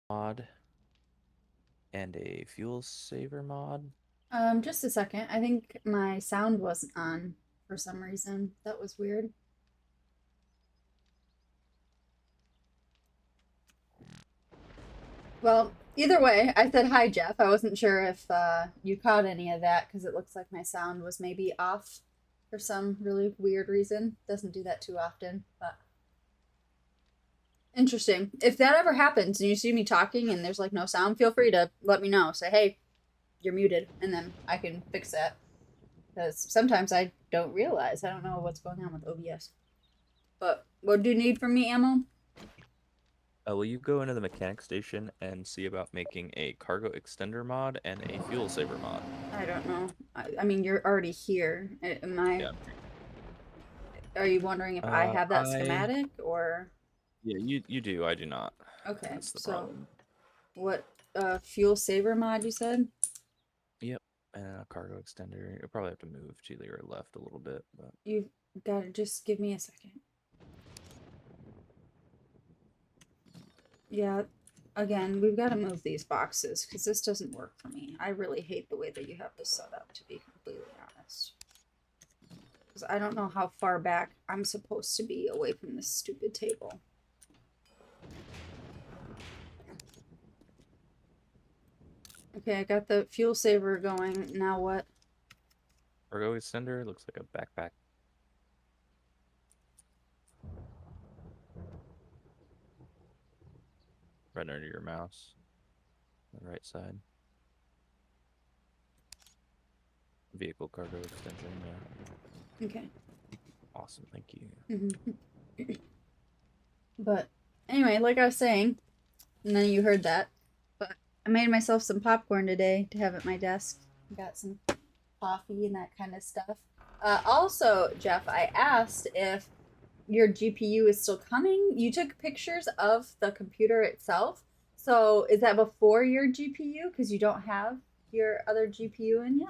mod and a fuel saver mod. Just a second. I think my sound wasn't on for some reason. That was weird. Well, either way, I said hi, Jeff. I wasn't sure if you caught any of that because it looks like my sound was maybe off for some really weird reason. Doesn't do that too often, but interesting. If that ever happens and you see me talking and there's like no sound, feel free to let me know. Say, hey, you're muted, and then I can fix that. Because sometimes I don't realize. I don't know what's going on with OBS. But what do you need from me, Ammo? Will you go into the mechanic station and see about making a cargo extender mod and a fuel saver mod? I don't know. I mean, you're already here. Am I? Yeah. Are you wondering if I have that I schematic or? Yeah, you do. I do not. Okay, That's the so problem. what fuel saver mod you said? Yep. And a cargo extender. You'll probably have to move to your left a little bit, but You've got to just give me a second. Yeah, again, we've got to move these boxes because this doesn't work for me. I really hate the way that you have this set up, to be completely honest. Because I don't know how far back I'm supposed to be away from this stupid table. Okay, I got the fuel saver going. Now what? cargo extender looks like a backpack right under your mouse on the right side. Vehicle cargo extension. Yeah. Okay. Awesome. Thank you. Mhm. But anyway, like I was saying, none of you heard that. But I made myself some popcorn today to have at my desk. Got some coffee and that kind of stuff. Also, Jeff, I asked if your GPU is still coming. You took pictures of the computer itself. So is that before your GPU? Because you don't have your other GPU in yet?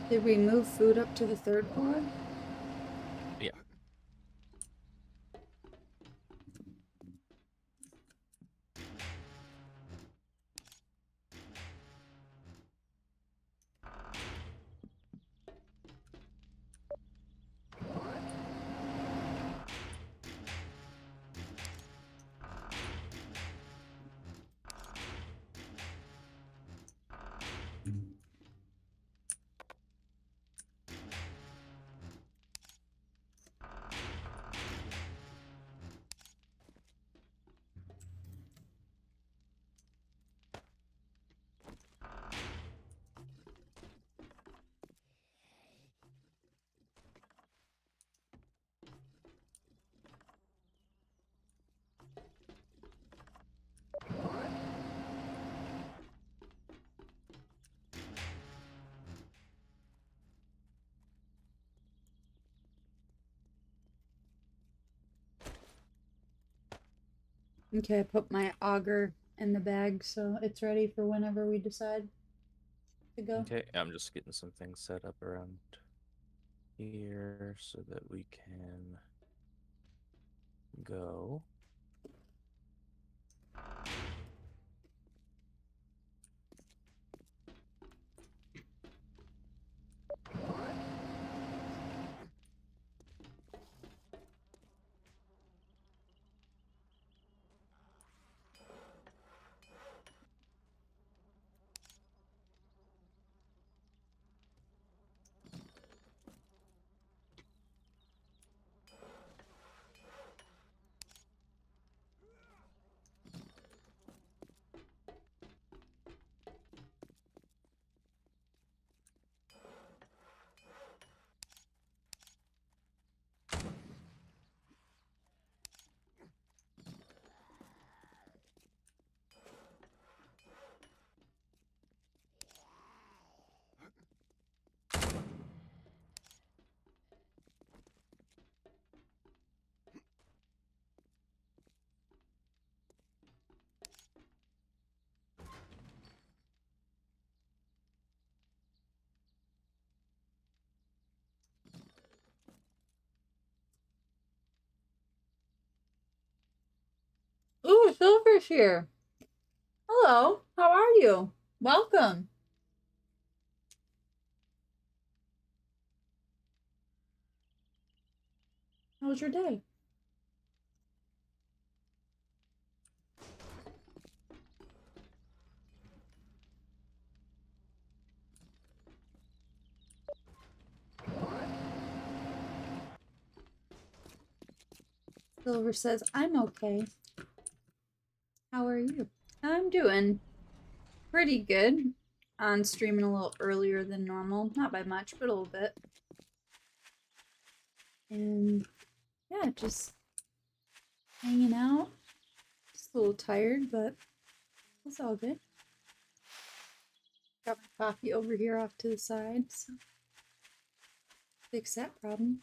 Did we move food up to the third floor? Yeah. Okay, I put my auger in the bag so it's ready for whenever we decide to go. Okay, I'm just getting some things set up around here so that we can go. Ooh, Silver's here. Hello, how are you? Welcome. How was your day? Silver says, I'm okay. How are you? I'm doing pretty good. On streaming a little earlier than normal. Not by much, but a little bit. And yeah, just hanging out. Just a little tired, but it's all good. Got my coffee over here off to the side, so fix that problem.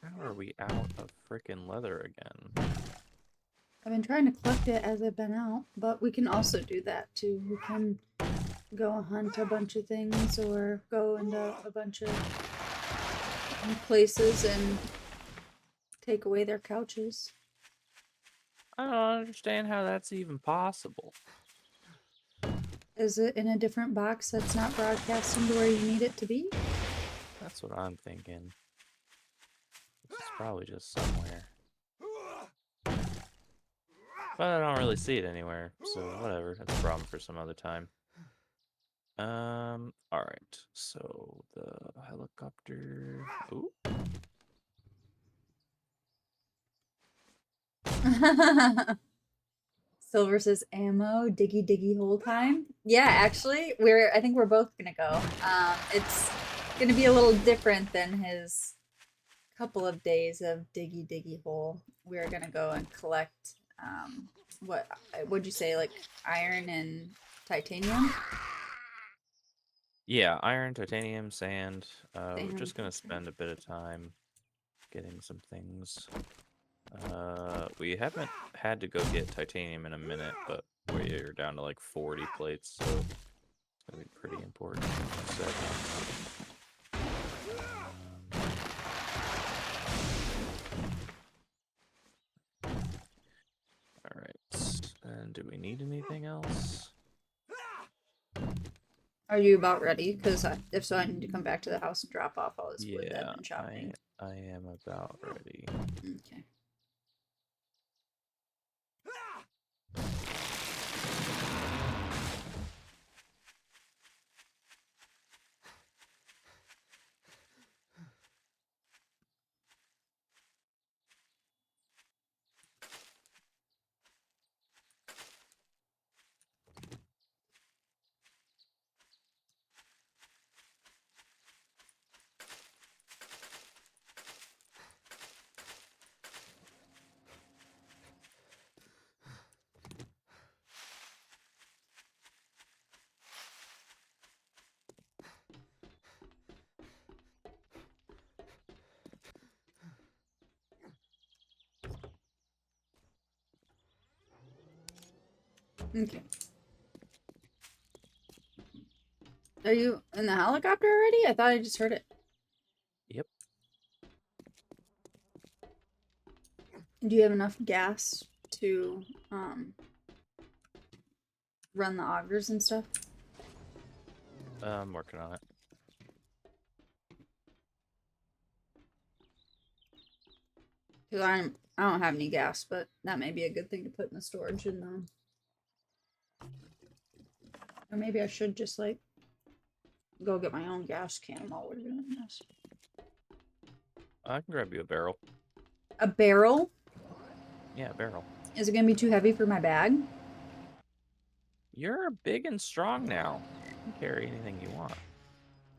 How are we out of freaking leather again? I've been trying to collect it as I've been out, but we can also do that too. We can go hunt a bunch of things or go into a bunch of places and take away their couches. I don't understand how that's even possible. Is it in a different box that's not broadcasting to where you need it to be? That's what I'm thinking. It's probably just somewhere. But I don't really see it anywhere, so whatever. That's a problem for some other time. Alright. So the helicopter. Ooh. Silver says ammo, diggy diggy hole time. Yeah, actually, I think we're both gonna go. It's gonna be a little different than his couple of days of diggy diggy hole. We're gonna go and collect what would you say, like iron and titanium? Yeah, iron, titanium, sand. We're Sand, just gonna okay. spend a bit of time getting some things. We haven't had to go get titanium in a minute, but we're down to like 40 plates, so it's gonna be pretty important in a second. Alright, and do we need anything else? Are you about ready? Because if so, I need to come back to the house and drop off all this wood that I've Yeah, been chopping. I am about ready. Okay. Okay. Are you in the helicopter already? I thought I just heard it. Yep. Do you have enough gas to run the augers and stuff? I'm working on it. Because I don't have any gas, but that may be a good thing to put in the storage in the. Or maybe I should just like go get my own gas can while we're doing this. I can grab you a barrel. A barrel? Yeah, a barrel. Is it gonna be too heavy for my bag? You're big and strong now. You can carry anything you want.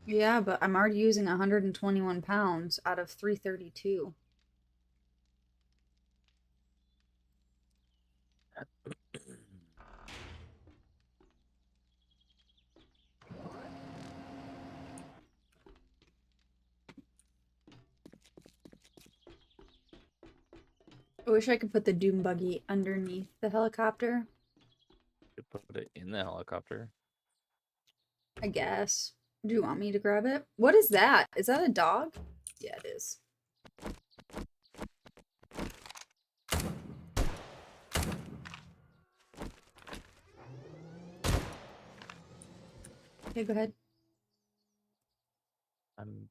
Yeah, but I'm already using 121 pounds out of 332. I wish I could put the doom buggy underneath the helicopter. You could put it in the helicopter. I guess. Do you want me to grab it? What is that? Is that a dog? Yeah, it is. Okay, go ahead. I'm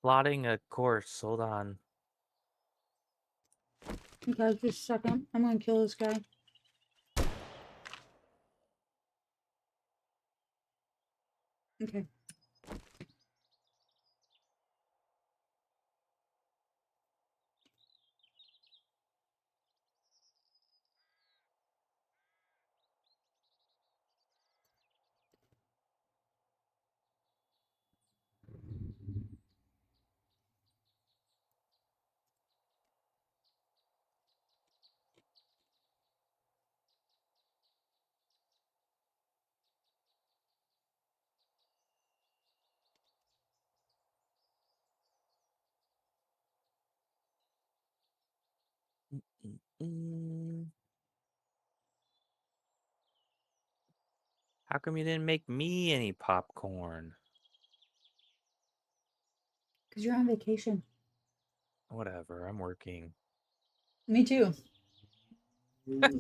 plotting a course. Hold on. Okay, just a second. I'm gonna kill this guy. Okay. Mm. How come you didn't make me any popcorn? Because you're on vacation. Whatever, I'm working. Me too. Not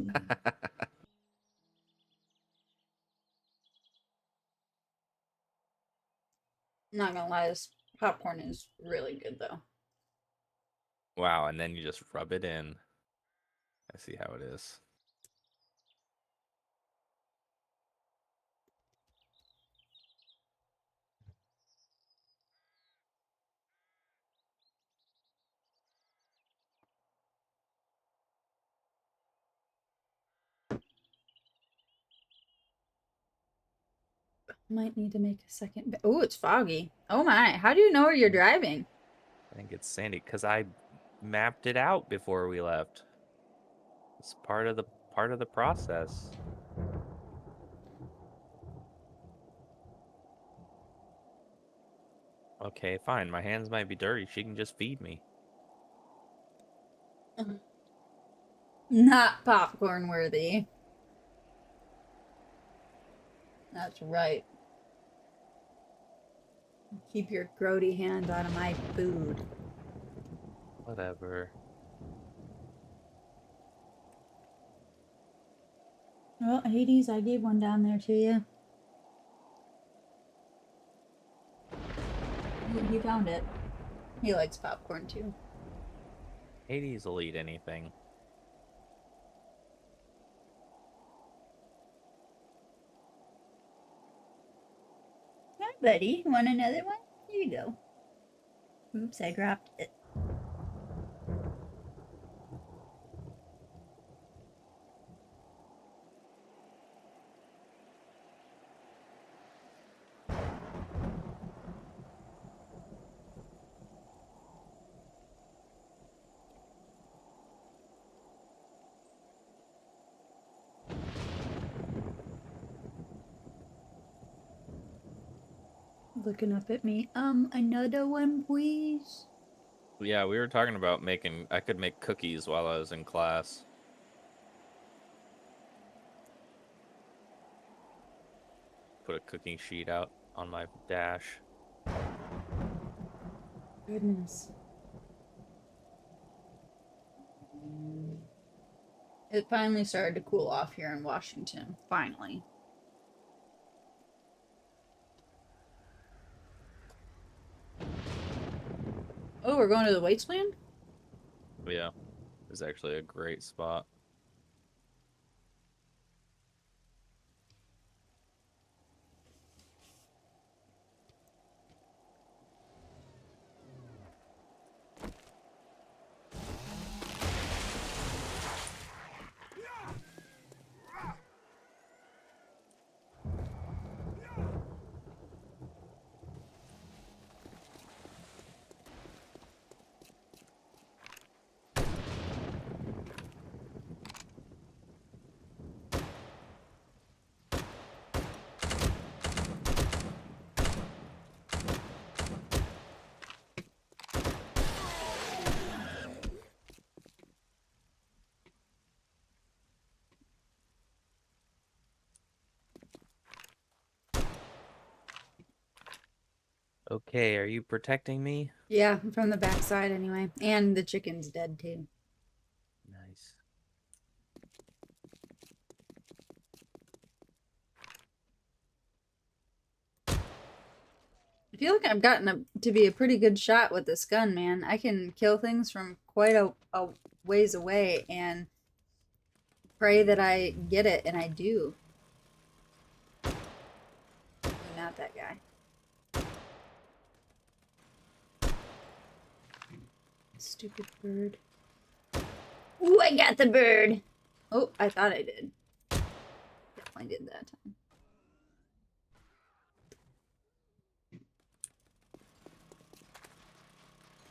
gonna lie, this popcorn is really good though. Wow, and then you just rub it in. I see how it is. Might need to make a second. Oh, it's foggy. Oh my! How do you know where you're driving? I think it's sandy because I mapped it out before we left. It's part of the process. Okay, fine. My hands might be dirty. She can just feed me. Not popcorn worthy. That's right. Keep your grody hands out of my food. Whatever. Well, Hades, I gave one down there to you. He found it. He likes popcorn too. Hades will eat anything. Hi, buddy. Want another one? Here you go. Oops, I dropped it. Looking up at me. Another one, please. Yeah, we were talking about making. I could make cookies while I was in class. put a cooking sheet out on my dash. Goodness. It finally started to cool off here in Washington. Finally. Oh, we're going to the Wasteland? Yeah, it's actually a great spot. Okay, are you protecting me? Yeah, from the backside anyway. And the chicken's dead too. Nice. I feel like I've gotten to be a pretty good shot with this gun, man. I can kill things from quite a ways away and pray that I get it, and I do. Not that guy. Stupid bird. Ooh, I got the bird! Oh, I thought I did. Definitely did that time.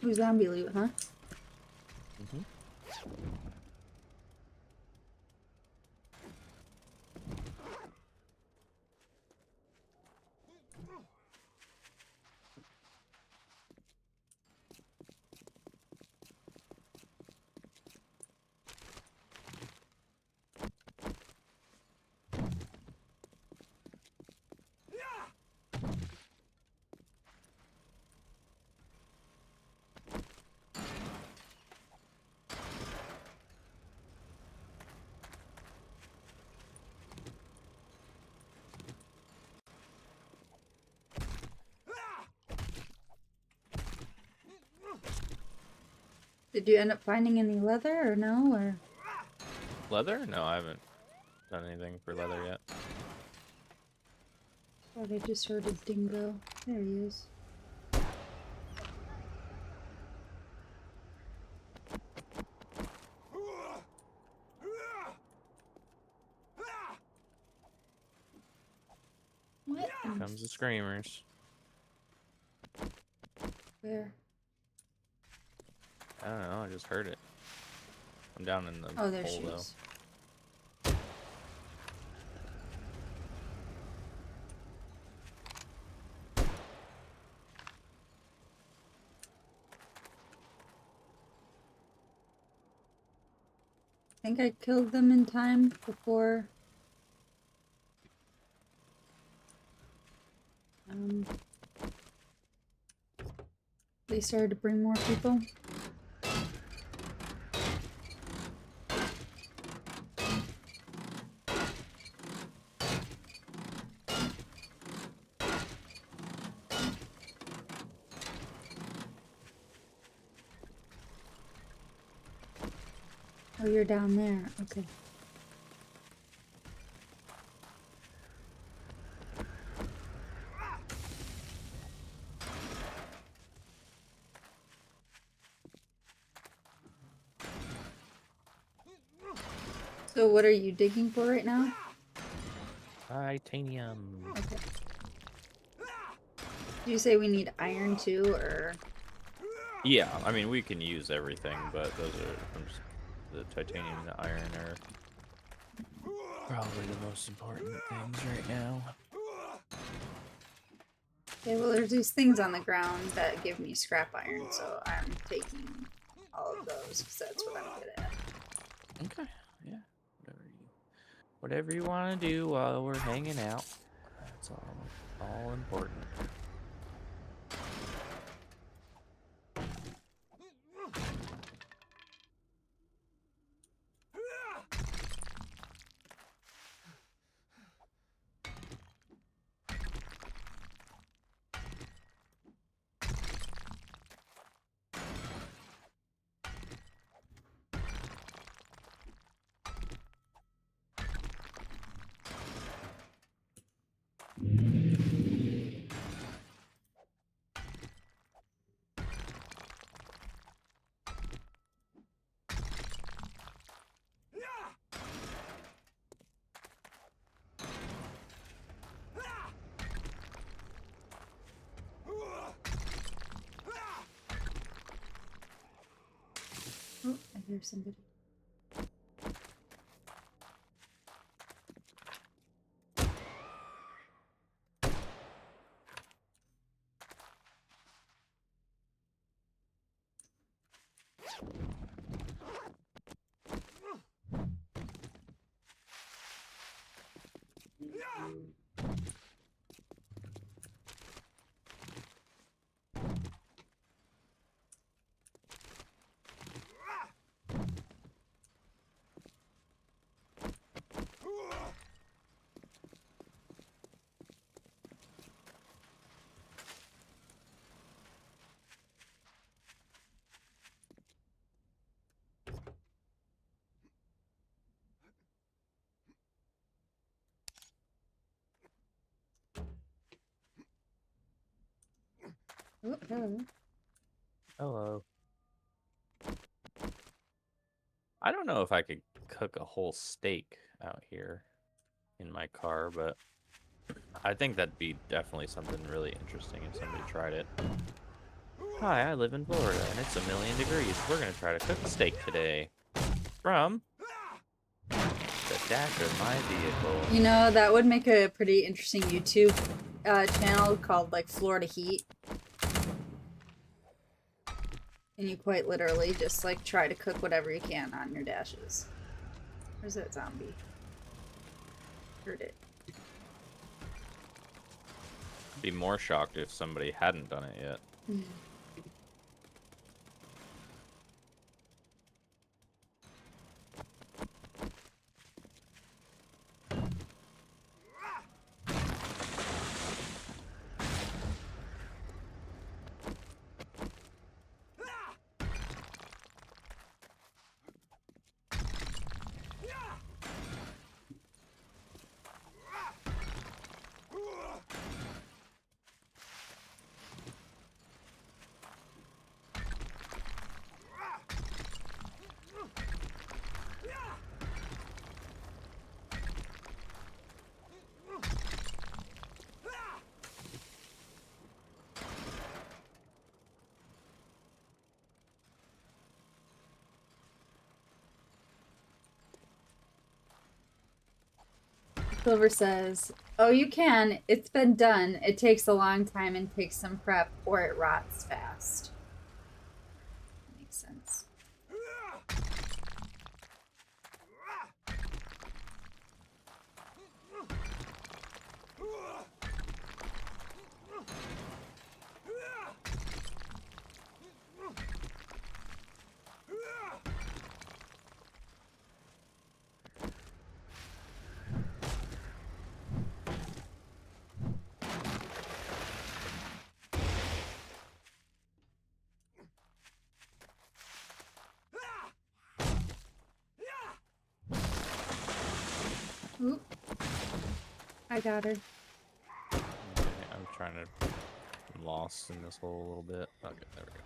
Ooh, zombie loot, huh? Mm-hmm. Did you end up finding any leather or no? Or Leather? No, I haven't done anything for leather yet. thought I just heard a dingo. There he is. What? Here comes the screamers. Where? I don't know, I just heard it. I'm down in the Oh, there hole she though. is. I think I killed them in time before they started to bring more people. Oh, you're down there. Okay. So what are you digging for right now? Titanium. Okay. Did you say we need iron too, or? Yeah, I mean we can use everything, but those are the titanium and the iron are probably the most important things right now. Okay, well there's these things on the ground that give me scrap iron, so I'm taking all of those because that's what I'm good at. Okay, yeah, whatever you want to do while we're hanging out. That's all all important. Oh, I hear somebody. Oh, hello. Hello. I don't know if I could cook a whole steak out here in my car, but I think that'd be definitely something really interesting if somebody tried it. Hi, I live in Florida and it's 1,000,000 degrees. We're gonna try to cook a steak today. From the dash of my vehicle. You know, that would make a pretty interesting YouTube channel called like Florida Heat. And you quite literally just like try to cook whatever you can on your dashes. Where's that zombie? Heard it. I'd be more shocked if somebody hadn't done it yet. Silver says, "Oh, you can. It's been done. It takes a long time and takes some prep, or it rots fast." Makes sense. Oop. I got her. Okay, I'm trying to... I'm lost in this hole a little bit. Okay, there we go.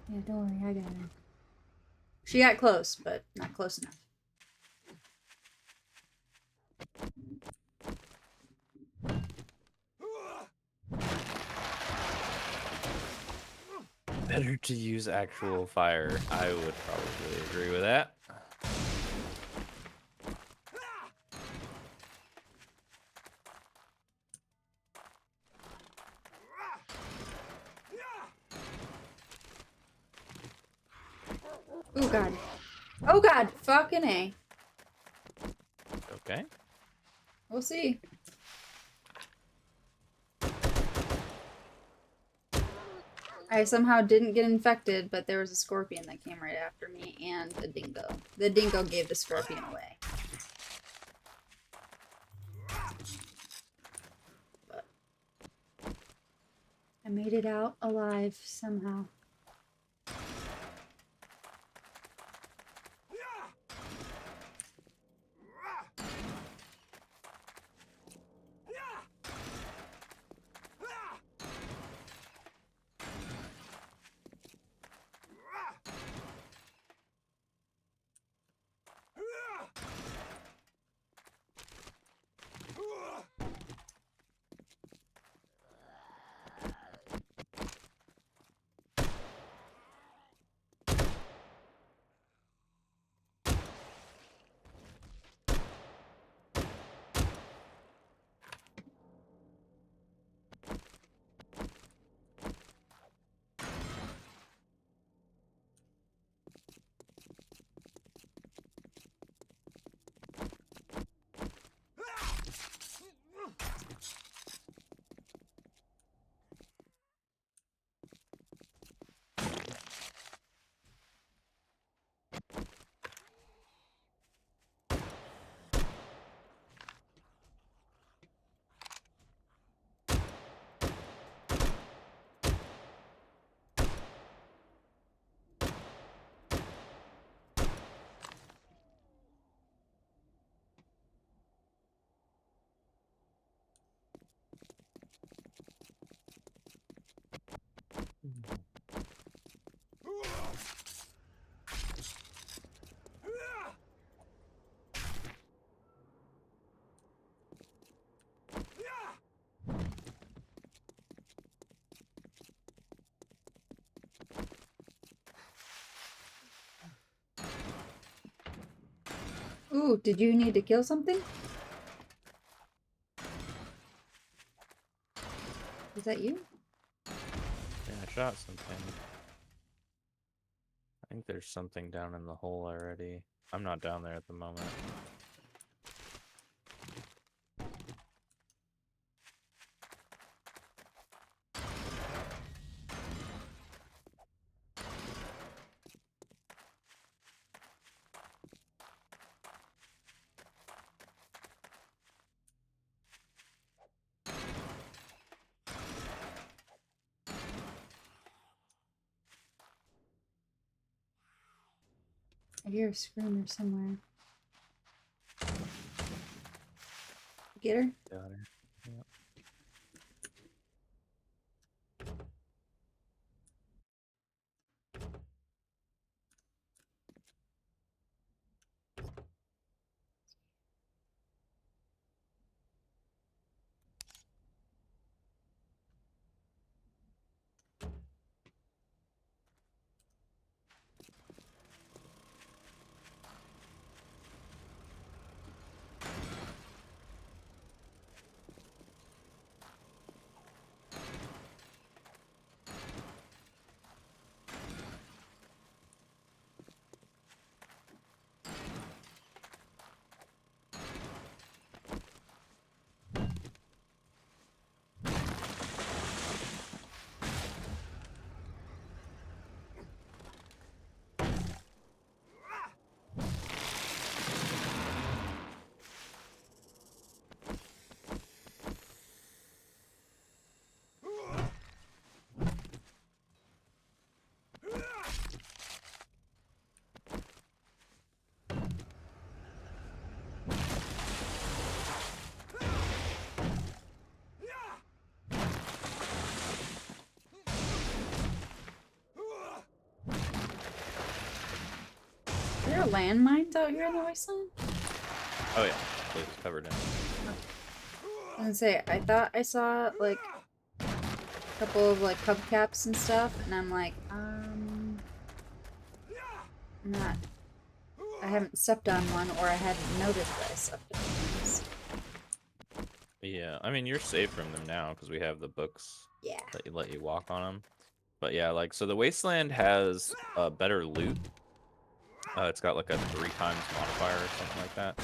Yeah, don't worry, I got her. She got close, but not close enough. Better to use actual fire. I would probably agree with that. Oh god. Oh god! Fucking A. Okay. We'll see. I somehow didn't get infected, but there was a scorpion that came right after me, and a dingo. The dingo gave the scorpion away. But I made it out alive somehow. Ooh, did you need to kill something? Is that you? Yeah, I shot something. I think there's something down in the hole already. I'm not down there at the moment. I hear a screamer somewhere. Get her? Got her. Yep. There are landmines out here in the wasteland? Oh yeah, it's covered in. I was gonna say, I thought I saw like a couple of like hubcaps and stuff, and I'm like, not. I haven't stepped on one, or I hadn't noticed that I stepped on one. Yeah, I mean you're safe from them now because we have the books Yeah. that let you walk on them. But yeah, like so the wasteland has better loot. It's got like a 3 times modifier or something like that.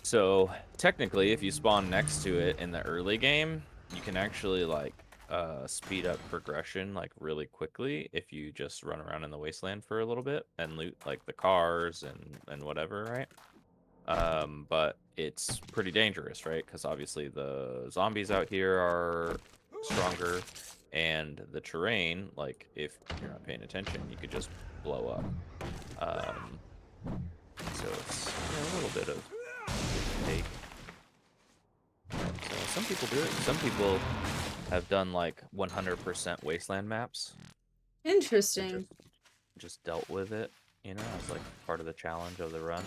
So technically, if you spawn next to it in the early game, you can actually like speed up progression like really quickly if you just run around in the wasteland for a little bit and loot like the cars and whatever, right? But it's pretty dangerous, right? Because obviously the zombies out here are stronger, and the terrain, like if you're not paying attention, you could just blow up. Um, so it's a little bit of give and take. But, some people do it. Some people have done like 100% wasteland maps and Interesting. just dealt with it, as like part of the challenge of the run.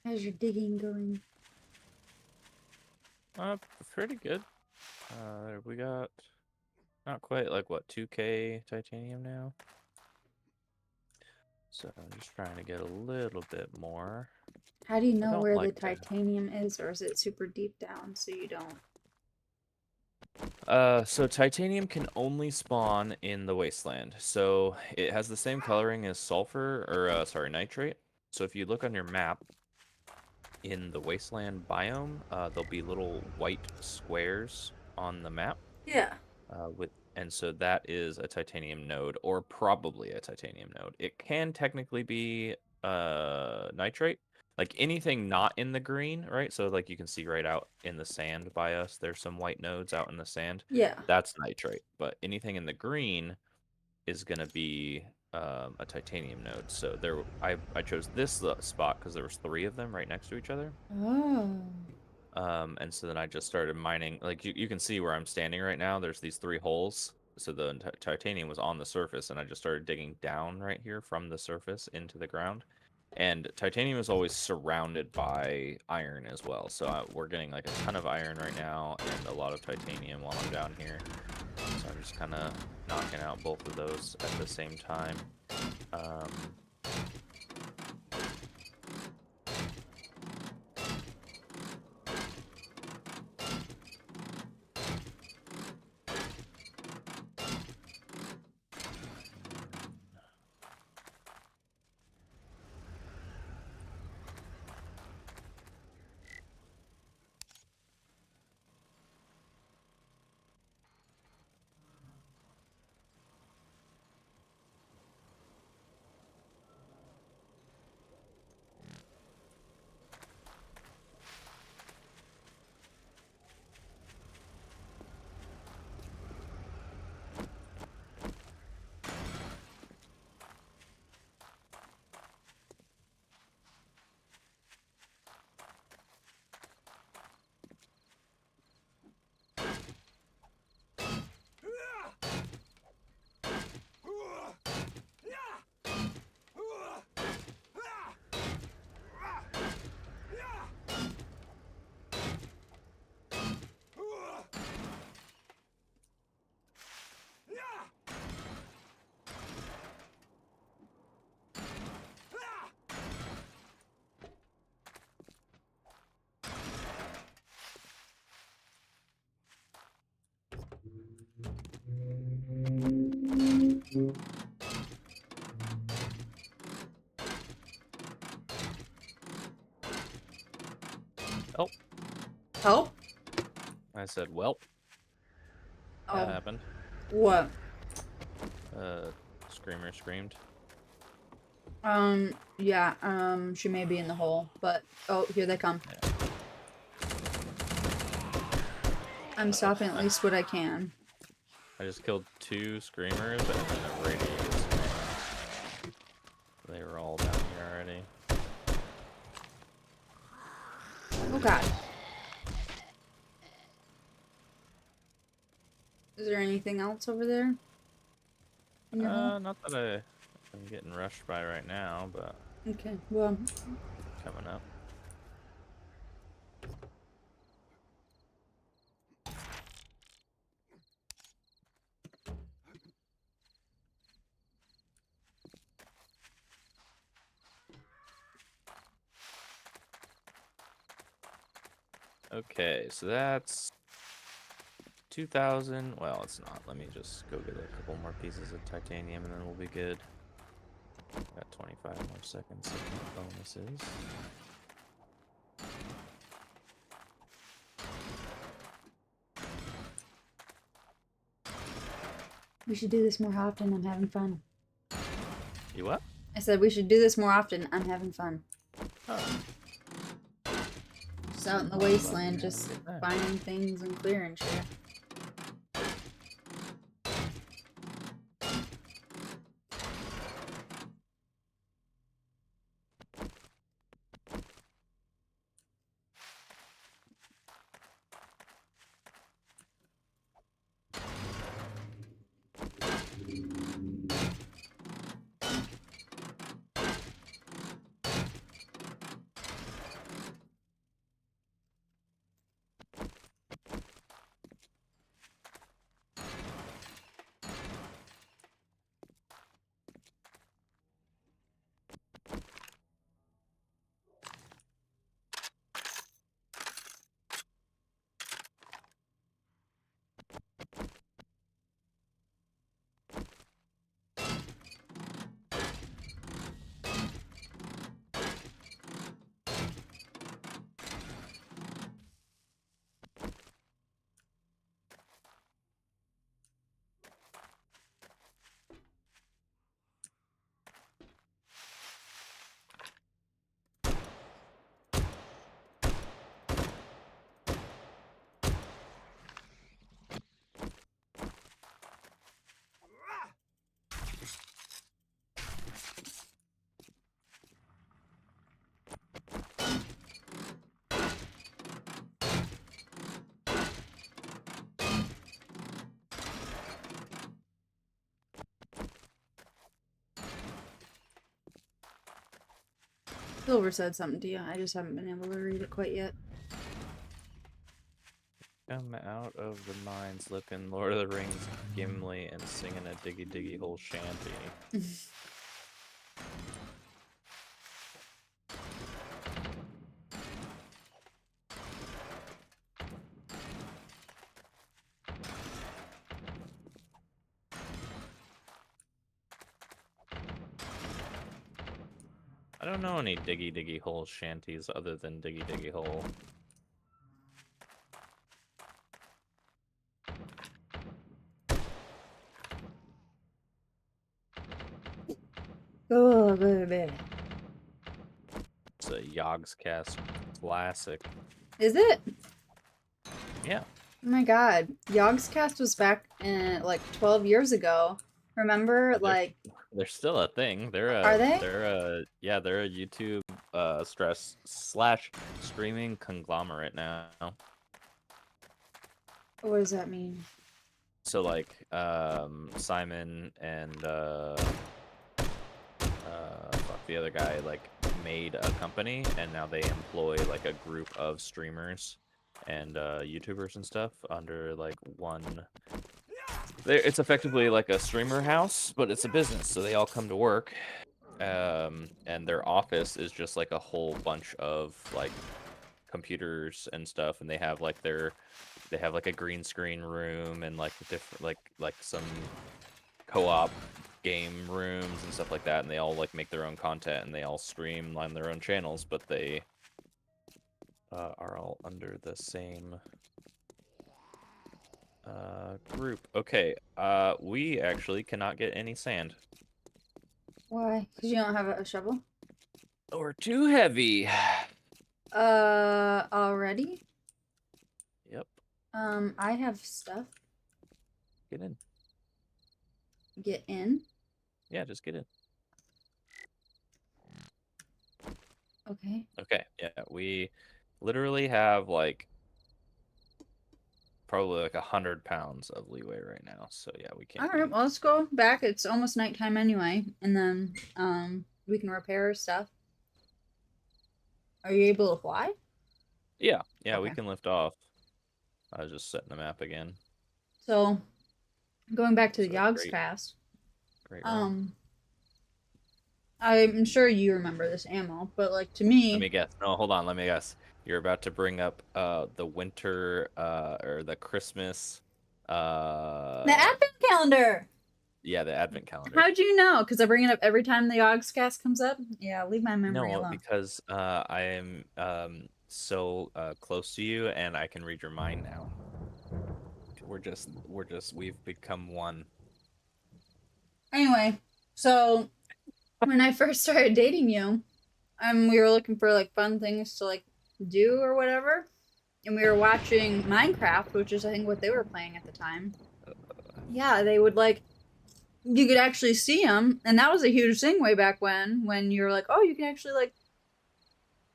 How's your digging going? Pretty good. We got not quite like what 2K titanium now. So I'm just trying to get a little bit more. How do you I know don't where the like to. titanium is, or is it super deep down so you don't? So titanium can only spawn in the wasteland. So it has the same coloring as sulfur, or sorry, nitrate. So if you look on your map in the wasteland biome, there'll be little white squares on the map. Yeah. And so that is a titanium node, or probably a titanium node. It can technically be nitrate, like anything not in the green, right? So like you can see right out in the sand by us, there's some white nodes out in the sand. Yeah. That's nitrate, but anything in the green is gonna be a titanium node. So I chose this spot because there was three of them right next to each other. Oh. And so then I just started mining. Like you can see where I'm standing right now. There's these three holes. So the titanium was on the surface, and I just started digging down right here from the surface into the ground. And titanium is always surrounded by iron as well. So we're getting like a ton of iron right now and a lot of titanium while I'm down here. So I'm just kind of knocking out both of those at the same time. Um, Help? I said, well, that Oh, happened. what? Screamer screamed. Yeah, she may be in the hole, but oh, here they come. Yeah. I'm stopping at least what I can. I just killed 2 screamers and then a radiator screamer. They were all down here already. Oh god. Is there anything else over there? In your hole? Not that I'm getting rushed by right now, but Okay, well, coming up. Okay, so that's 2,000. Well, it's not. Let me just go get a couple more pieces of titanium and then we'll be good. Got 25 more seconds of bonuses. we should do this more often. I'm having fun. You what? I said we should do this more often. I'm having fun. Oh. Just out in the Well, I'm glad wasteland, you're just having a good time. finding things and clearing shit. Silver said something to you. I just haven't been able to read it quite yet. Come out of the mines looking Lord of the Rings Gimli and singing a diggy diggy hole shanty. I don't know any diggy diggy hole shanties other than diggy diggy hole. Oh, baby. It's a Yogscast classic. Is it? Yeah. Oh my god. Yogscast was back in like 12 years ago. Remember, They're, like, they're still a thing. are they? They're a YouTube stress slash streaming conglomerate now. What does that mean? So like Simon and fuck, the other guy like made a company and now they employ like a group of streamers and YouTubers and stuff under like one. It's effectively like a streamer house, but it's a business, so they all come to work. And their office is just like a whole bunch of like computers and stuff, and they have like a green screen room and like different like some co-op game rooms and stuff like that, and they all like make their own content and they all stream on their own channels, but they are all under the same group. Okay, we actually cannot get any sand. Why? Because you don't have a shovel? We're too heavy. Already? Yep, I have stuff. get in. Get in. Yeah, just get in. Okay. Okay, yeah, we literally have like probably like 100 pounds of leeway right now. So yeah, we can't Alright, leave. well, let's go back. It's almost nighttime anyway. And then, we can repair stuff. Are you able to fly? Yeah, yeah, we Okay. can lift off. I was just setting the map again. So, going back to the So Yogg's great, cast, great run. um, I'm sure you remember this ammo, but like to Let me, me guess. No, hold on. Let me guess. You're about to bring up the winter or the Christmas the uh advent calendar. yeah, the advent calendar. How'd you know? Because I bring it up every time the Yogg's cast comes up. Yeah, leave my memory No, alone. because I am so close to you and I can read your mind now. We've become one. Anyway, so when I first started dating you, we were looking for like fun things to like do or whatever, and we were watching Minecraft, which is I think what they were playing at the time. Yeah, they would like you could actually see them, and that was a huge thing way back when you were like, oh, you can actually like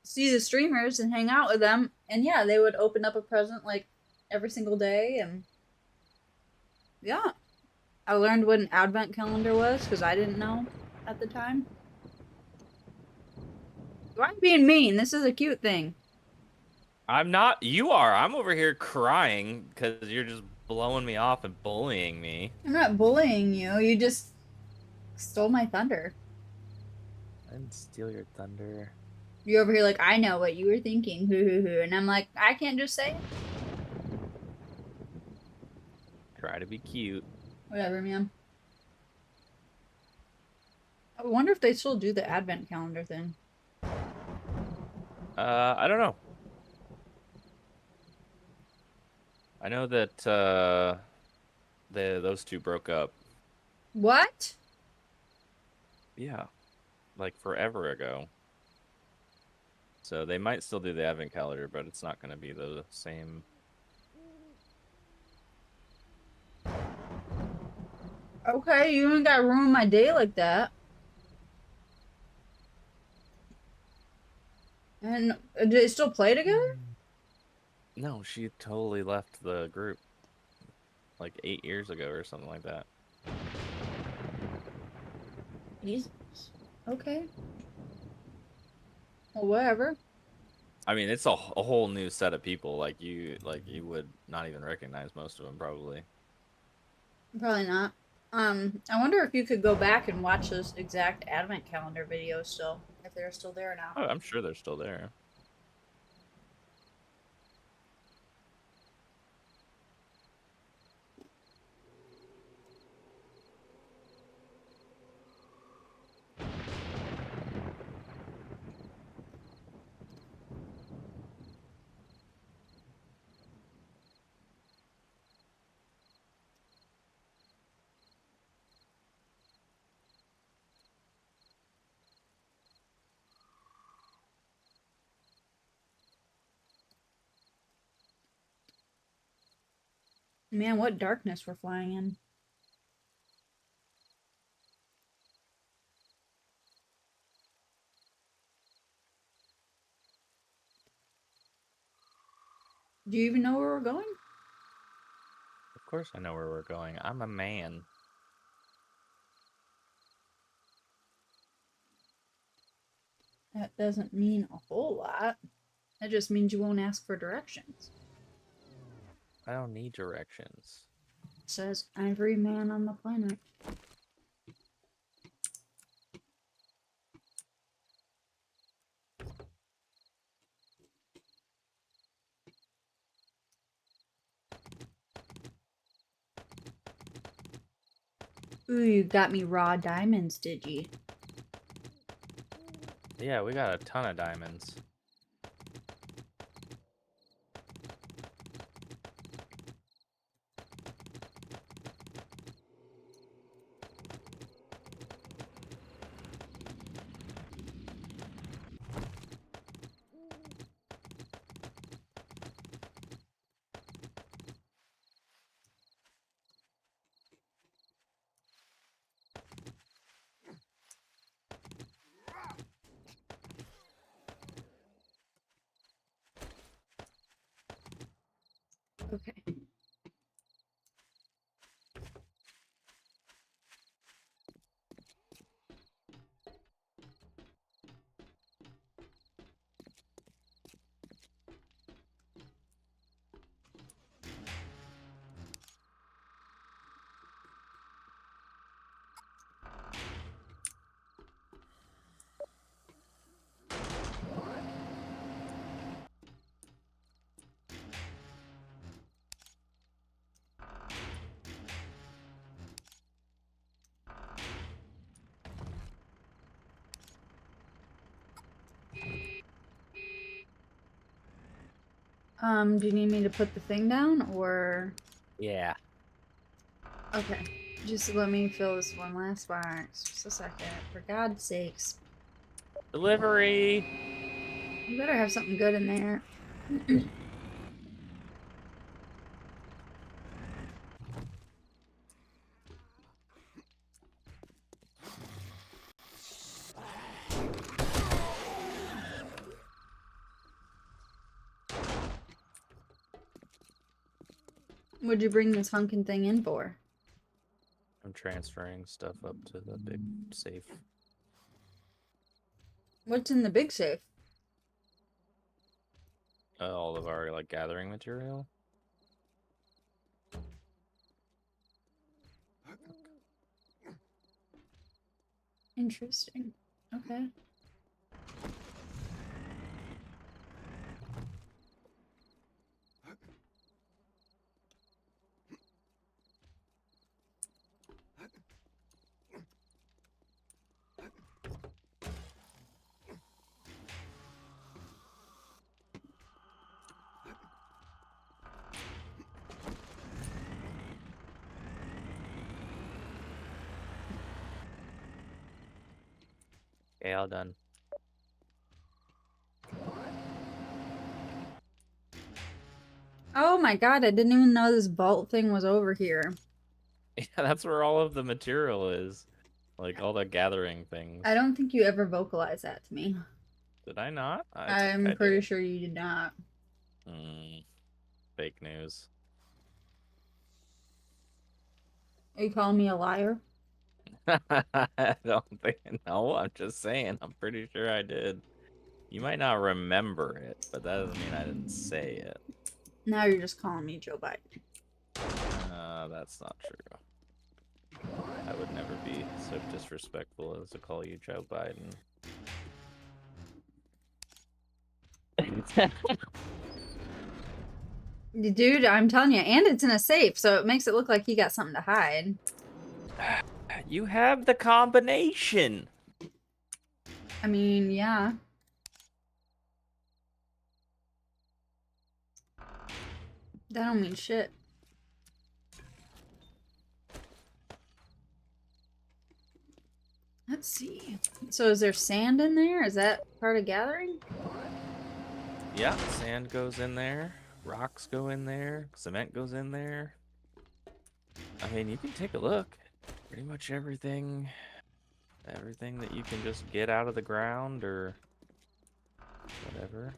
see the streamers and hang out with them, and yeah, they would open up a present like every single day, and yeah, I learned what an advent calendar was because I didn't know at the time. Why am I being mean? This is a cute thing. I'm not. You are. I'm over here crying because you're just blowing me off and bullying me. I'm not bullying you. You just stole my thunder. I didn't steal your thunder. You're over here like, I know what you were thinking. Hoo hoo hoo. And I'm like, I can't just say it. Try to be cute. Whatever, man. I wonder if they still do the advent calendar thing. I don't know. I know that those two broke up. What? Yeah, like forever ago. So they might still do the advent calendar, but it's not going to be the same. Okay, you ain't gotta ruin my day like that. And do they still play together? No, she totally left the group like 8 years ago or something like that. Jesus. Okay. Well, whatever. I mean, it's a whole new set of people. Like you would not even recognize most of them probably. Probably not. I wonder if you could go back and watch those exact advent calendar videos still, if they're still there now. Oh, I'm sure they're still there. Man, what darkness we're flying in. Do you even know where we're going? Of course I know where we're going. I'm a man. That doesn't mean a whole lot. That just means you won't ask for directions. I don't need directions. It says every man on the planet. Ooh, you got me raw diamonds, did you? Yeah, we got a ton of diamonds. Okay. Do you need me to put the thing down or? Yeah. Okay. Just let me fill this one last box. Just a second. For God's sakes. Delivery. You better have something good in there. What'd you bring this hunkin' thing in for? I'm transferring stuff up to the big safe. What's in the big safe? All of our like gathering material. Interesting. Okay. Okay, all done. Oh my god, I didn't even know this vault thing was over here. Yeah, that's where all of the material is. Like all the gathering things. I don't think you ever vocalized that to me. Did I not? I think I'm I pretty did. sure you did not. Fake news. Are you calling me a liar? I don't think. No, I'm just saying. I'm pretty sure I did. You might not remember it, but that doesn't mean I didn't say it. Now you're just calling me Joe Biden. That's not true. I would never be so disrespectful as to call you Joe Biden. Dude, I'm telling you, and it's in a safe, so it makes it look like he got something to hide. You have the combination. I mean, yeah. That don't mean shit. Let's see. So is there sand in there? Is that part of gathering? Yeah, sand goes in there, rocks go in there, cement goes in there. I mean, you can take a look. Pretty much everything that you can just get out of the ground or whatever.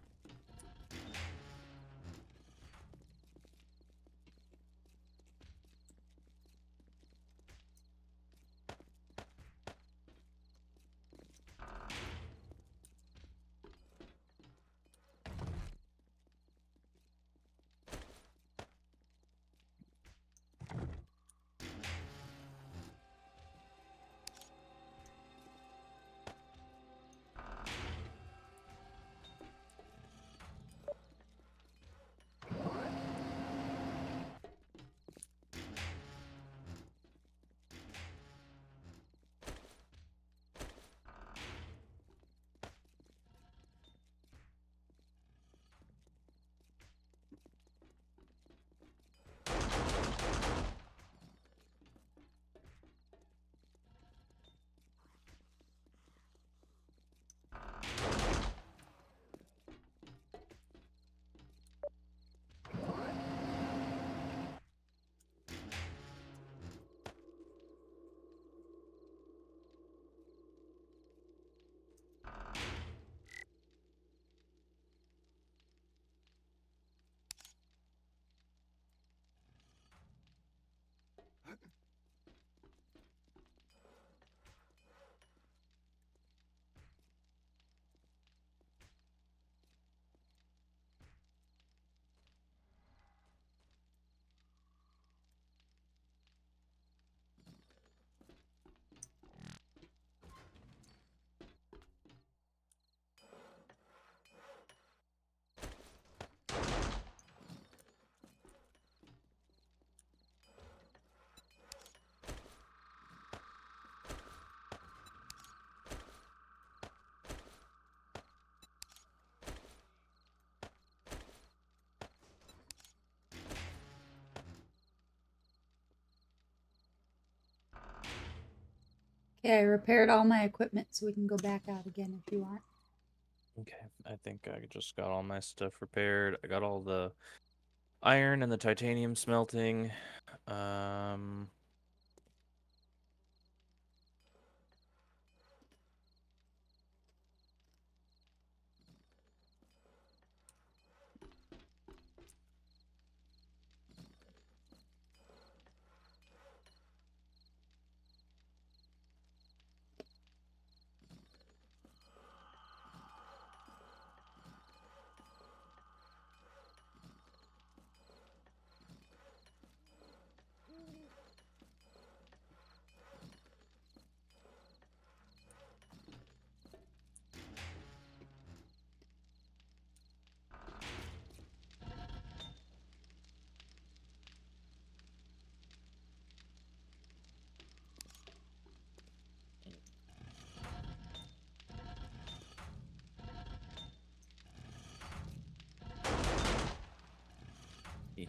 Okay, I repaired all my equipment so we can go back out again if you want. Okay, I think I just got all my stuff repaired. I got all the iron and the titanium smelting. Um,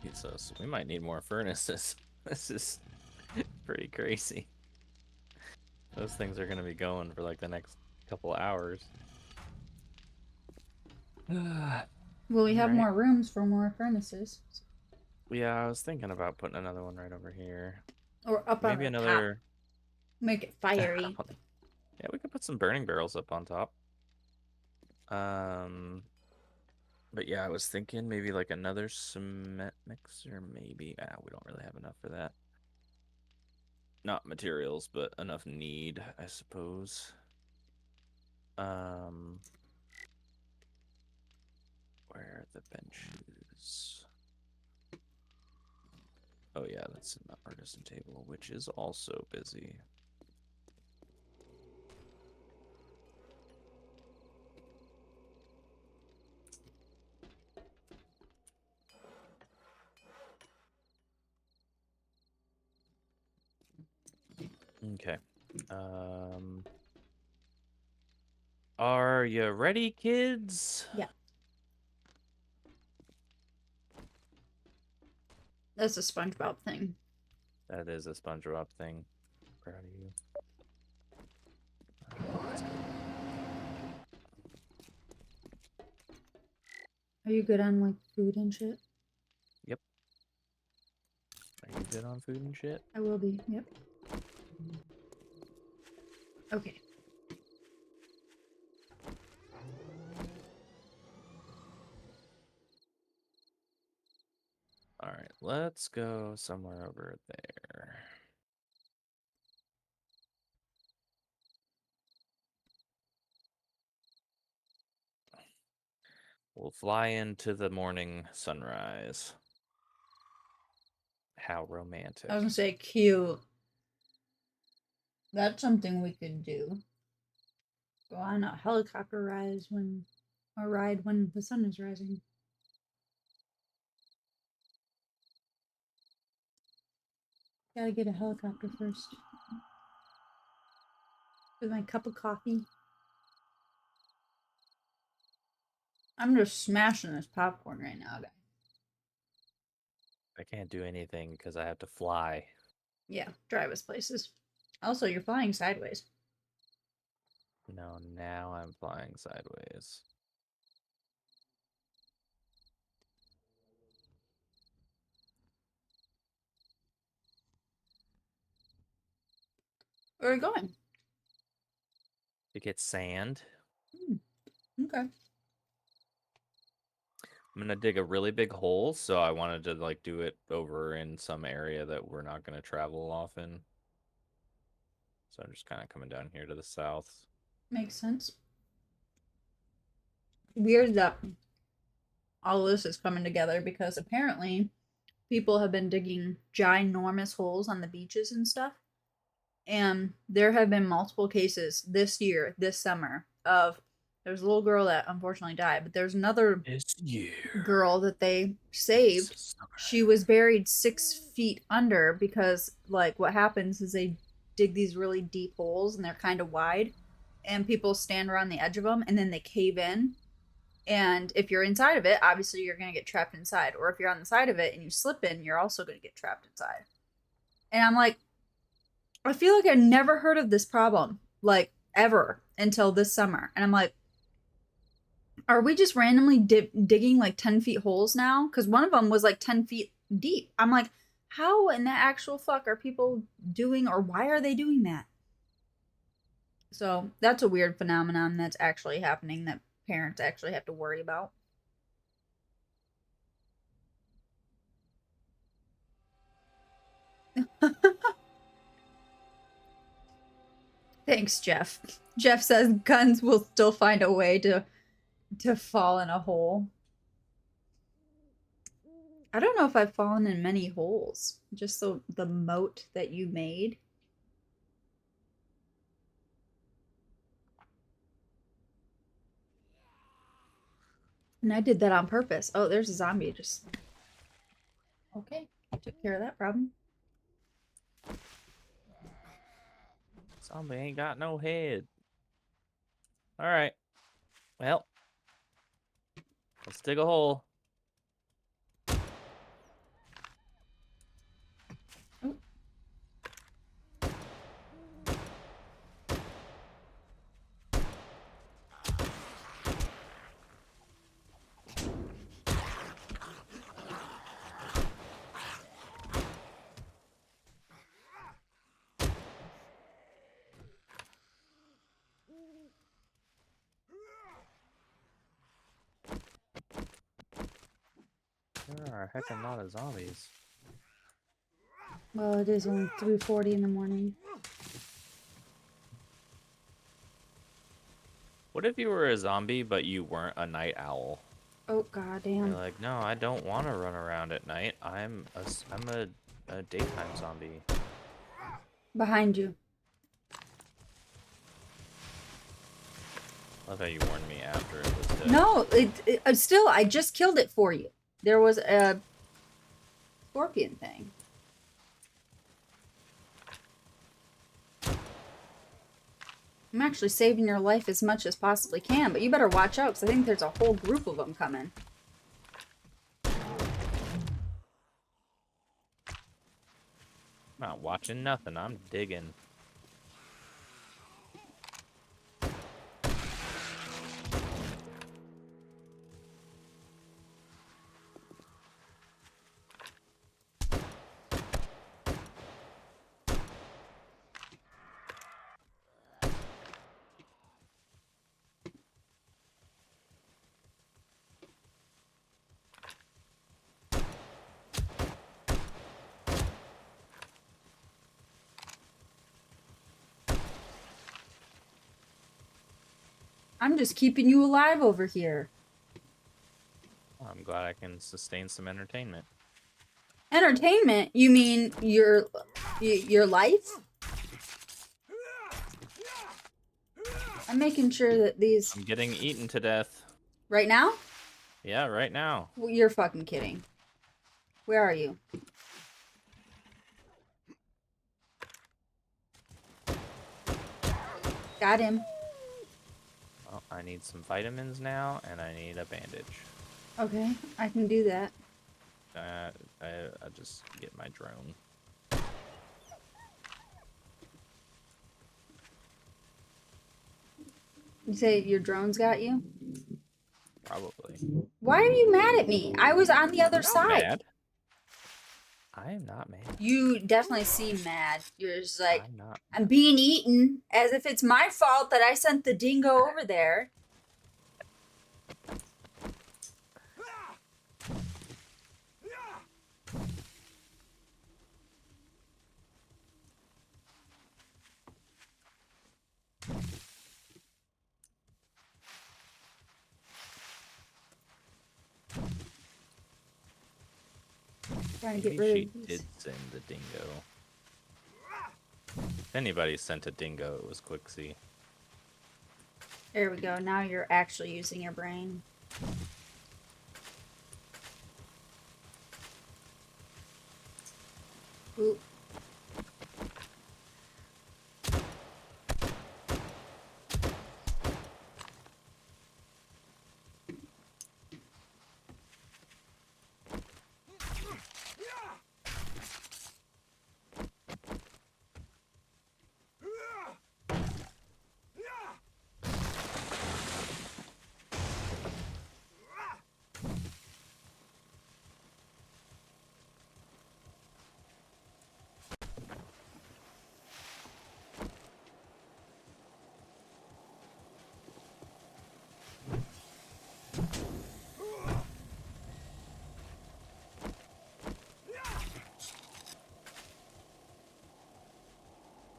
Jesus, we might need more furnaces. This is pretty crazy. Those things are gonna be going for like the next couple hours. Well, we have Alright. more rooms for more furnaces. Yeah, I was thinking about putting another one right over here. Or up on Maybe the top. another. Make it fiery. Yeah, we could put some burning barrels up on top. Um, but yeah, I was thinking maybe like another cement mixer, maybe. We don't really have enough for that. Not materials, but enough need, I suppose. Um, where are the benches? Oh yeah, that's an artisan table, which is also busy. Okay. Um, are you ready, kids? Yeah. That's a SpongeBob thing. That is a SpongeBob thing. Proud of you. Let's go. Are you good on like food and shit? Yep. Are you good on food and shit? I will be. Yep. Okay. All right, let's go somewhere over there. We'll fly into the morning sunrise. How romantic. I was gonna say cute. That's something we could do. Go on a helicopter ride when the sun is rising. Gotta get a helicopter first. With my cup of coffee. I'm just smashing this popcorn right now, guys. I can't do anything because I have to fly. Yeah, drive us places. Also, you're flying sideways. No, now I'm flying sideways. Where are we going? To get sand. Okay. I'm gonna dig a really big hole, so I wanted to like do it over in some area that we're not gonna travel often. So I'm just kind of coming down here to the south. Makes sense. Weird that all this is coming together because apparently people have been digging ginormous holes on the beaches and stuff. And there have been multiple cases this year, this summer, of there's a little girl that unfortunately died, but there's another This year. girl that they saved. She was buried 6 feet under because, like, what happens is they dig these really deep holes and they're kind of wide, and people stand around the edge of them and then they cave in. And if you're inside of it, obviously you're going to get trapped inside. Or if you're on the side of it and you slip in, you're also going to get trapped inside. And I'm like, I feel like I never heard of this problem, like, ever until this summer. And I'm like, are we just randomly digging like 10 feet holes now? Because one of them was like 10 feet deep. I'm like, how in the actual fuck are people doing, or why are they doing that? So that's a weird phenomenon that's actually happening that parents actually have to worry about. Thanks, Jeff. Jeff says guns will still find a way to fall in a hole. I don't know if I've fallen in many holes. Just the moat that you made. And I did that on purpose. Oh, there's a zombie just... Okay, I took care of that problem. Zombie ain't got no head. All right. Well, let's dig a hole. Oh. There are a heckin' lot of zombies. Well, it is only 3:40 in the morning. What if you were a zombie, but you weren't a night owl? Oh, goddamn. You're like, no, I don't want to run around at night. I'm a daytime zombie. Behind you. Love how you warned me after it was dead. No, still, I just killed it for you. There was a scorpion thing. I'm actually saving your life as much as possibly can, but you better watch out because I think there's a whole group of them coming. I'm not watching nothing. I'm digging. I'm just keeping you alive over here. I'm glad I can sustain some entertainment. Entertainment? You mean your life? I'm making sure that these... I'm getting eaten to death. Right now? Yeah, right now. Well, you're fucking kidding. Where are you? Got him. Well, I need some vitamins now, and I need a bandage. Okay, I can do that. I just get my drone. You say your drone's got you? Probably. Why are you mad at me? I was on the other side. Mad. I am not mad. You definitely seem mad. You're just like, I'm not. I'm being eaten, as if it's my fault that I sent the dingo over there. Trying to get Maybe rid she of these. did send the dingo. If anybody sent a dingo, it was Quixie. There we go. Now you're actually using your brain. Ooh.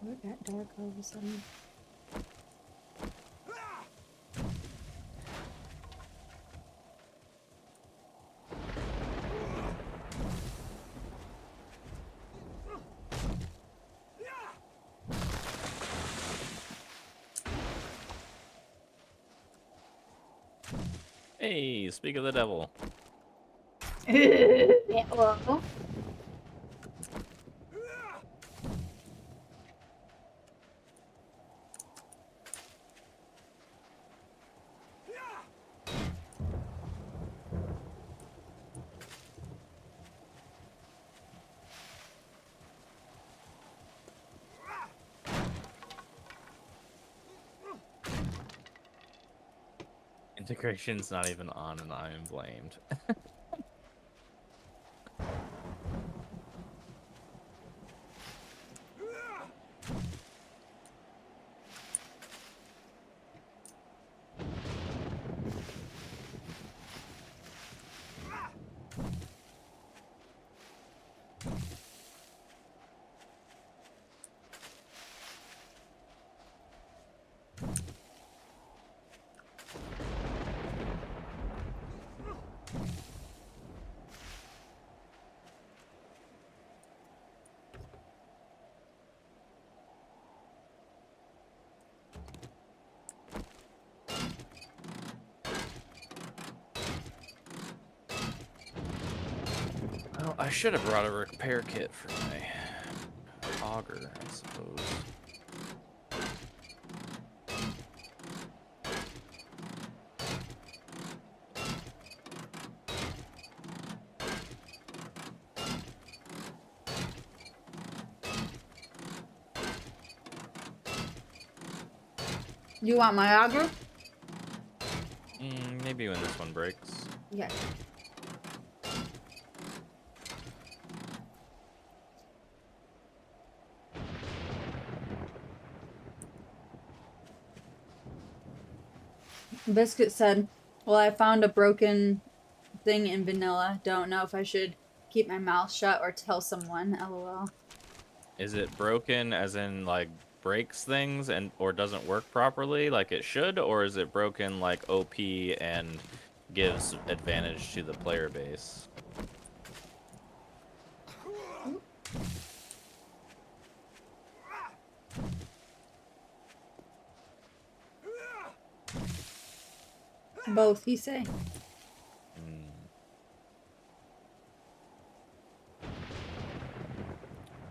What got dark all of a sudden? Hey, speak of the devil. Yeah, well. Integration's not even on, and I am blamed. Well, I should have brought a repair kit for my auger, I suppose. You want my auger? Maybe when this one breaks. Yeah. Biscuit said, well, I found a broken thing in vanilla. Don't know if I should keep my mouth shut or tell someone. LOL. Is it broken as in like breaks things and or doesn't work properly like it should, or is it broken like OP and gives advantage to the player base? Both, he say.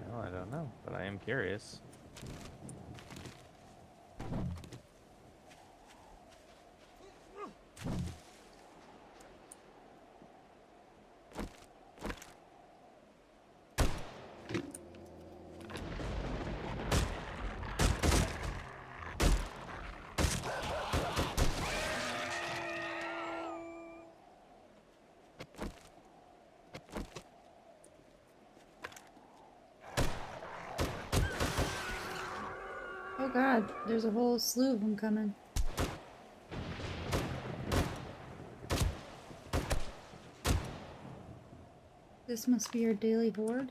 Well, I don't know, but I am curious. Oh god, there's a whole slew of them coming. This must be your daily horde.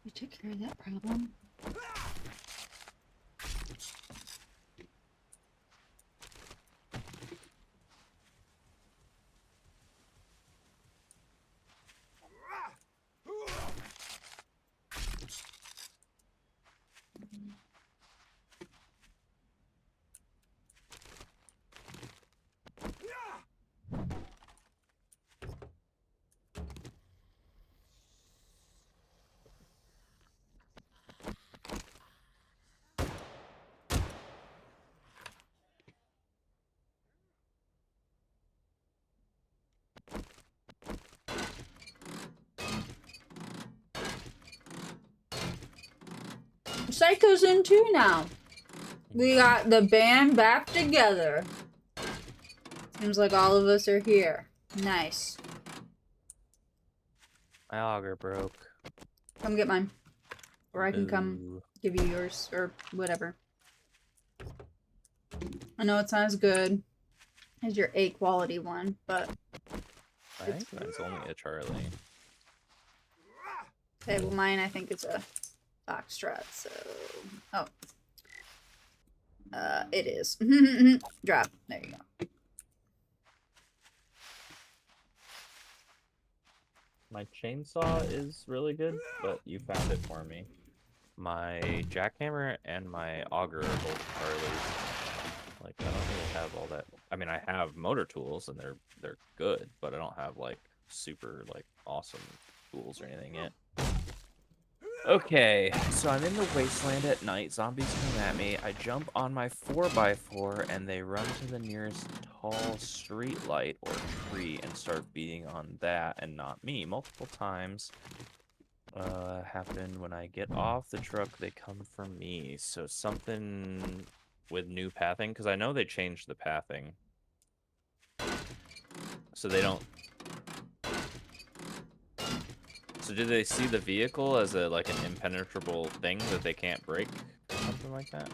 You took care of that problem. Psycho's in too now. We got the band back together. Seems like all of us are here. Nice. My auger broke. Come get mine. Or I can come Boo. give you yours, or whatever. I know it's not as good as your A quality one, but... I think mine's only a Charlie. Okay, well mine I think is a Foxtrot, so... Oh. It is. Drop. There you go. My chainsaw is really good, but you found it for me. My jackhammer and my auger are both Charlies. Like, I don't really have all that. I mean, I have motor tools, and they're good, but I don't have, like, super, like, awesome tools or anything yet. Okay, so I'm in the wasteland at night. Zombies come at me. I jump on my 4x4, and they run to the nearest tall street light or tree and start beating on that and not me. Multiple times happen when I get off the truck. They come for me. So something with new pathing, because I know they changed the pathing. So they don't... So did they see the vehicle as a like an impenetrable thing that they can't break? Or something like that?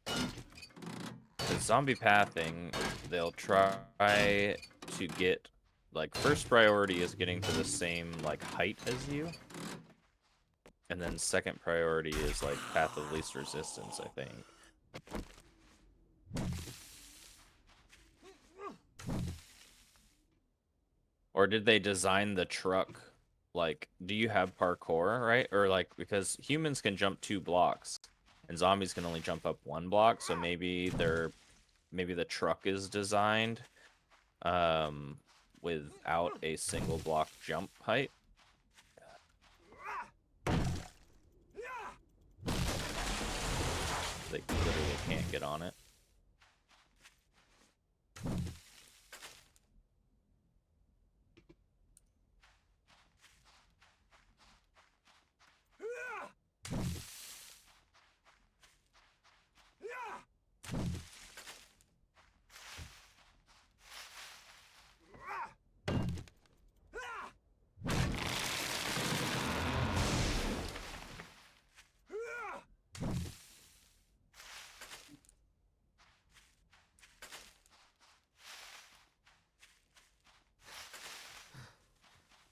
The zombie pathing, they'll try to get, like, first priority is getting to the same, like, height as you. And then second priority is, like, path of least resistance, I think. Or did they design the truck, like, do you have parkour, right? Or, like, because humans can jump 2 blocks, and zombies can only jump up 1 block, so maybe the truck is designed without a single block jump height. They literally can't get on it.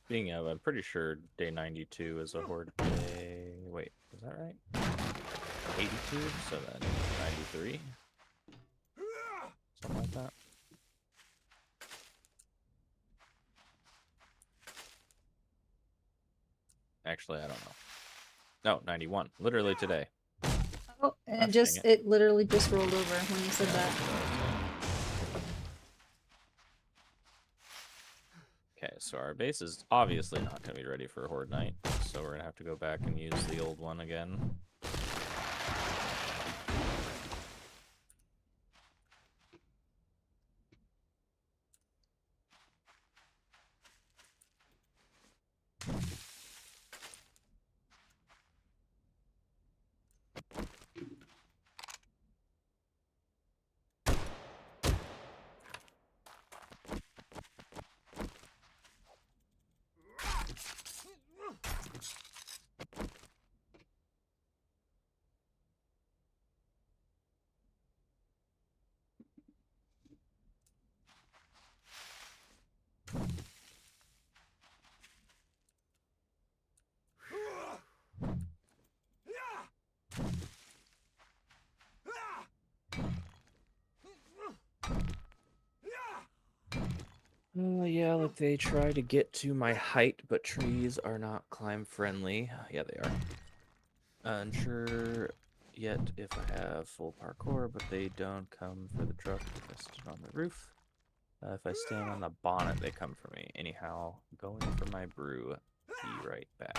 Speaking of, I'm pretty sure day 92 is a Horde day. Wait, is that right? 82? So then 93? Something like that. Actually, I don't know. No, 91. Literally today. Oh, and Gosh, it just, dang it literally just rolled over when you said that. Okay, so our base is obviously not going to be ready for Horde night, so we're going to have to go back and use the old one again. Yeah, like they try to get to my height, but trees are not climb friendly. Yeah, they are. Unsure yet if I have full parkour, but they don't come for the truck if I sit on the roof. If I stand on the bonnet, they come for me. Anyhow, going for my brew. Be right back.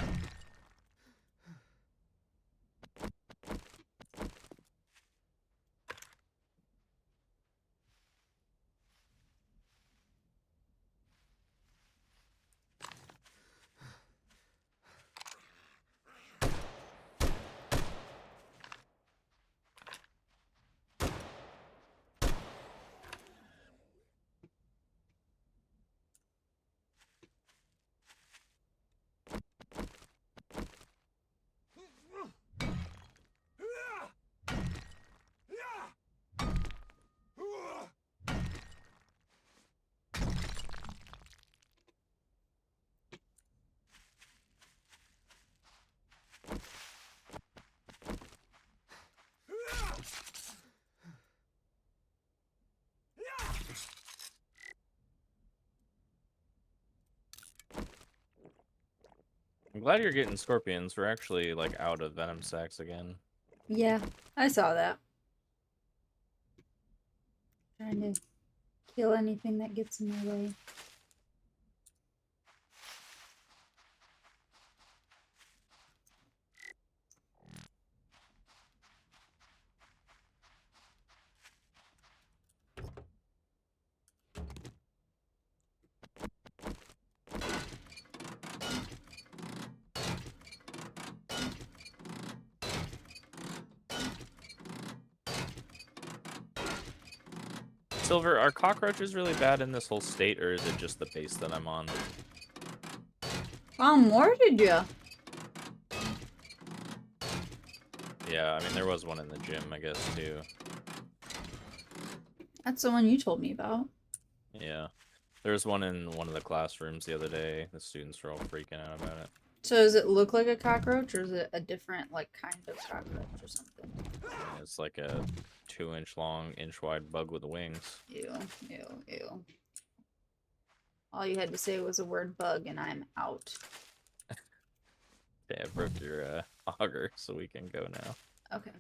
I'm glad you're getting scorpions. We're actually like out of venom sacks again. Yeah, I saw that. Trying to kill anything that gets in my way. Silver, are cockroaches really bad in this whole state, or is it just the base that I'm on? Found more, did ya? Yeah, I mean, there was one in the gym, I guess, too. That's the one you told me about. Yeah. There was one in one of the classrooms the other day. The students were all freaking out about it. So does it look like a cockroach, or is it a different, like, kind of cockroach or something? Yeah, it's like a 2-inch long, inch wide bug with wings. Ew, ew, ew. All you had to say was a word bug, and I'm out. Yeah, I broke your auger, so we can go now. Okay.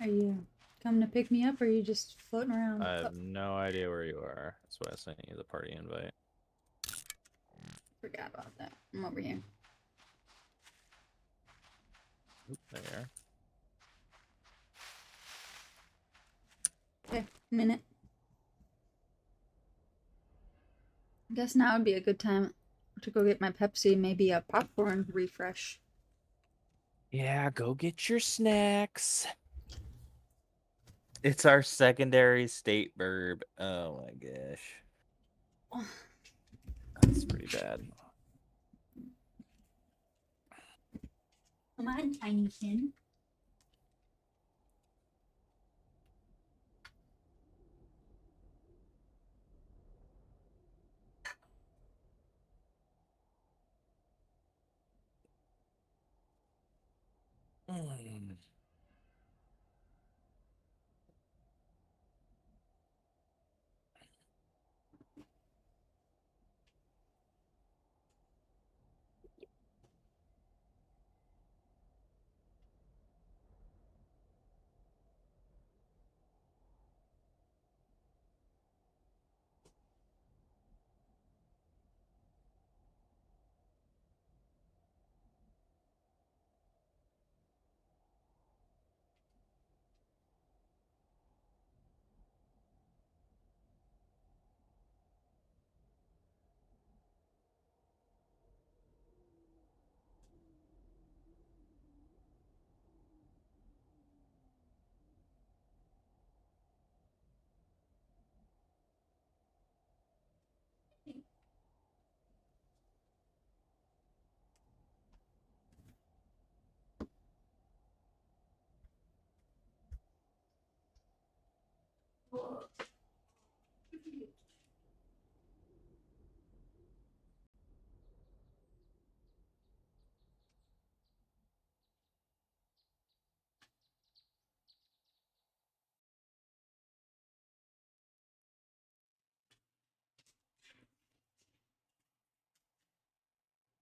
Are you coming to pick me up, or are you just floating around? I Oh, have no idea where you are. That's why I sent you the party invite. forgot about that. I'm over here. Oop, there. Okay, minute. I guess now would be a good time to go get my Pepsi, maybe a popcorn refresh. Yeah, go get your snacks. It's our secondary state verb. Oh my gosh. That's pretty bad. Come on, tiny chin. Mm.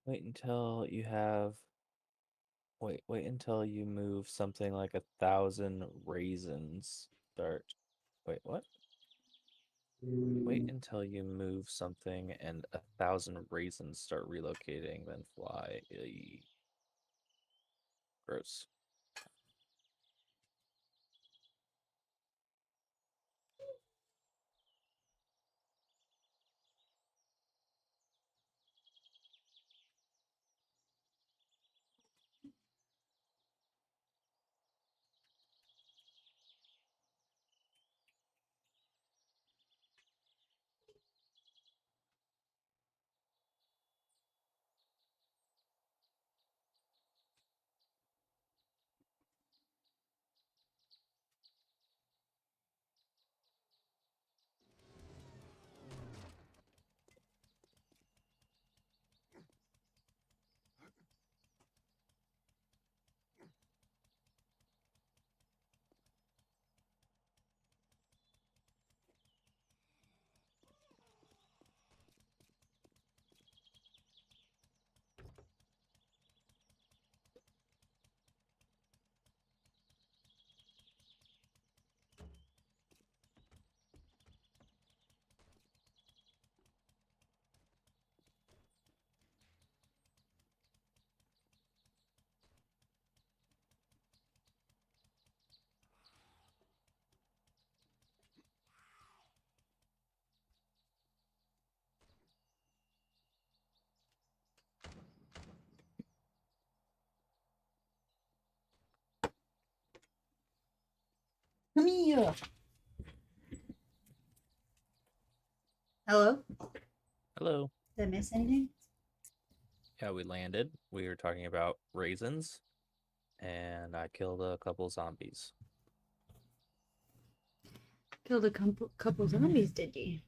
Wait until you have. Wait until you move something like 1,000 raisins. Start. Wait, what? Wait until you move something and 1,000 raisins start relocating, then fly. Eey. Gross. Come here. Hello? Hello. Did I miss anything? Yeah, we landed. We were talking about raisins, and I killed a couple zombies. Killed a couple zombies, did you?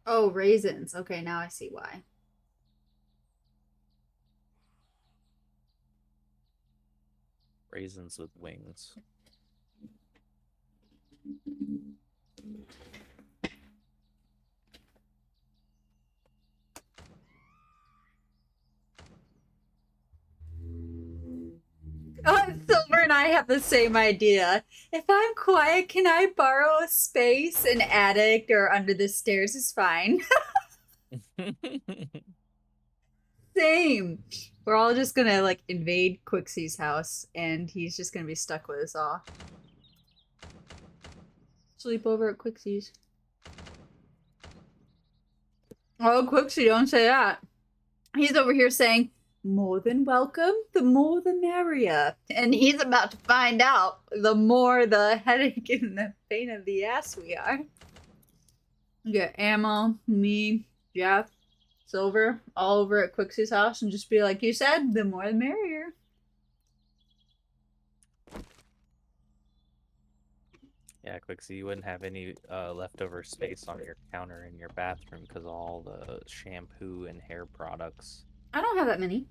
Oh, raisins. Okay, now I see why. Raisins with wings. Silver and I have the same idea. If I'm quiet, can I borrow a space? An attic or under the stairs is fine. Same. We're all just gonna like invade Quixie's house, and he's just gonna be stuck with us all. Sleep over at Quixie's. Oh, Quixie, don't say that. He's over here saying, more than welcome, the more the merrier. And he's about to find out the more the headache and the pain of the ass we are. We get Ammo, me, Jeff, Silver, all over at Quixie's house and just be like you said, the more the merrier. Yeah, Quixie, you wouldn't have any leftover space on your counter in your bathroom because of all the shampoo and hair products. I don't have that many.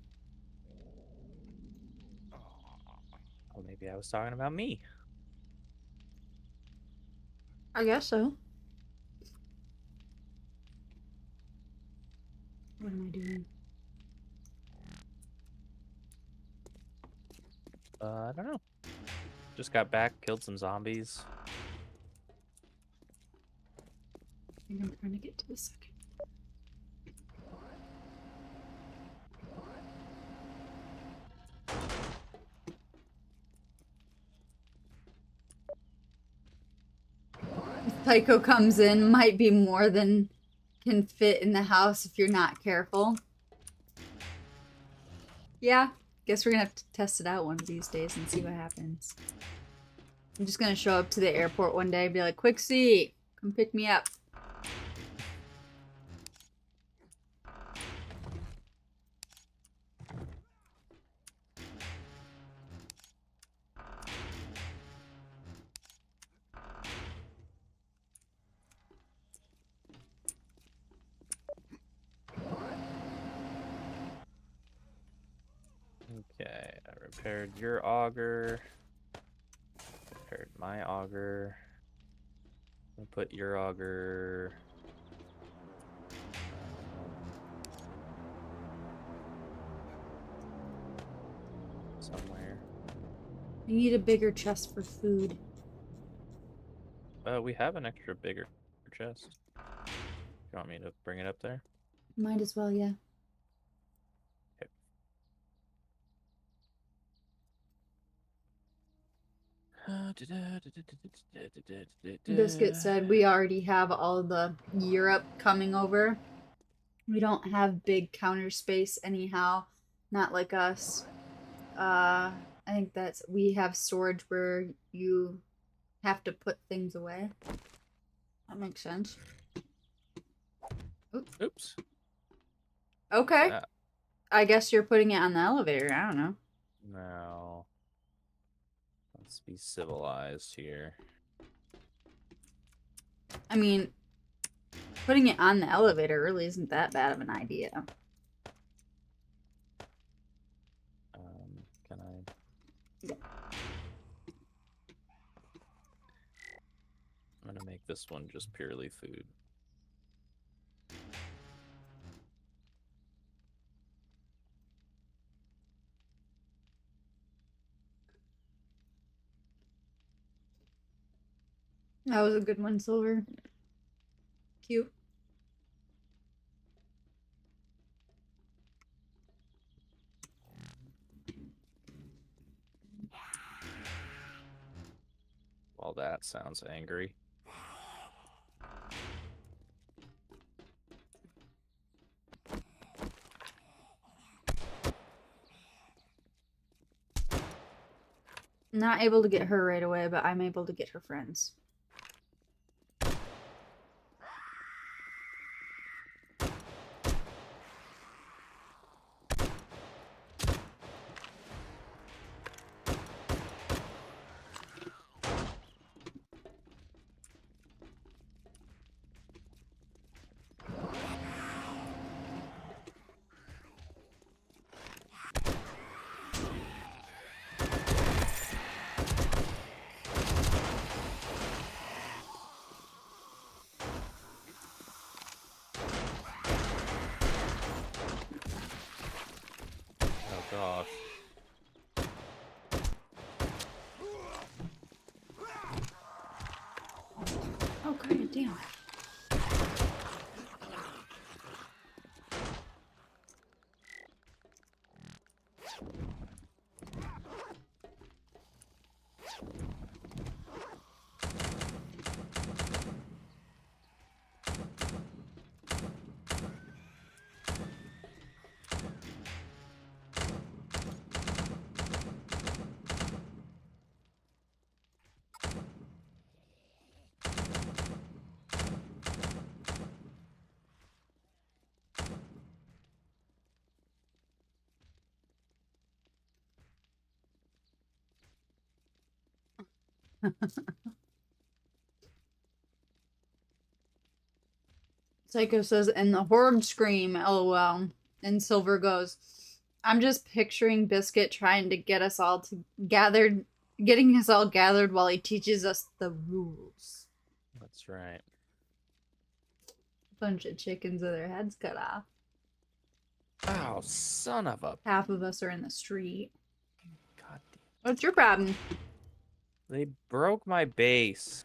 Oh, maybe I was talking about me. I guess so. What am I doing? I don't know. Just got back, killed some zombies. I think I'm trying to get to the second. If Tycho comes in, might be more than can fit in the house if you're not careful. Yeah, guess we're gonna have to test it out one of these days and see what happens. I'm just gonna show up to the airport one day and be like, Quixie, come pick me up. Okay, I repaired your auger. Repaired my auger. I put your auger somewhere. We need a bigger chest for food. We have an extra bigger chest. You want me to bring it up there? Might as well, yeah. Biscuit said we already have all the Europe coming over. We don't have big counter space anyhow. Not like us. I think that's we have storage where you have to put things away. That makes sense. Oops. Okay. I guess you're putting it on the elevator. I don't know. No. Let's be civilized here. I mean, putting it on the elevator really isn't that bad of an idea. Can I? Yeah. I'm gonna make this one just purely food. That was a good one, Silver. Cute. Well, that sounds angry. Not able to get her right away, but I'm able to get her friends. Oh gosh. Oh god damn it. Psycho says, and the horde scream, lol. And Silver goes, I'm just picturing Biscuit trying to get us all getting us all gathered while he teaches us the rules. That's right. Bunch of chickens with their heads cut off. Oh, son of a... Half of us are in the street. God damn. What's your problem? They broke my base.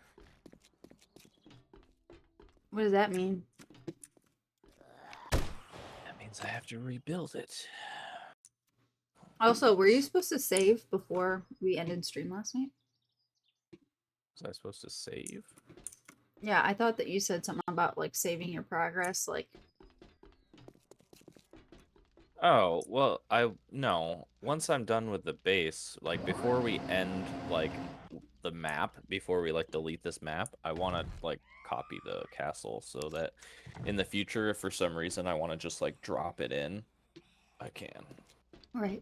What does that mean? That means I have to rebuild it. Also, were you supposed to save before we ended stream last night? Was I supposed to save? Yeah, I thought that you said something about like saving your progress, like. Oh, well, no. Once I'm done with the base, like before we end like the map, before we like delete this map, I want to like copy the castle so that in the future, if for some reason I want to just like drop it in, I can. Right.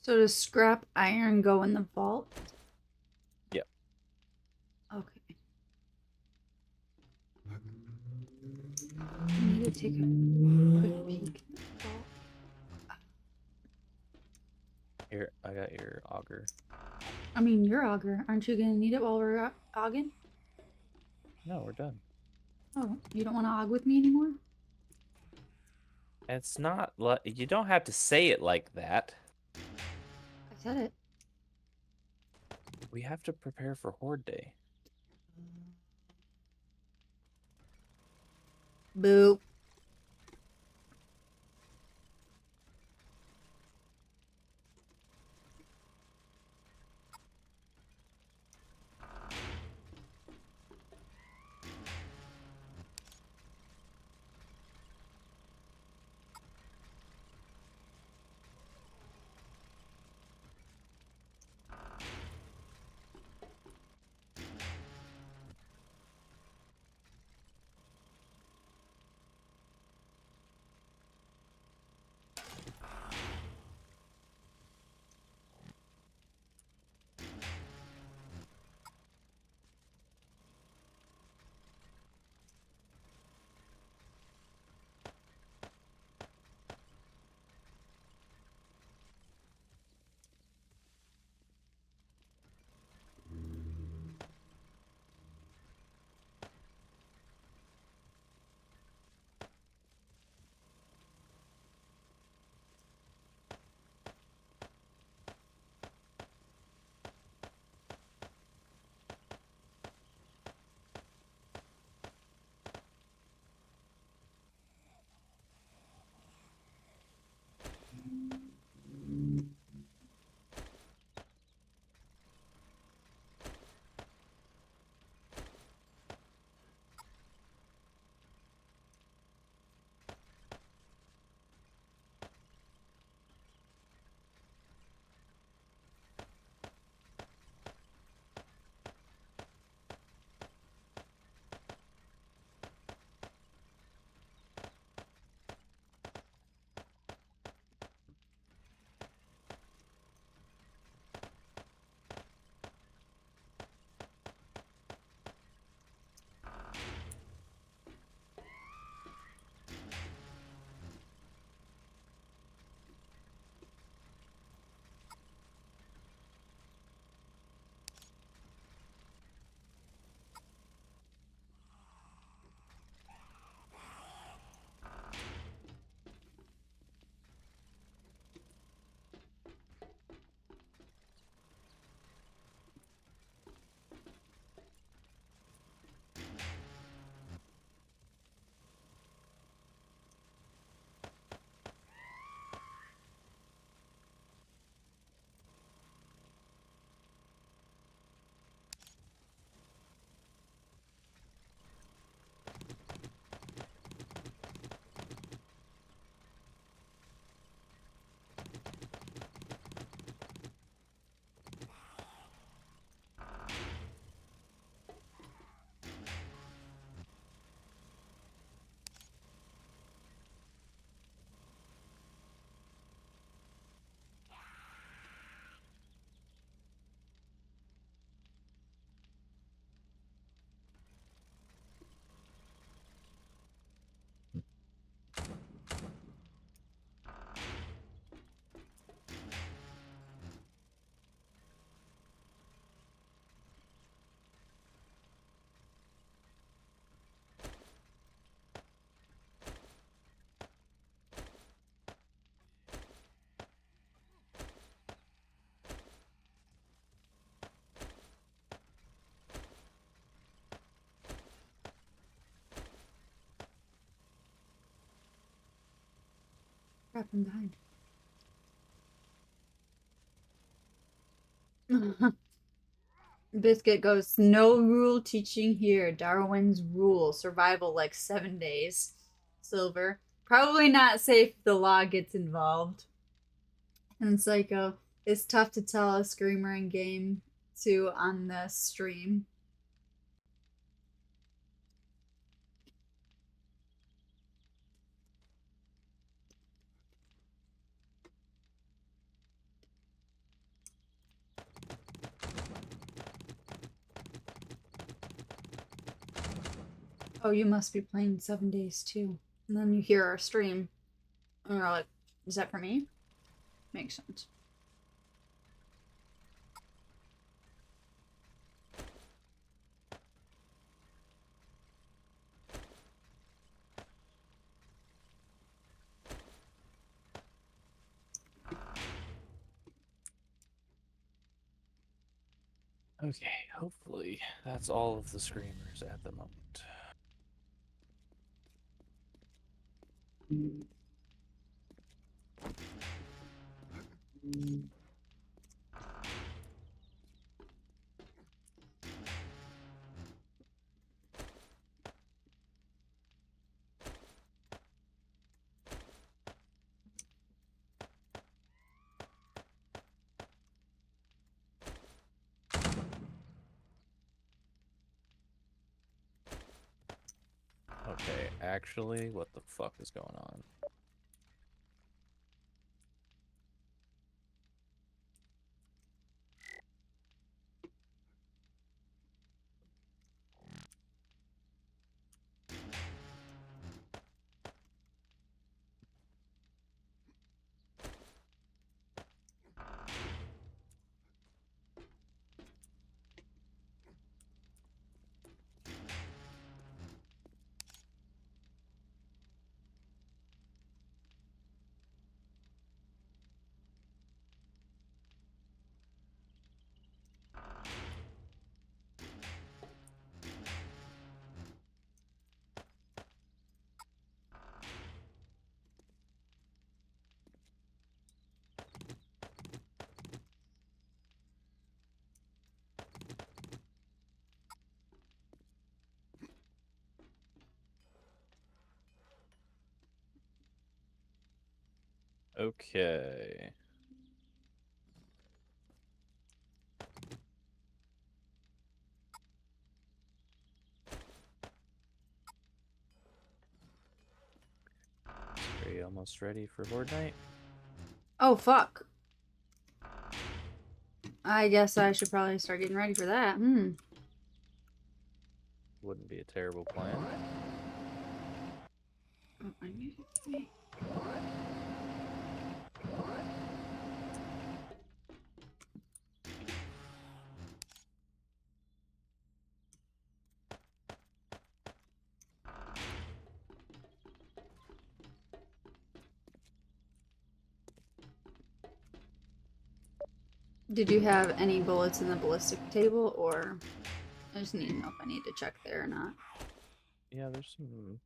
So does scrap iron go in the vault? Yep. Okay. I need to take a quick peek in the vault. Here, I got your auger. I mean, you're auger. Aren't you gonna need it while we're auging? No, we're done. Oh, you don't want to aug with me anymore? It's not like you don't have to say it like that. I said it. We have to prepare for Horde Day. Boo. Crap, I'm behind. Biscuit goes, no rule teaching here. Darwin's rule. Survival like 7 days. Silver. Probably not safe if the law gets involved. And Psycho. It's tough to tell a screamer in game too on the stream. Oh, you must be playing 7 days too. And then you hear our stream. And you're like, is that for me? Makes sense. Okay, hopefully that's all of the screamers at the moment. Okay, actually, what the fuck is going on? Okay. Are you almost ready for Horde Night? Oh, fuck. I guess I should probably start getting ready for that. Wouldn't be a terrible plan. Oh, I need it. Did you have any bullets in the ballistic table, or I just need to know if I need to check there or not? Yeah, there's some.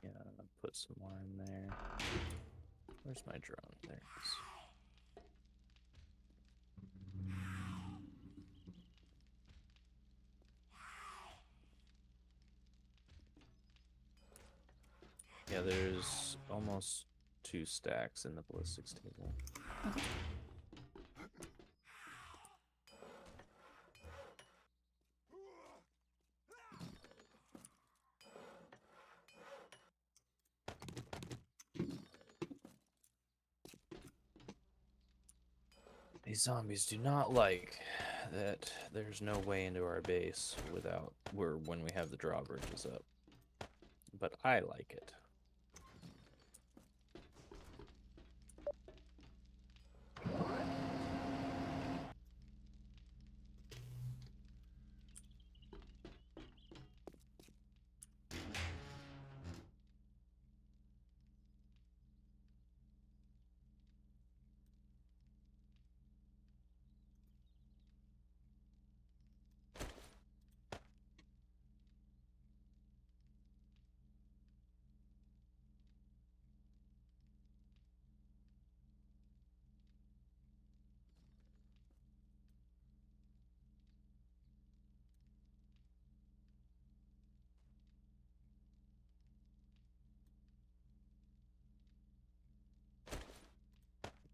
Yeah, put some more in there. Where's my drone? There it is. Yeah, there's almost 2 stacks in the ballistics table. Okay. These zombies do not like that there's no way into our base without when we have the drawbridges up. But I like it.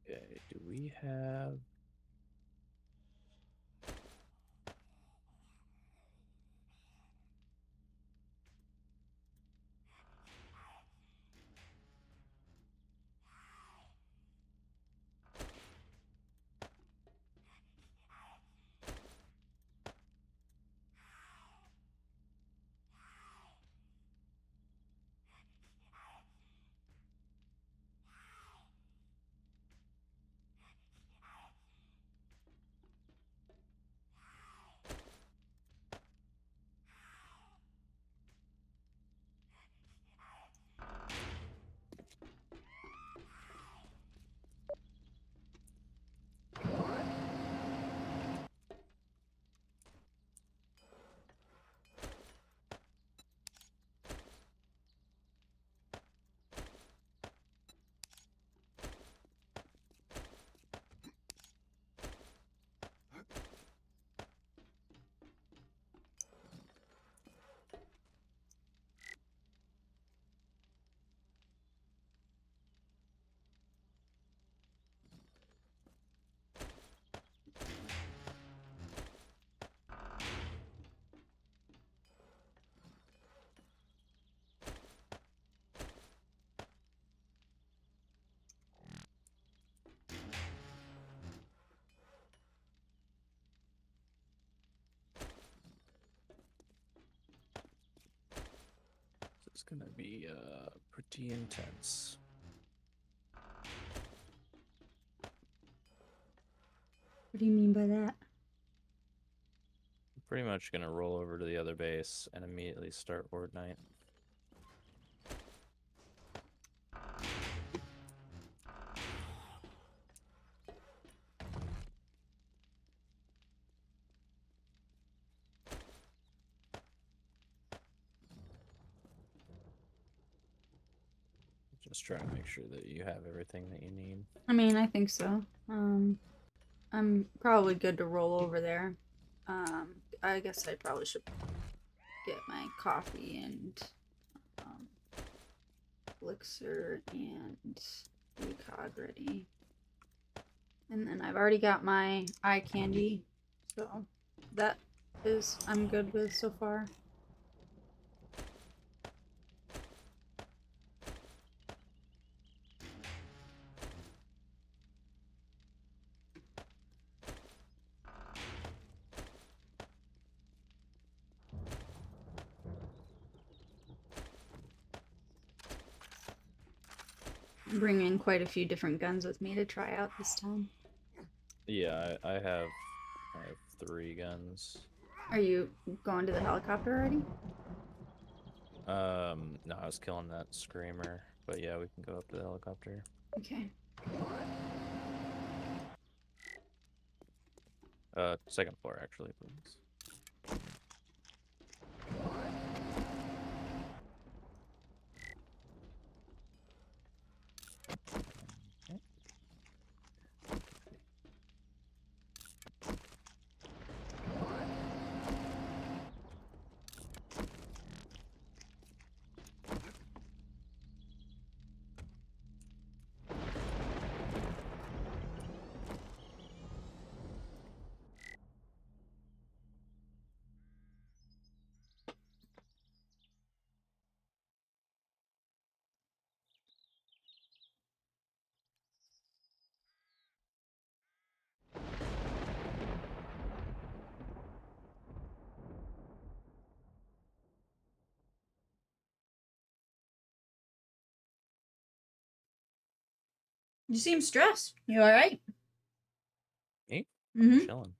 Okay, do we have... gonna be pretty intense. What do you mean by that? I'm pretty much gonna roll over to the other base and immediately start Horde Night. Just trying to make sure that you have everything that you need. I mean, I think so. I'm probably good to roll over there. I guess I probably should get my coffee and elixir and recog ready. And then I've already got my eye candy, so that is I'm good with so far. Bring in quite a few different guns with me to try out this time. Yeah, I have 3 guns. Are you going to the helicopter already? No, I was killing that screamer, but yeah, we can go up to the helicopter. Okay. Second floor, actually, please. Okay. You seem stressed. You all right? Me? Mm-hmm. Chilling.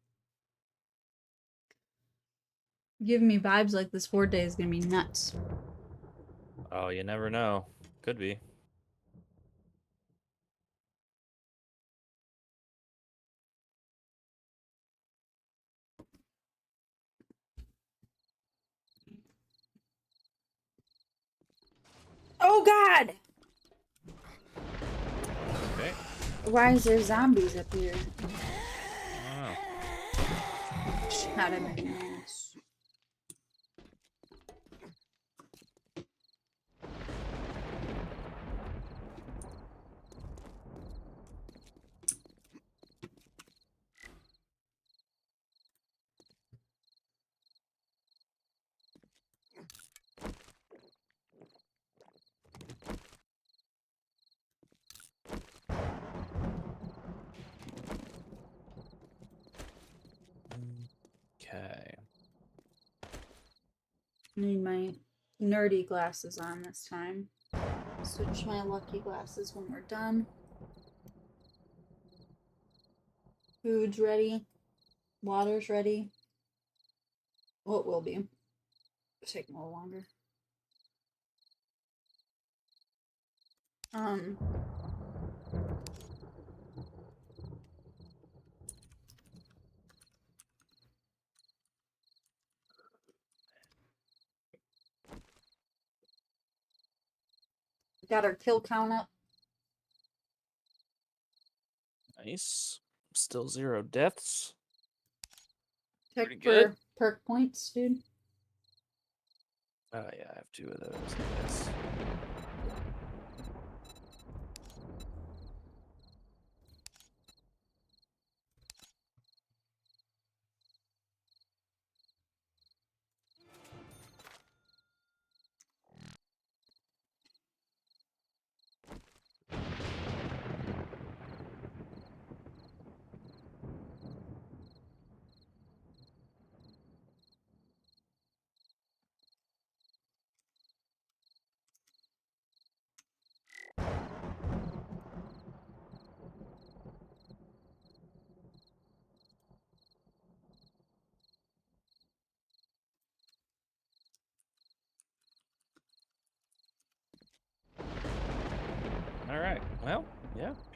Giving me vibes like this Horde day is gonna be nuts. Oh, you never know. Could be. Oh God! Okay. Why is there zombies up here? I Shot him in the ass. don't know. Okay. Need my nerdy glasses on this time. Switch my lucky glasses when we're done. Food's ready. Water's ready. Well, it will be. It'll take a little longer. Um. Got our kill count up. Nice. Still 0 deaths. Check Pretty for good. perk points, dude. Oh yeah, I have 2 of those, I guess.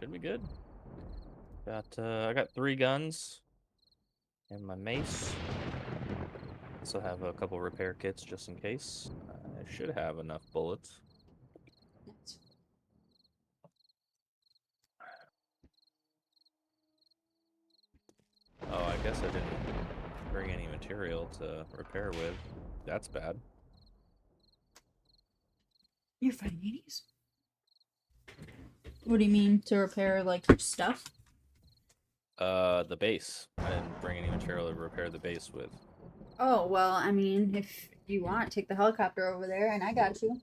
Should be good. I got 3 guns and my mace. Also have a couple repair kits just in case. I should have enough bullets. Oh, I guess I didn't bring any material to repair with. That's bad. You're fine, ladies. What do you mean to repair like stuff? The base. I didn't bring any material to repair the base with. Oh well, I mean, if you want, take the helicopter over there, and I got you.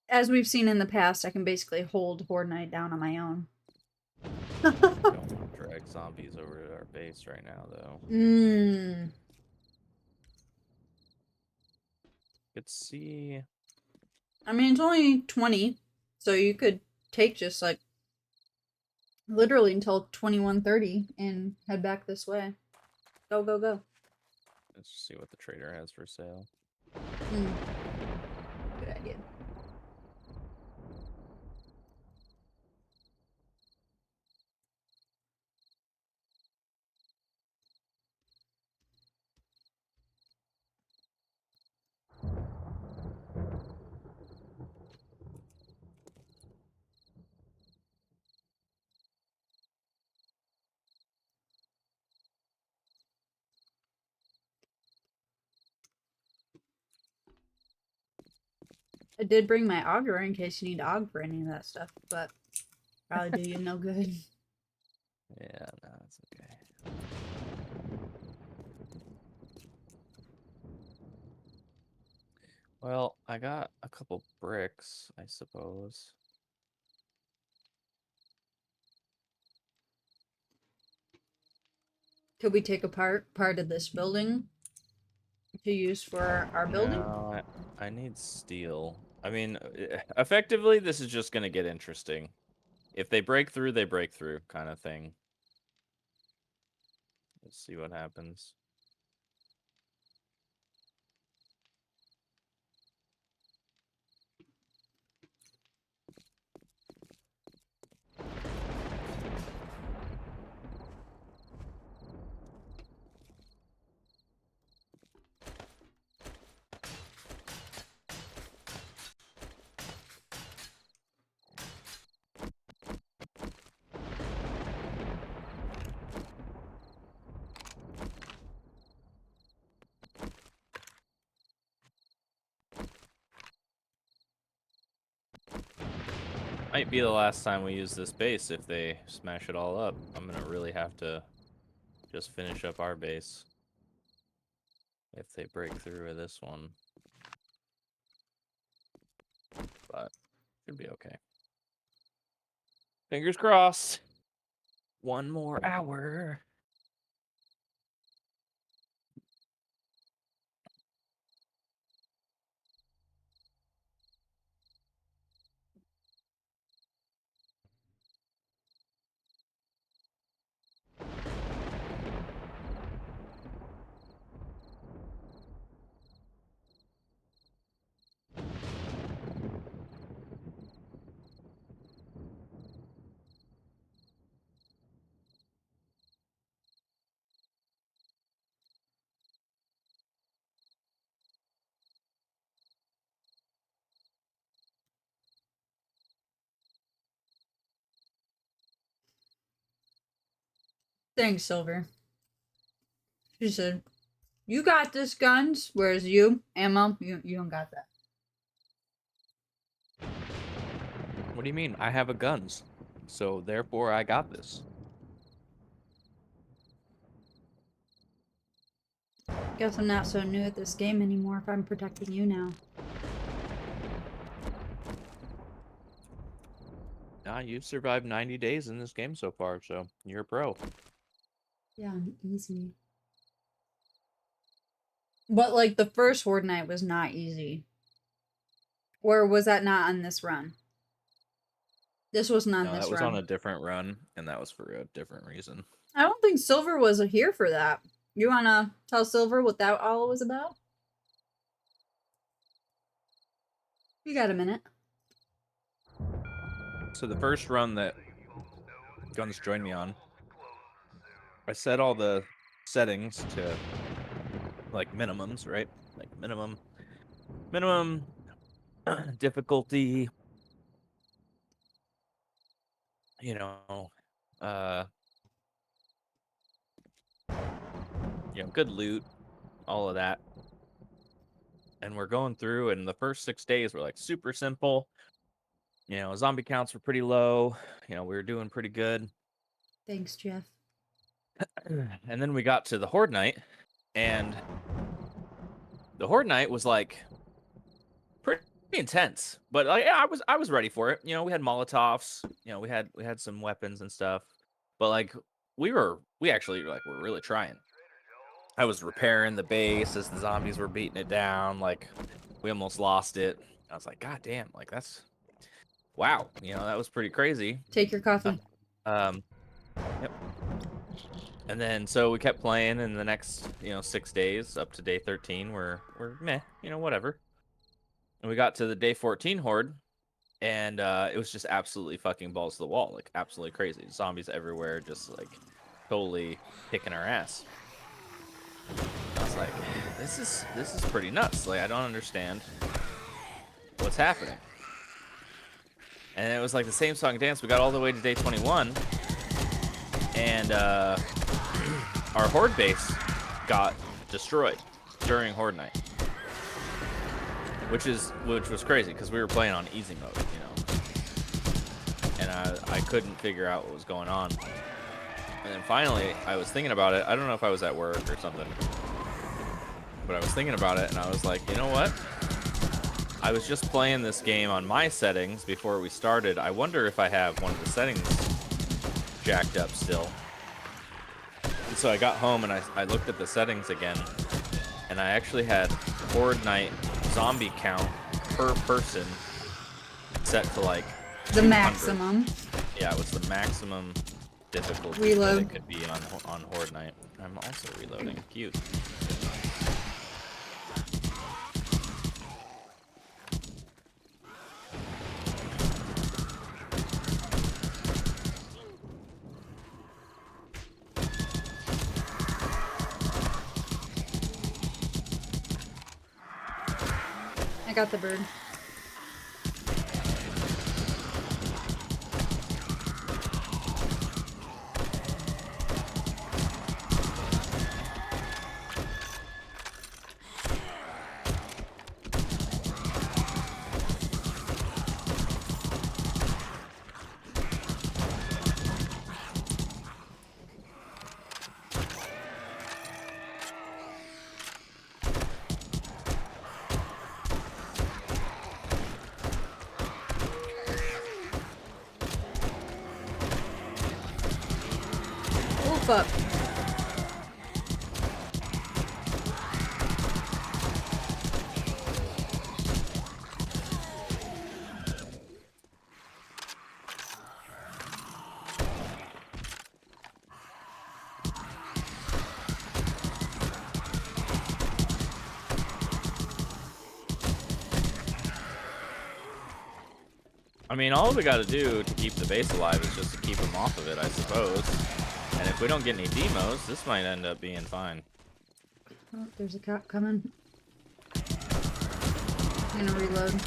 As we've seen in the past, I can basically hold Horde Night down on my own. Don't want to drag zombies over to our base right now, though. Could see. I mean, it's only 20, so you could take just like literally until 21:30 and head back this way. Go, go, go. Let's see what the trader has for sale. Good idea. I did bring my auger in case you need to aug for any of that stuff, but probably do you no good. Yeah, no, it's okay. Well, I got a couple bricks, I suppose. Could we take apart part of this building to use for our building? No, I need steel. I mean, effectively, this is just going to get interesting. If they break through, they break through, kind of thing. Let's see what happens. Might be the last time we use this base if they smash it all up. I'm going to really have to just finish up our base if they break through with this one. But should be okay. Fingers crossed. One more hour. Thanks, Silver. She said, "You got this, guns." Whereas you, ammo, you don't got that. What do you mean? I have a guns. So therefore I got this. Guess I'm not so new at this game anymore if I'm protecting you now. Nah, you've survived 90 days in this game so far, so you're a pro. Yeah, easy. But like the first Horde Night was not easy. Or was that not on this run? This wasn't on No, this that was run. on a different run, and that was for a different reason. I don't think Silver was here for that. You wanna tell Silver what that all was about? You got a minute. So the first run that Guns joined me on, I set all the settings to like minimums, right? Like minimum difficulty, you know, uh, good loot, all of that. And we're going through, and the first 6 days were like super simple. Zombie counts were pretty low. We were doing pretty good. Thanks, Jeff. And then we got to the Horde night, and the Horde night was like pretty intense. But like, yeah, I was ready for it. We had Molotovs. We had some weapons and stuff. But like we actually like were really trying. I was repairing the base as the zombies were beating it down. Like we almost lost it. I was like, God damn, like that's wow. That was pretty crazy. Take your coffee. Um, yep. And then so we kept playing, and the next 6 days up to day 13 we're meh, whatever. And we got to the day 14 Horde, and it was just absolutely fucking balls to the wall, like absolutely crazy. Zombies everywhere, just like totally kicking our ass. I was like, this is pretty nuts. Like I don't understand what's happening. And it was like the same song and dance. We got all the way to day 21, and our Horde base got destroyed during Horde night, which was crazy because we were playing on easy mode, and I couldn't figure out what was going on. And then finally, I was thinking about it. I don't know if I was at work or something, but I was thinking about it, and I was like, you know what? I was just playing this game on my settings before we started. I wonder if I have one of the settings jacked up still. And so I got home and I looked at the settings again, and I actually had Horde night zombie count per person set to like The 200. maximum. Yeah, it was the maximum difficulty Reload. that it could be on Horde night. I'm also reloading. Cute. I got the bird. Oh, fuck. I mean, all we got to do to keep the base alive is just to keep them off of it, I suppose. And if we don't get any demos, this might end up being fine. Oh, there's a cop coming. I'm gonna reload.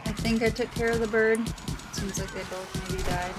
I think I took care of the bird. Seems like they both maybe died.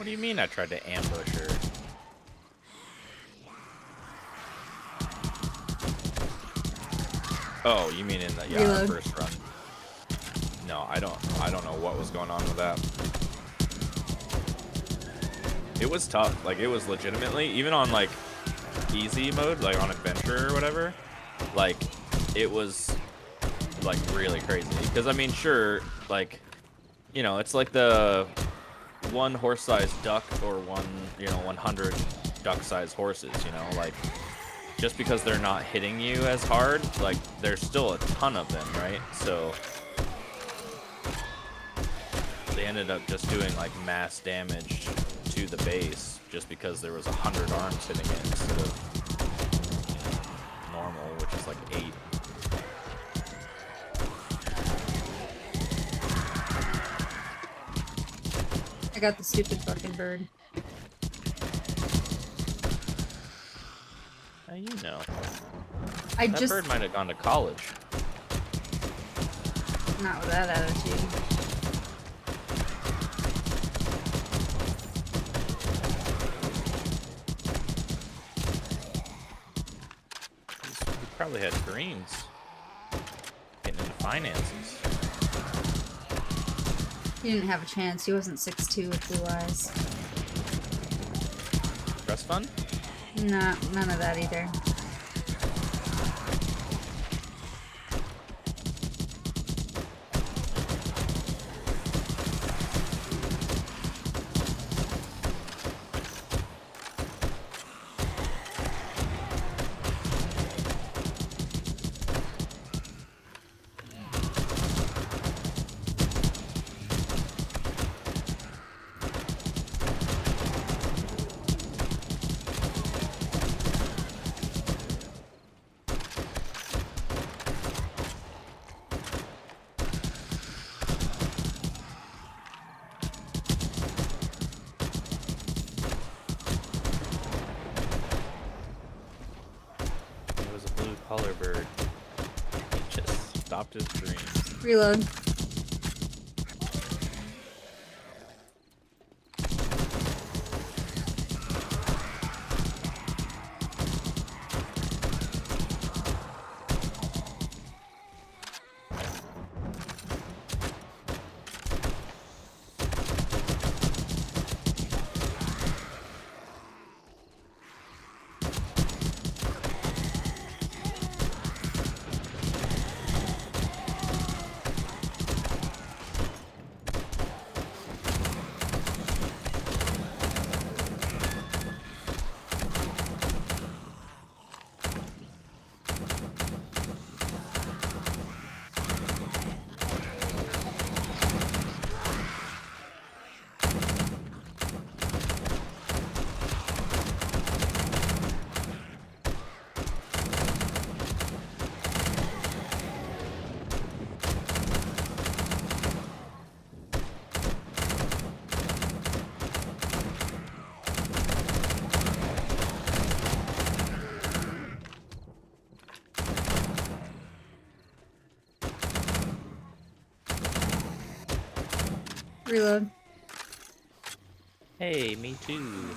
do you mean I tried to ambush her? Oh, you mean in the our first run? No, I don't know what was going on with that. It was tough. Like, it was legitimately, even on like easy mode, like on adventure or whatever, like it was like really crazy. Because I mean, sure, like, you know, it's like the one horse-sized duck or one, you know, 100 duck-sized horses, you know, like, just because they're not hitting you as hard, like, there's still a ton of them, right? So they ended up just doing like mass damage to the base just because there was 100 arms hitting it instead of, you know, normal, which is like 8. I got the stupid fucking bird. How you know? That bird might have gone to college. Not with that attitude. He probably had greens. Getting into finances. He didn't have a chance. He wasn't 6'2" with blue eyes. Trust fund? Nah, none of that either. Color bird. He just stopped his dreams. Reload. Reload. Hey, me too.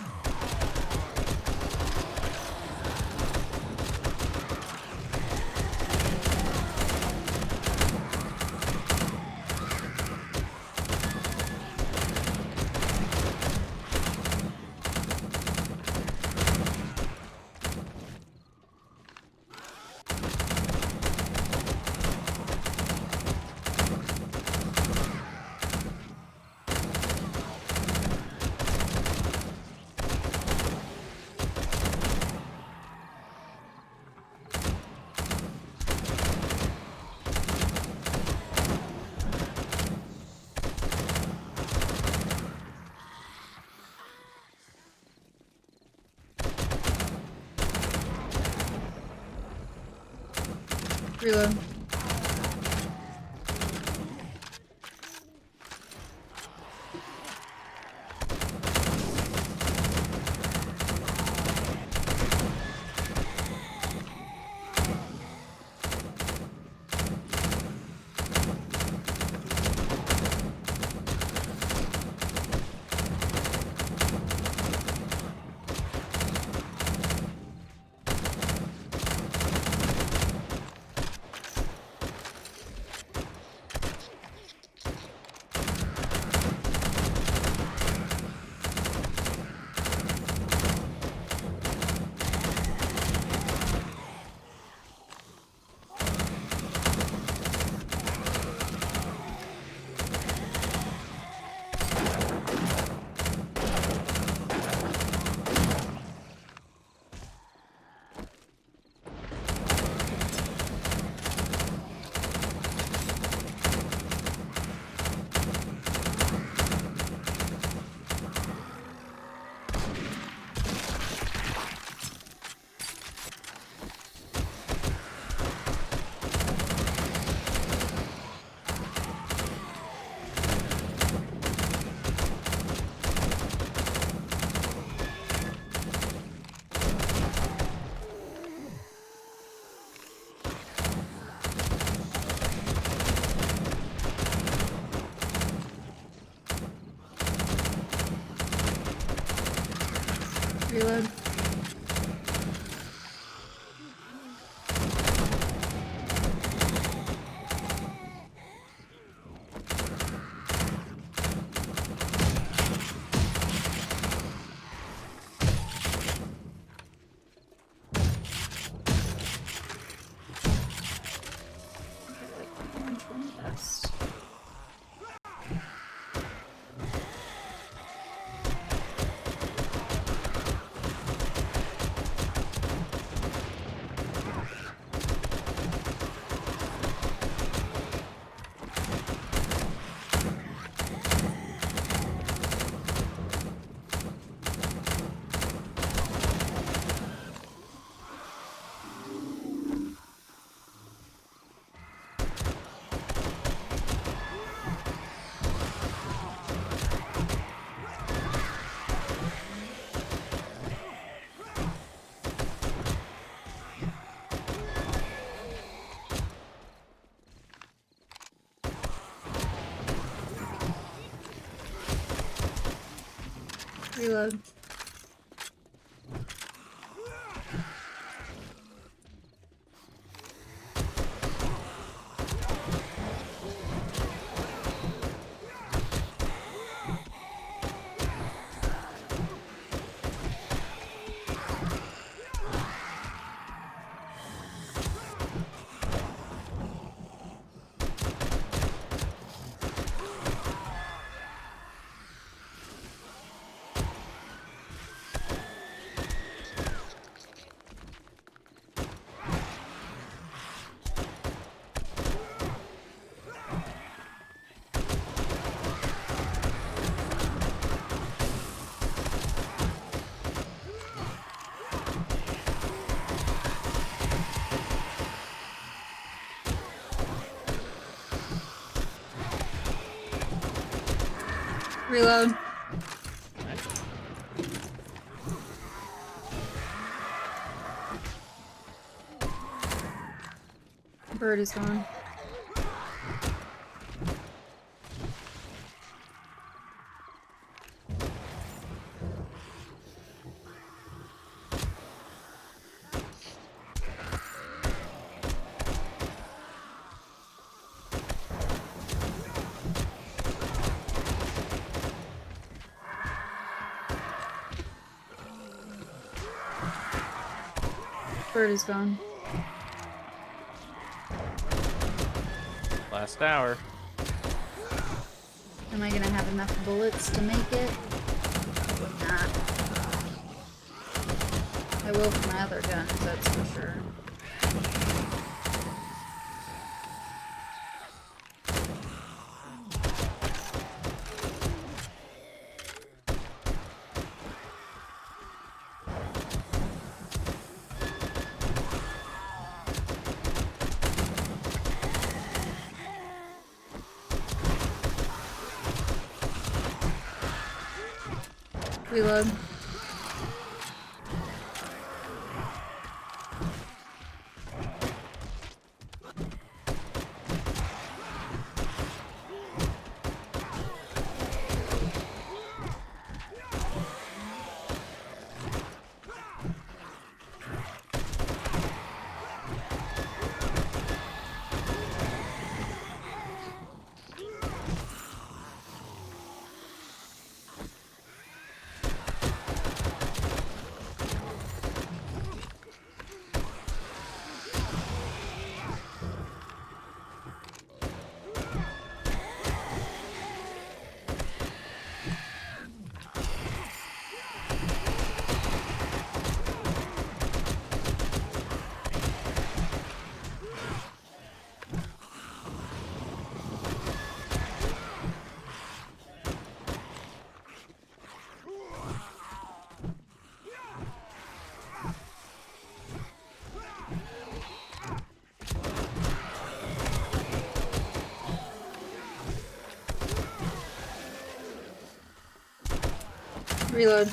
Reload. Reload. Yes. Reload. Reload. Bird is gone. Bird is gone. Last hour. Am I gonna have enough bullets to make it? Probably not. I will for my other guns, that's for sure. Reload. Reload.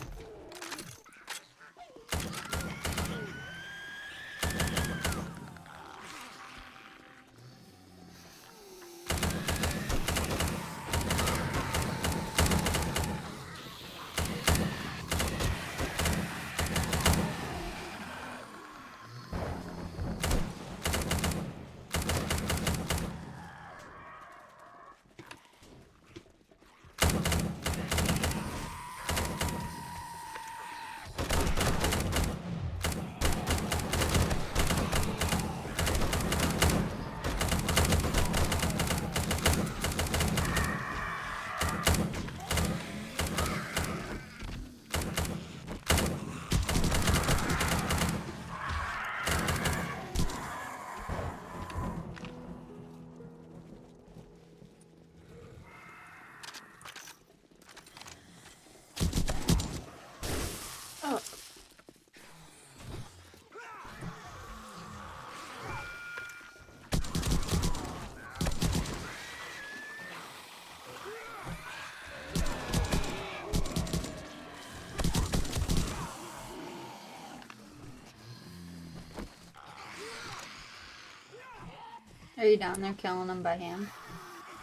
Are you down there killing them by hand?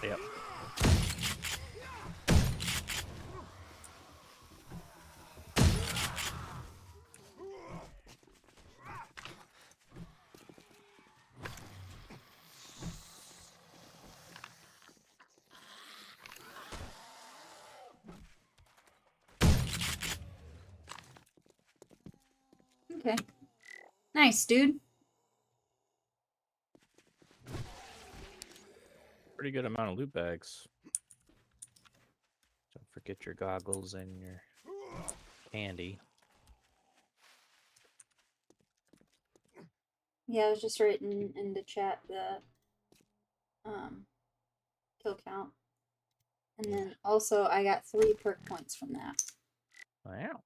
Yep. Okay. Nice, dude. Pretty good amount of loot bags. Don't forget your goggles and your candy. Yeah, I was just writing in the chat the kill count. And then also I got 3 perk points from that. Wow.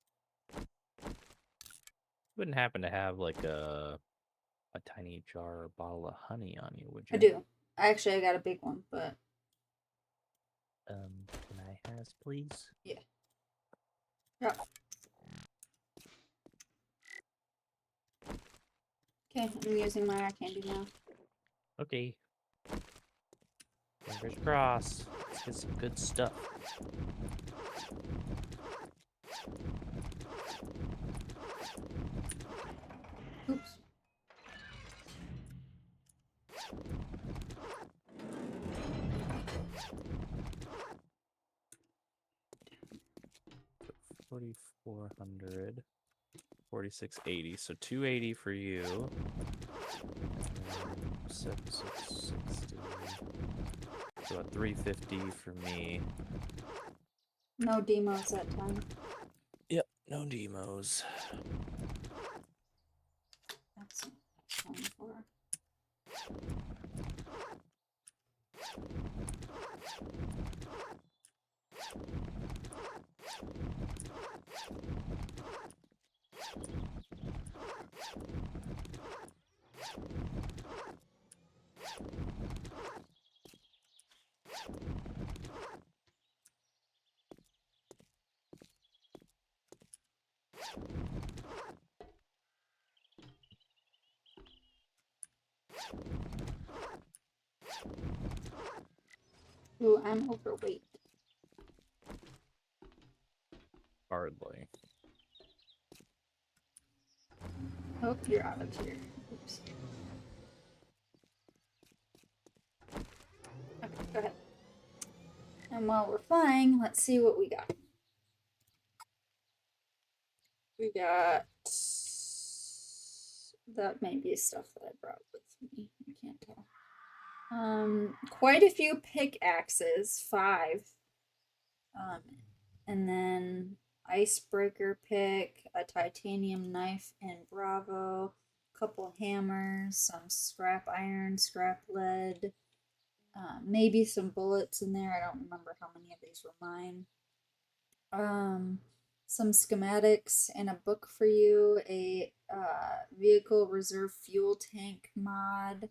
Wouldn't happen to have like a tiny jar or bottle of honey on you, would you? I do. Actually, I got a big one, but Can I has, please? yeah. Yep. Okay, I'm using my eye candy now. Okay. Fingers crossed. Let's get some good stuff. Oops. So 4,400. 4,680. So 280 for you. 7,660. So about 350 for me. No demos that time. Yep, no demos. That's 24. Ooh, I'm overweight. Hardly. Oh, you're out of here. Oops. Okay, go ahead. And while we're flying, let's see what we got. We got... That may be stuff that I brought with me. I can't tell. Quite a few pickaxes, 5. And then icebreaker pick, a titanium knife and Bravo, a couple hammers, some scrap iron, scrap lead, maybe some bullets in there. I don't remember how many of these were mine. Some schematics and a book for you, a vehicle reserve fuel tank mod,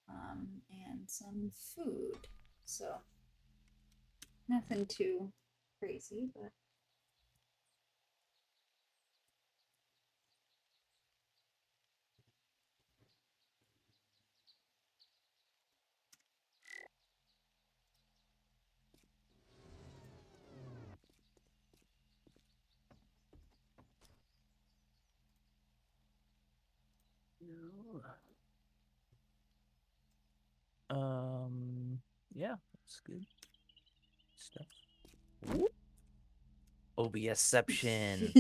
and some food. So nothing too crazy, but Yeah, that's good stuff. Whoop. OBSception.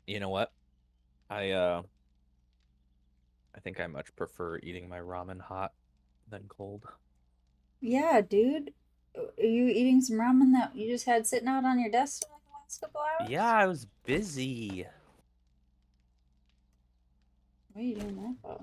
You know what? I I think I much prefer eating my ramen hot than cold. Yeah, dude. Are you eating some ramen that you just had sitting out on your desk for like the last couple Yeah, hours? I was busy. What are you doing that for?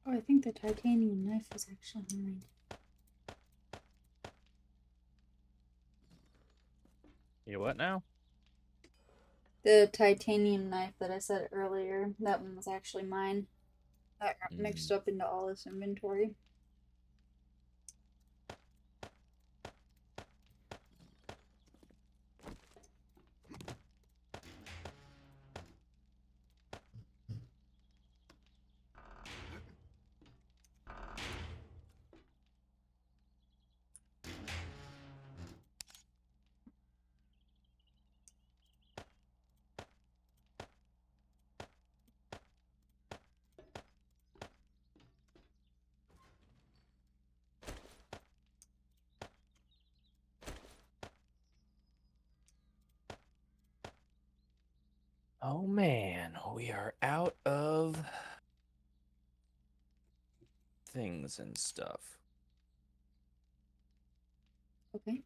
Oh, I think the titanium knife is actually mine. You what now? The titanium knife that I said earlier, that one was actually mine. That got mixed Mm. up into all this inventory. Oh man, we are out of things and stuff. Okay.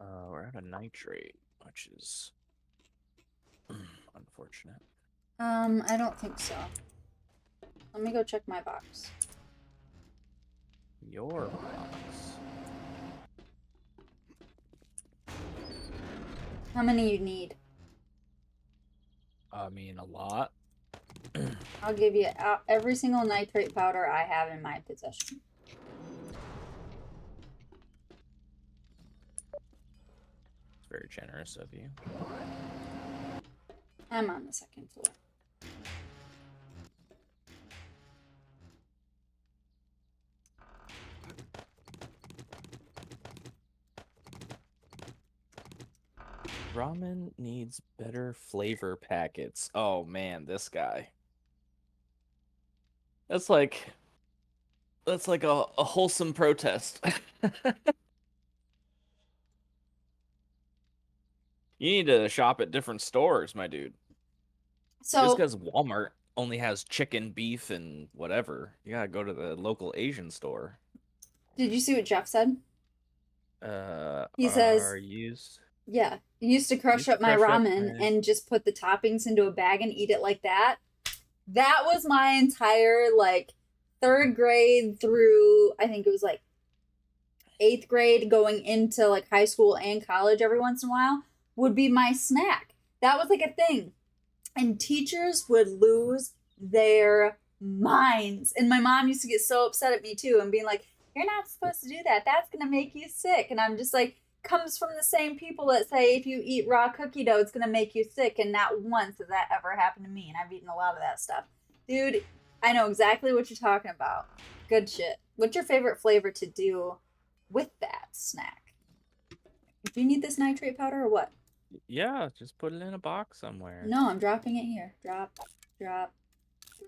We're out of nitrate, which is unfortunate. I don't think so. Let me go check my box. Your box. How many you need? I mean, a lot. I'll give you every single nitrate powder I have in my possession. It's very generous of you. I'm on the second floor. Ramen needs better flavor packets. Oh man, this guy. That's like a wholesome protest. You need to shop at different stores, my dude. Just So, because Walmart only has chicken, beef, and whatever, you gotta go to the local Asian store. did you see what Jeff said? He Are says, used yeah, used to crush used to up my crush up ramen my. and just put the toppings into a bag and eat it like that. That was my entire like third grade through I think it was like eighth grade going into like high school and college every once in a while would be my snack. That was like a thing. And teachers would lose their minds. And my mom used to get so upset at me too and being like, "You're not supposed to do that. That's going to make you sick." And I'm just like, comes from the same people that say if you eat raw cookie dough, it's going to make you sick. And not once has that ever happened to me. And I've eaten a lot of that stuff. Dude, I know exactly what you're talking about. Good shit. What's your favorite flavor to do with that snack? Do you need this nitrate powder or what? Yeah, just put it in a box somewhere. No, I'm dropping it here. Drop, drop,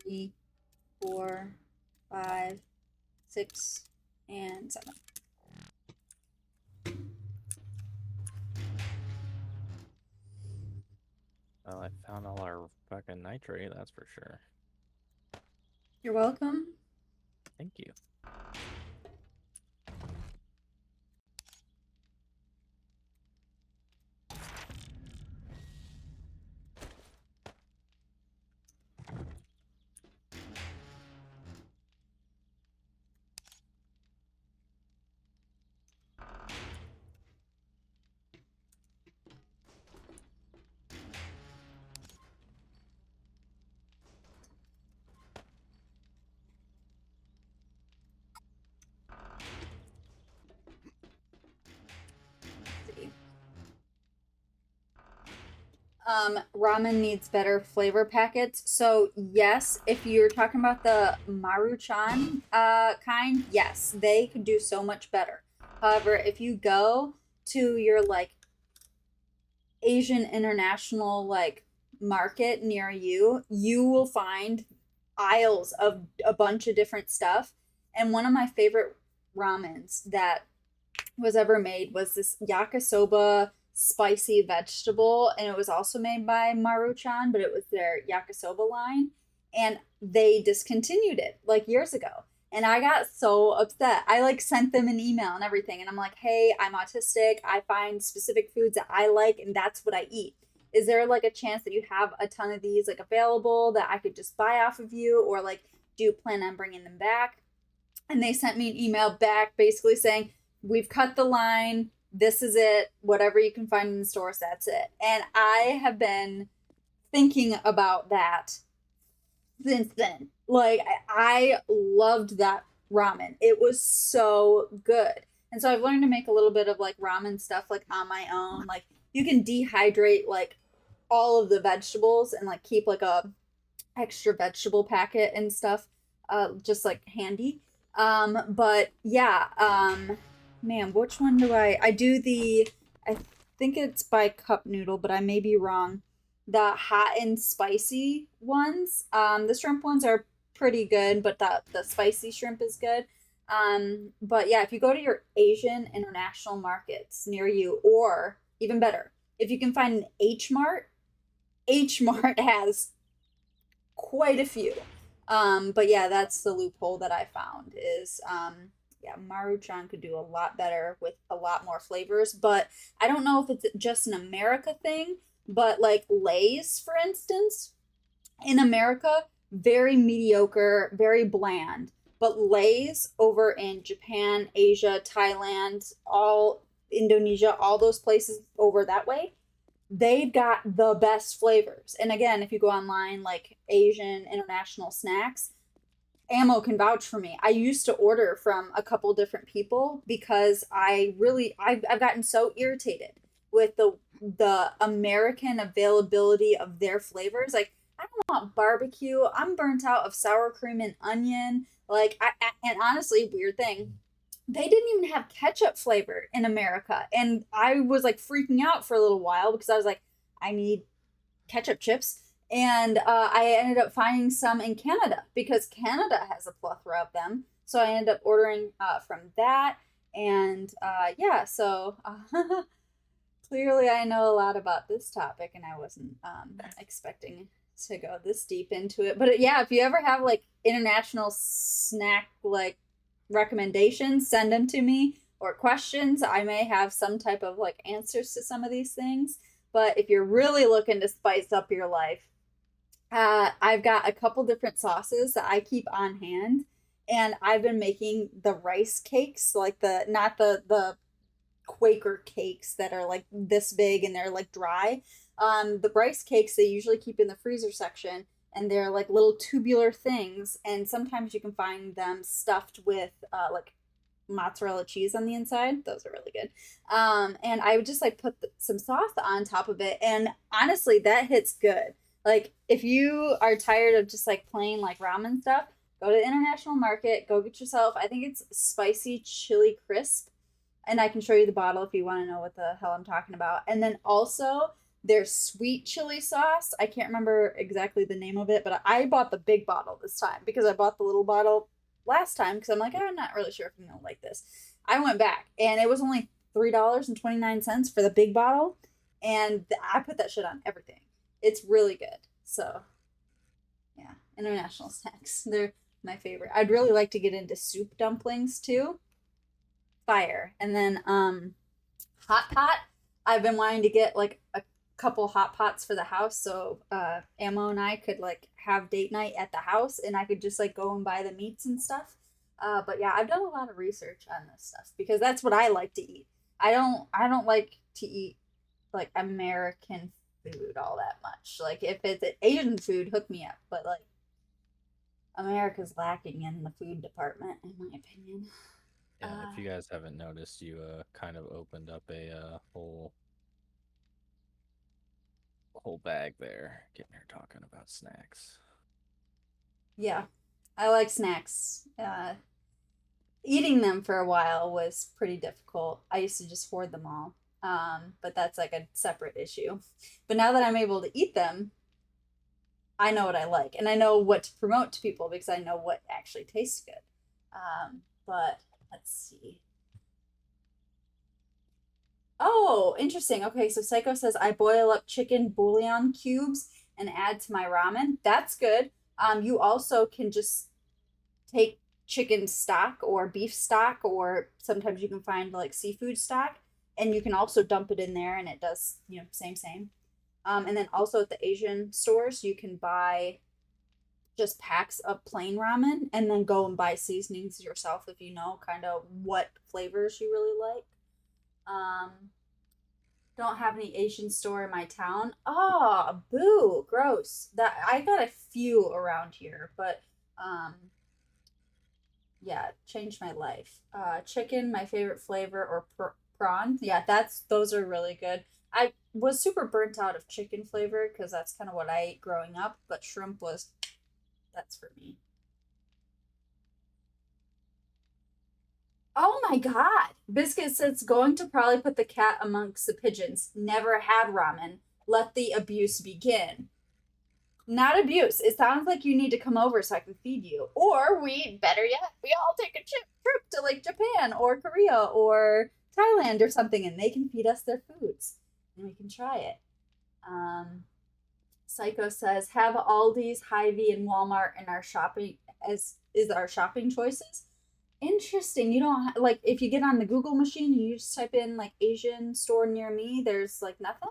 3, 4, 5, 6, and 7. Well, I found all our fucking nitrate, that's for sure. You're welcome. Thank you. Let's see. Ramen needs better flavor packets. So yes, if you're talking about the Maruchan kind, yes, they could do so much better. However, if you go to your like Asian international like market near you, you will find aisles of a bunch of different stuff. And one of my favorite ramens that was ever made was this yakisoba spicy vegetable, and it was also made by Maruchan, but it was their yakisoba line, and they discontinued it like years ago. And I got so upset. I like sent them an email and everything, and I'm like, "Hey, I'm autistic. I find specific foods that I like, and that's what I eat. Is there like a chance that you have a ton of these like available that I could just buy off of you, or like do you plan on bringing them back?" And they sent me an email back basically saying, "We've cut the line. This is it. Whatever you can find in the stores, that's it." And I have been thinking about that since then. Like, I loved that ramen. It was so good. And so I've learned to make a little bit of like ramen stuff like on my own. Like, you can dehydrate like all of the vegetables and like keep like a extra vegetable packet and stuff just like handy. But yeah, man, which one do I do the I think it's by Cup Noodle, but I may be wrong. The hot and spicy ones. The shrimp ones are pretty good, but the spicy shrimp is good. But yeah, if you go to your Asian international markets near you, or even better, if you can find an H Mart, H Mart has quite a few. But yeah, that's the loophole that I found is yeah, Maruchan could do a lot better with a lot more flavors, but I don't know if it's just an America thing, but like Lay's, for instance, in America, very mediocre, very bland. But Lay's over in Japan, Asia, Thailand, all Indonesia, all those places over that way, they've got the best flavors. And again, if you go online, like Asian international snacks, Ammo can vouch for me. I used to order from a couple different people because I've gotten so irritated with the American availability of their flavors. Like, I don't want barbecue. I'm burnt out of sour cream and onion. Like, and honestly, weird thing, they didn't even have ketchup flavor in America. And I was like freaking out for a little while because I was like, I need ketchup chips. And I ended up finding some in Canada because Canada has a plethora of them. So I ended up ordering from that. And yeah, so clearly I know a lot about this topic, and I wasn't expecting to go this deep into it. But yeah, if you ever have like international snack like recommendations, send them to me, or questions. I may have some type of like answers to some of these things. But if you're really looking to spice up your life, I've got a couple different sauces that I keep on hand, and I've been making the rice cakes, like the not the Quaker cakes that are like this big and they're like dry. The rice cakes they usually keep in the freezer section, and they're like little tubular things, and sometimes you can find them stuffed with like mozzarella cheese on the inside. Those are really good. And I would just like put some sauce on top of it, and honestly, that hits good. Like, if you are tired of just like plain like ramen stuff, go to the international market, go get yourself, I think it's spicy chili crisp. And I can show you the bottle if you want to know what the hell I'm talking about. And then also there's sweet chili sauce. I can't remember exactly the name of it, but I bought the big bottle this time because I bought the little bottle last time because I'm like, I'm not really sure if I'm gonna like this. I went back and it was only $3.29 for the big bottle, and I put that shit on everything. It's really good. So yeah, international snacks. They're my favorite. I'd really like to get into soup dumplings too. Fire. And then hot pot. I've been wanting to get like a couple hot pots for the house so Ammo and I could like have date night at the house, and I could just like go and buy the meats and stuff. But yeah, I've done a lot of research on this stuff because that's what I like to eat. I don't like to eat like American food all that much. Like, if it's Asian food, hook me up. But like, America's lacking in the food department, in my opinion. Yeah, if you guys haven't noticed, you kind of opened up a whole bag there, getting her talking about snacks. Yeah, I like snacks. Eating them for a while was pretty difficult. I used to just hoard them all. But that's like a separate issue. But now that I'm able to eat them, I know what I like and I know what to promote to people because I know what actually tastes good. But let's see. Oh, interesting. Okay, so Psycho says I boil up chicken bouillon cubes and add to my ramen. That's good. You also can just take chicken stock or beef stock, or sometimes you can find like seafood stock, and you can also dump it in there, and it does, same. And then also at the Asian stores, you can buy just packs of plain ramen, and then go and buy seasonings yourself if you know kind of what flavors you really like. Um, don't have any Asian store in my town. Oh, boo, gross. That I got a few around here, but um yeah, changed my life. Chicken, my favorite flavor, or prawn. Yeah, those are really good. I was super burnt out of chicken flavor because that's kind of what I ate growing up, but shrimp was that's for me. Oh my god. Biscuit says going to probably put the cat amongst the pigeons. Never had ramen. Let the abuse begin. Not abuse. It sounds like you need to come over so I can feed you. Or better yet, we all take a trip to like Japan or Korea or Thailand or something, and they can feed us their foods and we can try it. Um, Psycho says have Aldi's, Hy-Vee, and Walmart in our shopping as is our shopping choices. Interesting. You don't like if you get on the Google machine, you just type in like Asian store near me. There's like nothing.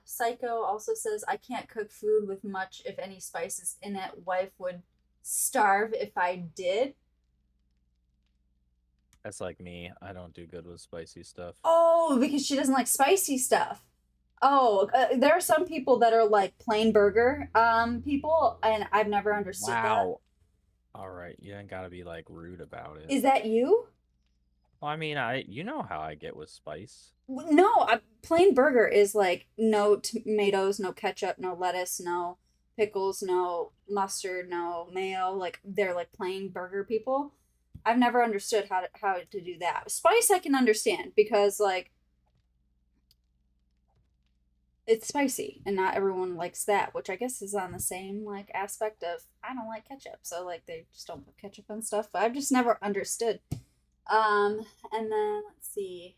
Psycho also says, I can't cook food with much, if any, spices in it. Wife would starve if I did. That's like me. I don't do good with spicy stuff. Oh, because she doesn't like spicy stuff. Oh, there are some people that are like plain burger people, and I've never understood that. Wow. All right, you ain't gotta be like rude about it. Is that you? Well, I mean, you know how I get with spice. No, a plain burger is like no tomatoes, no ketchup, no lettuce, no pickles, no mustard, no mayo. Like they're like plain burger people. I've never understood how to do that. Spice I can understand because like it's spicy and not everyone likes that, which I guess is on the same like aspect of I don't like ketchup, so like they just don't put ketchup on stuff. But I've just never understood. And then let's see.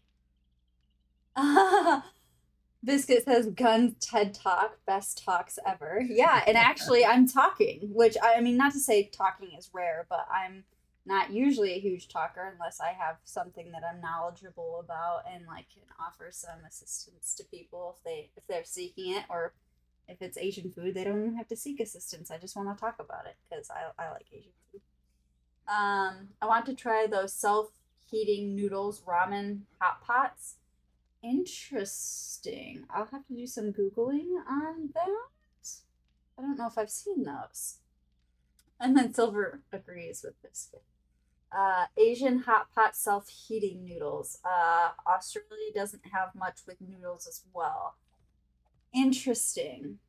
Biscuit says gun TED Talk, best talks ever. Yeah, and actually I'm talking, which I mean not to say talking is rare, but I'm not usually a huge talker unless I have something that I'm knowledgeable about and like can offer some assistance to people if they're seeking it, or if it's Asian food, they don't even have to seek assistance. I just want to talk about it because I like Asian food. I want to try those self-heating noodles ramen hot pots. Interesting. I'll have to do some Googling on that. I don't know if I've seen those. And then Silver agrees with this. Asian hot pot self heating noodles. Australia doesn't have much with noodles as well. Interesting.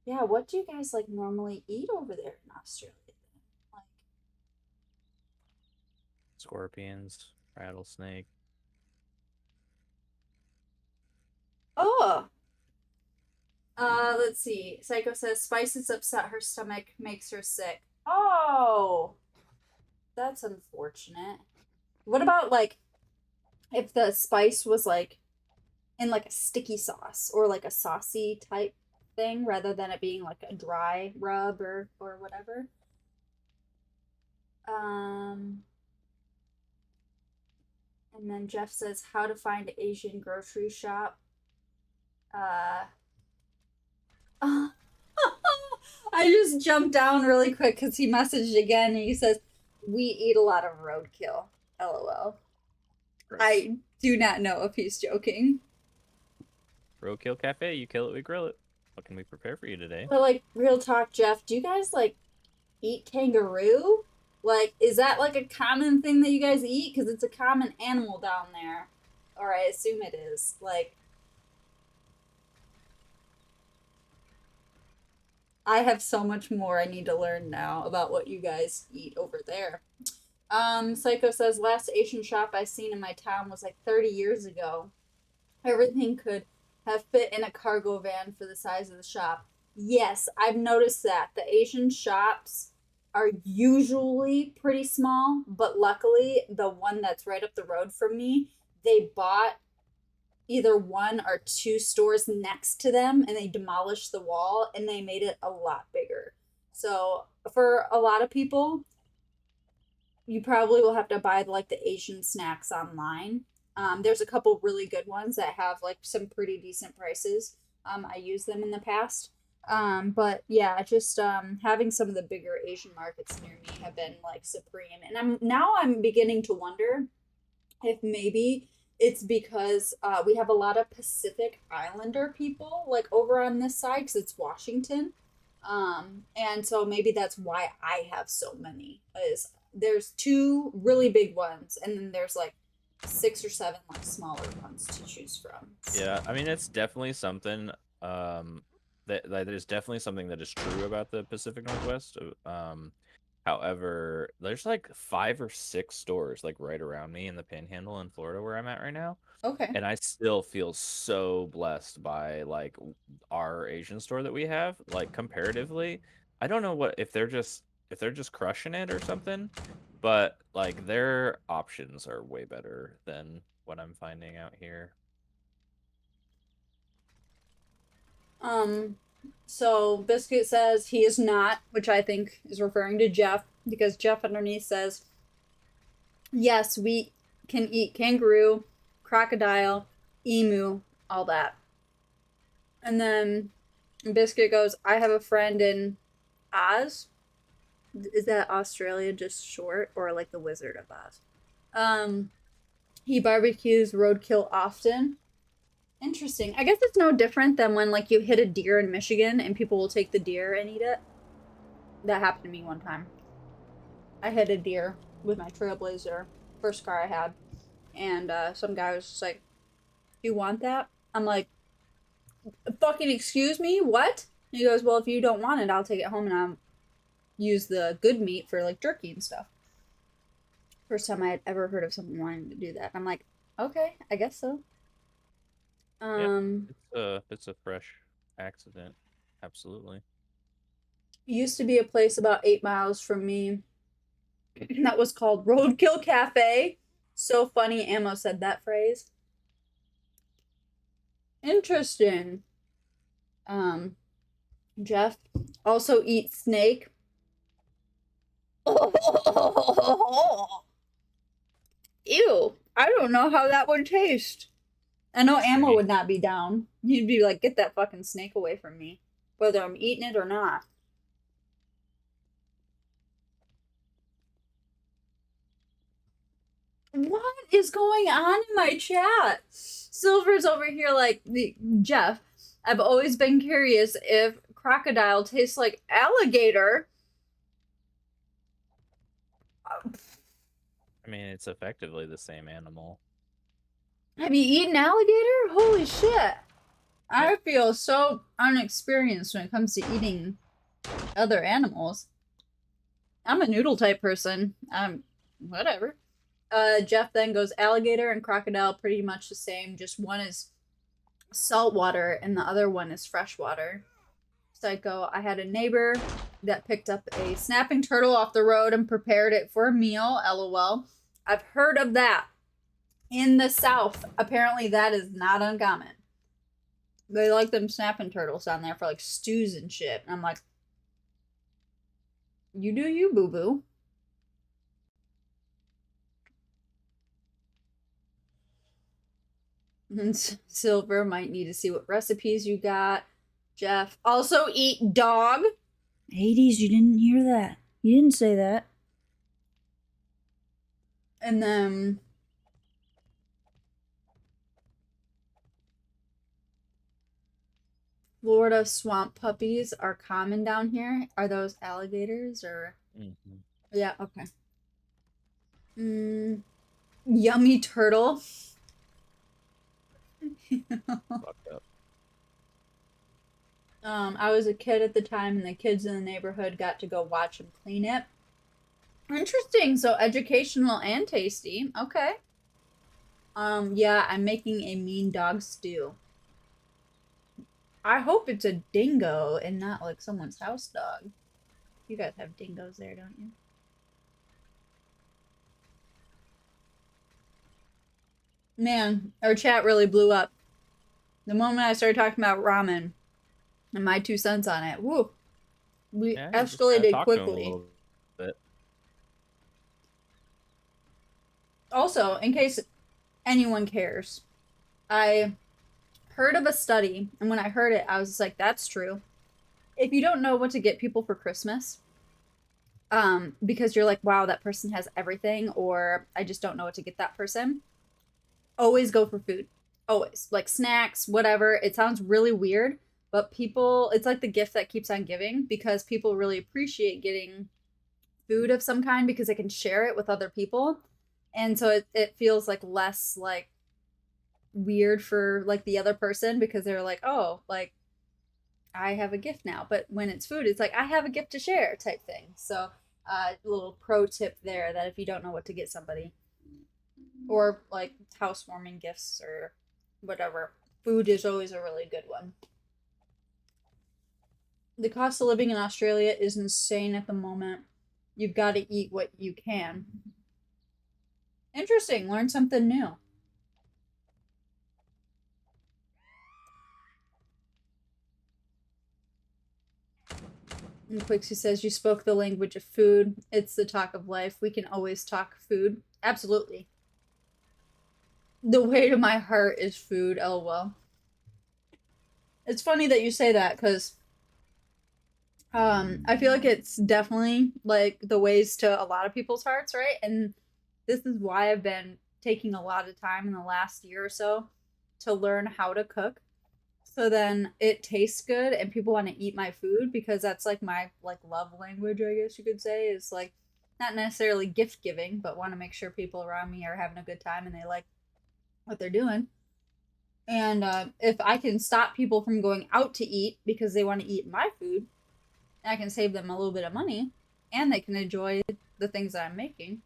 Yeah, what do you guys like normally eat over there in Australia? Like, Scorpions, rattlesnake. oh, let's see. Psycho says spices upset her stomach, makes her sick. Oh, that's unfortunate. What about like if the spice was like in like a sticky sauce or like a saucy type thing rather than it being like a dry rub or whatever? Um and then Jeff says how to find Asian grocery shop. Uh I just jumped down really quick because he messaged again and he says, we eat a lot of roadkill. LOL. Gross. I do not know if he's joking. Roadkill Cafe, you kill it, we grill it. What can we prepare for you today? But like, real talk, Jeff, do you guys like eat kangaroo? Like, is that like a common thing that you guys eat? Because it's a common animal down there. Or I assume it is. Like, I have so much more I need to learn now about what you guys eat over there. Psycho says last Asian shop I seen in my town was like 30 years ago. Everything could have fit in a cargo van for the size of the shop. Yes, I've noticed that. The Asian shops are usually pretty small, but luckily, the one that's right up the road from me, they bought either one or two stores next to them and they demolished the wall and they made it a lot bigger. So, for a lot of people, you probably will have to buy like the Asian snacks online. There's a couple really good ones that have like some pretty decent prices. I used them in the past. But yeah, just having some of the bigger Asian markets near me have been like supreme. And I'm beginning to wonder if maybe it's because we have a lot of Pacific Islander people like over on this side because it's Washington. And so maybe that's why I have so many. Is there's two really big ones, and then there's like 6 or 7 like smaller ones to choose from. Yeah, I mean it's definitely something that there's definitely something that is true about the Pacific Northwest. However, there's like 5 or 6 stores like right around me in the Panhandle in Florida where I'm at right now, Okay. and I still feel so blessed by like our Asian store that we have. Like comparatively, I don't know what if they're just crushing it or something, but like their options are way better than what I'm finding out here. Um, so Biscuit says he is not, which I think is referring to Jeff because Jeff underneath says, yes, we can eat kangaroo, crocodile, emu, all that. And then Biscuit goes, I have a friend in Oz. Is that Australia just short or like the Wizard of Oz? Um, he barbecues roadkill often. Interesting. I guess it's no different than when like you hit a deer in Michigan and people will take the deer and eat it. That happened to me one time. I hit a deer with my Trailblazer, first car I had, and some guy was just like, "Do you want that?" I'm like, "Fucking excuse me, what?" And he goes, "Well, if you don't want it, I'll take it home and I'll use the good meat for like jerky and stuff." First time I had ever heard of someone wanting to do that. I'm like, "Okay, I guess so." Yeah, Um, it's a fresh accident. Absolutely. used to be a place about 8 miles from me that was called Roadkill Cafe. So funny, Ammo said that phrase. Interesting. Um, Jeff also eats snake. Ew. I don't know how that would taste. I know Ammo Snake. would not be down. He'd be like, get that fucking snake away from me, whether I'm eating it or not. What is going on in my chat? Silver's over here like, Jeff, I've always been curious if crocodile tastes like alligator. I mean, it's effectively the same animal. Have you eaten alligator? Holy shit. Yep. I feel so unexperienced when it comes to eating other animals. I'm a noodle type person. Whatever. Jeff then goes alligator and crocodile pretty much the same. Just one is saltwater and the other one is freshwater. Psycho. I had a neighbor that picked up a snapping turtle off the road and prepared it for a meal. LOL. I've heard of that in the South. Apparently, that is not uncommon. They like them snapping turtles down there for like stews and shit. And I'm like, you do you, boo boo. And Silver might need to see what recipes you got. Jeff, also eat dog. Hades, you didn't hear that. You didn't say that. And then Florida swamp puppies are common down here. Are those alligators or? Mm-hmm. Yeah, okay. Yummy turtle. Fucked up. I was a kid at the time, and the kids in the neighborhood got to go watch them clean it. Interesting. So educational and tasty. Okay. Yeah, I'm making a mean dog stew. I hope it's a dingo and not like someone's house dog. You guys have dingoes there, don't you? Man, our chat really blew up. The moment I started talking about ramen and my 2 cents on it, woo, we Yeah, you just gotta escalated talk to him a quickly. little bit. Also, in case anyone cares, I heard of a study, and when I heard it, I was just like, that's true. If you don't know what to get people for Christmas, because you're like, wow, that person has everything, or I just don't know what to get that person, always go for food. Always. Like snacks, whatever. It sounds really weird, but people, it's like the gift that keeps on giving because people really appreciate getting food of some kind because they can share it with other people. And so it feels like less like weird for like the other person because they're like, oh, like I have a gift now. But when it's food, it's like I have a gift to share type thing. So little pro tip there that if you don't know what to get somebody, or like housewarming gifts or whatever. Food is always a really good one. The cost of living in Australia is insane at the moment. You've got to eat what you can. Interesting. Learn something new. And Quixie says, you spoke the language of food. It's the talk of life. We can always talk food. Absolutely. The way to my heart is food, lol. It's funny that you say that because I feel like it's definitely like the ways to a lot of people's hearts, right? And this is why I've been taking a lot of time in the last year or so to learn how to cook. So then it tastes good and people want to eat my food because that's like my like love language, I guess you could say, is like not necessarily gift giving, but want to make sure people around me are having a good time and they like what they're doing. And if I can stop people from going out to eat because they want to eat my food, I can save them a little bit of money and they can enjoy the things that I'm making.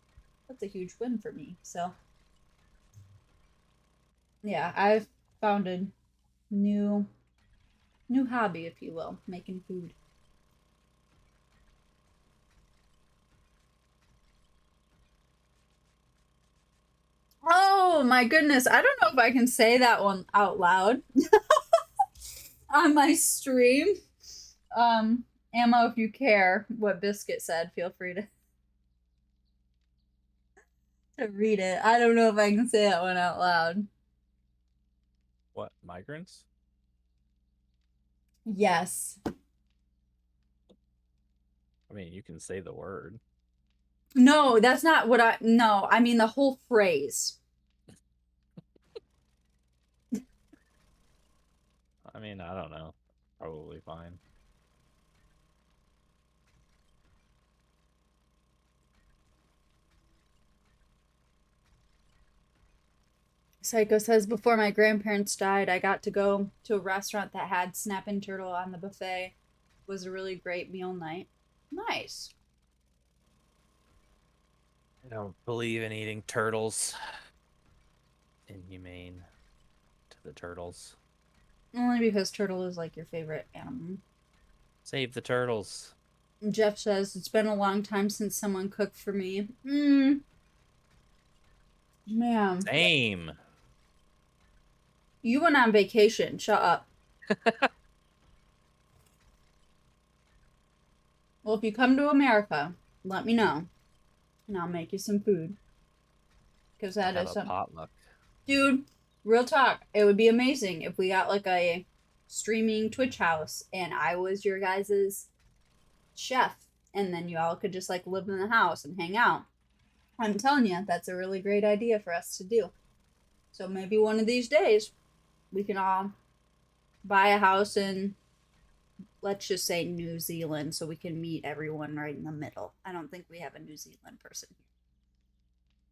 That's a huge win for me. So, yeah, I've found a new new hobby, if you will, making food. Oh my goodness, I don't know if I can say that one out loud on my stream. Um, Ammo, if you care what Biscuit said, feel free to read it. I don't know if I can say that one out loud. What, migrants? Yes. I mean, you can say the word. No, that's not what I. No, I mean the whole phrase. I mean, I don't know. Probably fine. Psycho says, before my grandparents died, I got to go to a restaurant that had snapping turtle on the buffet. It was a really great meal night. Nice. I don't believe in eating turtles. Inhumane to the turtles. Only because turtle is like your favorite animal. Save the turtles. Jeff says, it's been a long time since someone cooked for me. Man. Same. You went on vacation. Shut up. Well, if you come to America, let me know. And I'll make you some food. Because that Have is a some. potluck. Dude, real talk. It would be amazing if we got like a streaming Twitch house and I was your guys's chef. And then you all could just like live in the house and hang out. I'm telling you, that's a really great idea for us to do. So maybe one of these days we can all buy a house in, let's just say, New Zealand so we can meet everyone right in the middle. I don't think we have a New Zealand person here.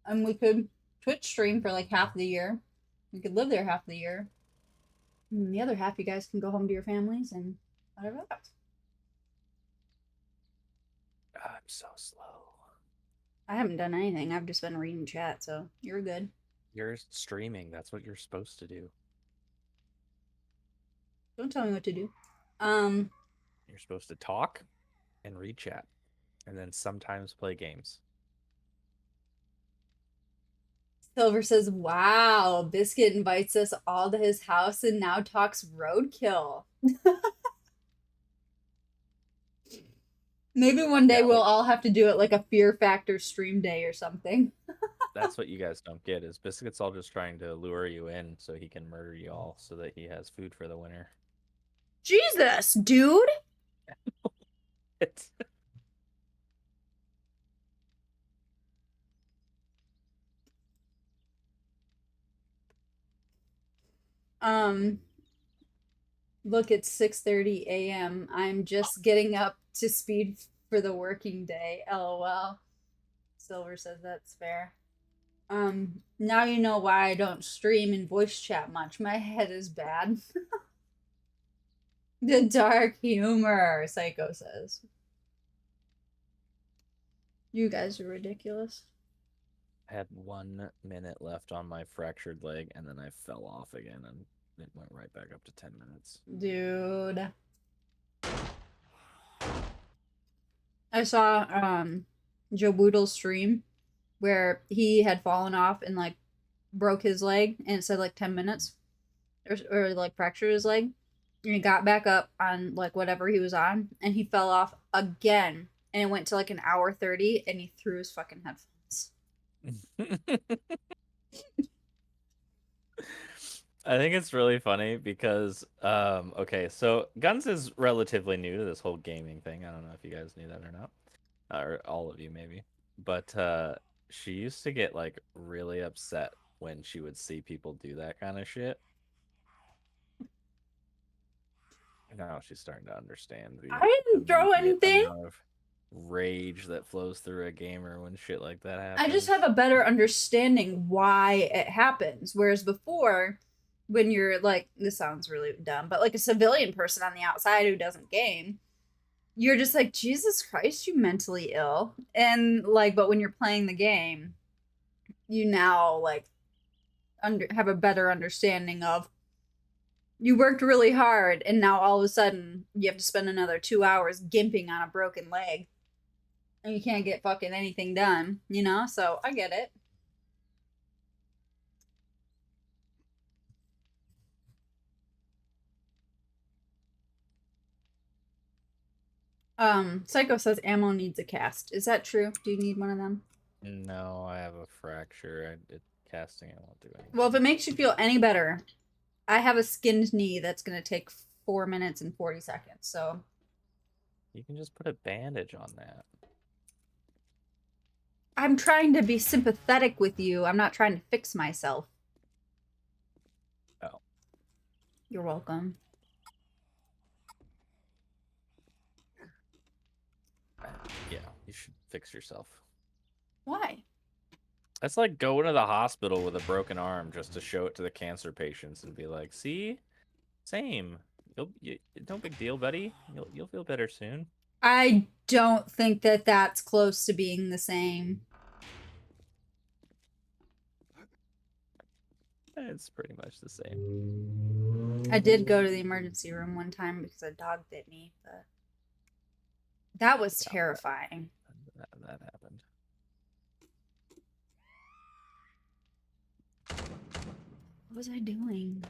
And we could Twitch stream for like half the year. We could live there half the year. And the other half, you guys can go home to your families and whatever else. I'm so slow. I haven't done anything. I've just been reading chat, so you're good. You're streaming. That's what you're supposed to do. Don't tell me what to do. Um, You're supposed to talk and read chat, and then sometimes play games. Silver says, "Wow, Biscuit invites us all to his house and now talks roadkill." Maybe one day Yeah, we'll like all have to do it like a Fear Factor stream day or something. that's what you guys don't get is Biscuit's all just trying to lure you in so he can murder you all so that he has food for the winter. Jesus, dude. It's Um, Look, it's 6:30 a.m. I'm just getting up to speed for the working day. LOL. Silver says that's fair. Now you know why I don't stream and voice chat much. My head is bad. The dark humor, Psycho says. You guys are ridiculous. I had 1 minute left on my fractured leg, and then I fell off again, and it went right back up to 10 minutes. Dude. I saw Joe Boodle's stream where he had fallen off and like broke his leg and it said like 10 minutes or like fractured his leg. And he got back up on like whatever he was on and he fell off again and it went to like an hour 30 and he threw his fucking headphones. I think it's really funny because okay, so Guns is relatively new to this whole gaming thing. I don't know if you guys knew that or not. Or all of you maybe. But she used to get like really upset when she would see people do that kind of shit. Now she's starting to understand I the didn't throw immediate anything. amount of rage that flows through a gamer when shit like that I just happens. have a better understanding why it happens. Whereas before, when you're like, this sounds really dumb, but like a civilian person on the outside who doesn't game, you're just like, Jesus Christ, you mentally ill. And like, but when you're playing the game, you now like have a better understanding of you worked really hard and now all of a sudden you have to spend another 2 hours gimping on a broken leg and you can't get fucking anything done, you know? So I get it. Psycho says ammo needs a cast. Is that true? Do you need one of them? No, I have a fracture. Casting it won't do anything. Well, if it makes you feel any better, I have a skinned knee that's gonna take 4 minutes and 40 seconds. So You can just put a bandage on that. I'm trying to be sympathetic with you. I'm not trying to fix myself. Oh. You're welcome. Yeah, you should fix yourself. Why? That's like going to the hospital with a broken arm just to show it to the cancer patients and be like, "See, same. No big deal, buddy. You'll feel better soon." I don't think that that's close to being the same. It's pretty much the same. I did go to the emergency room one time because a dog bit me, but that was terrifying. That happened. What was I doing?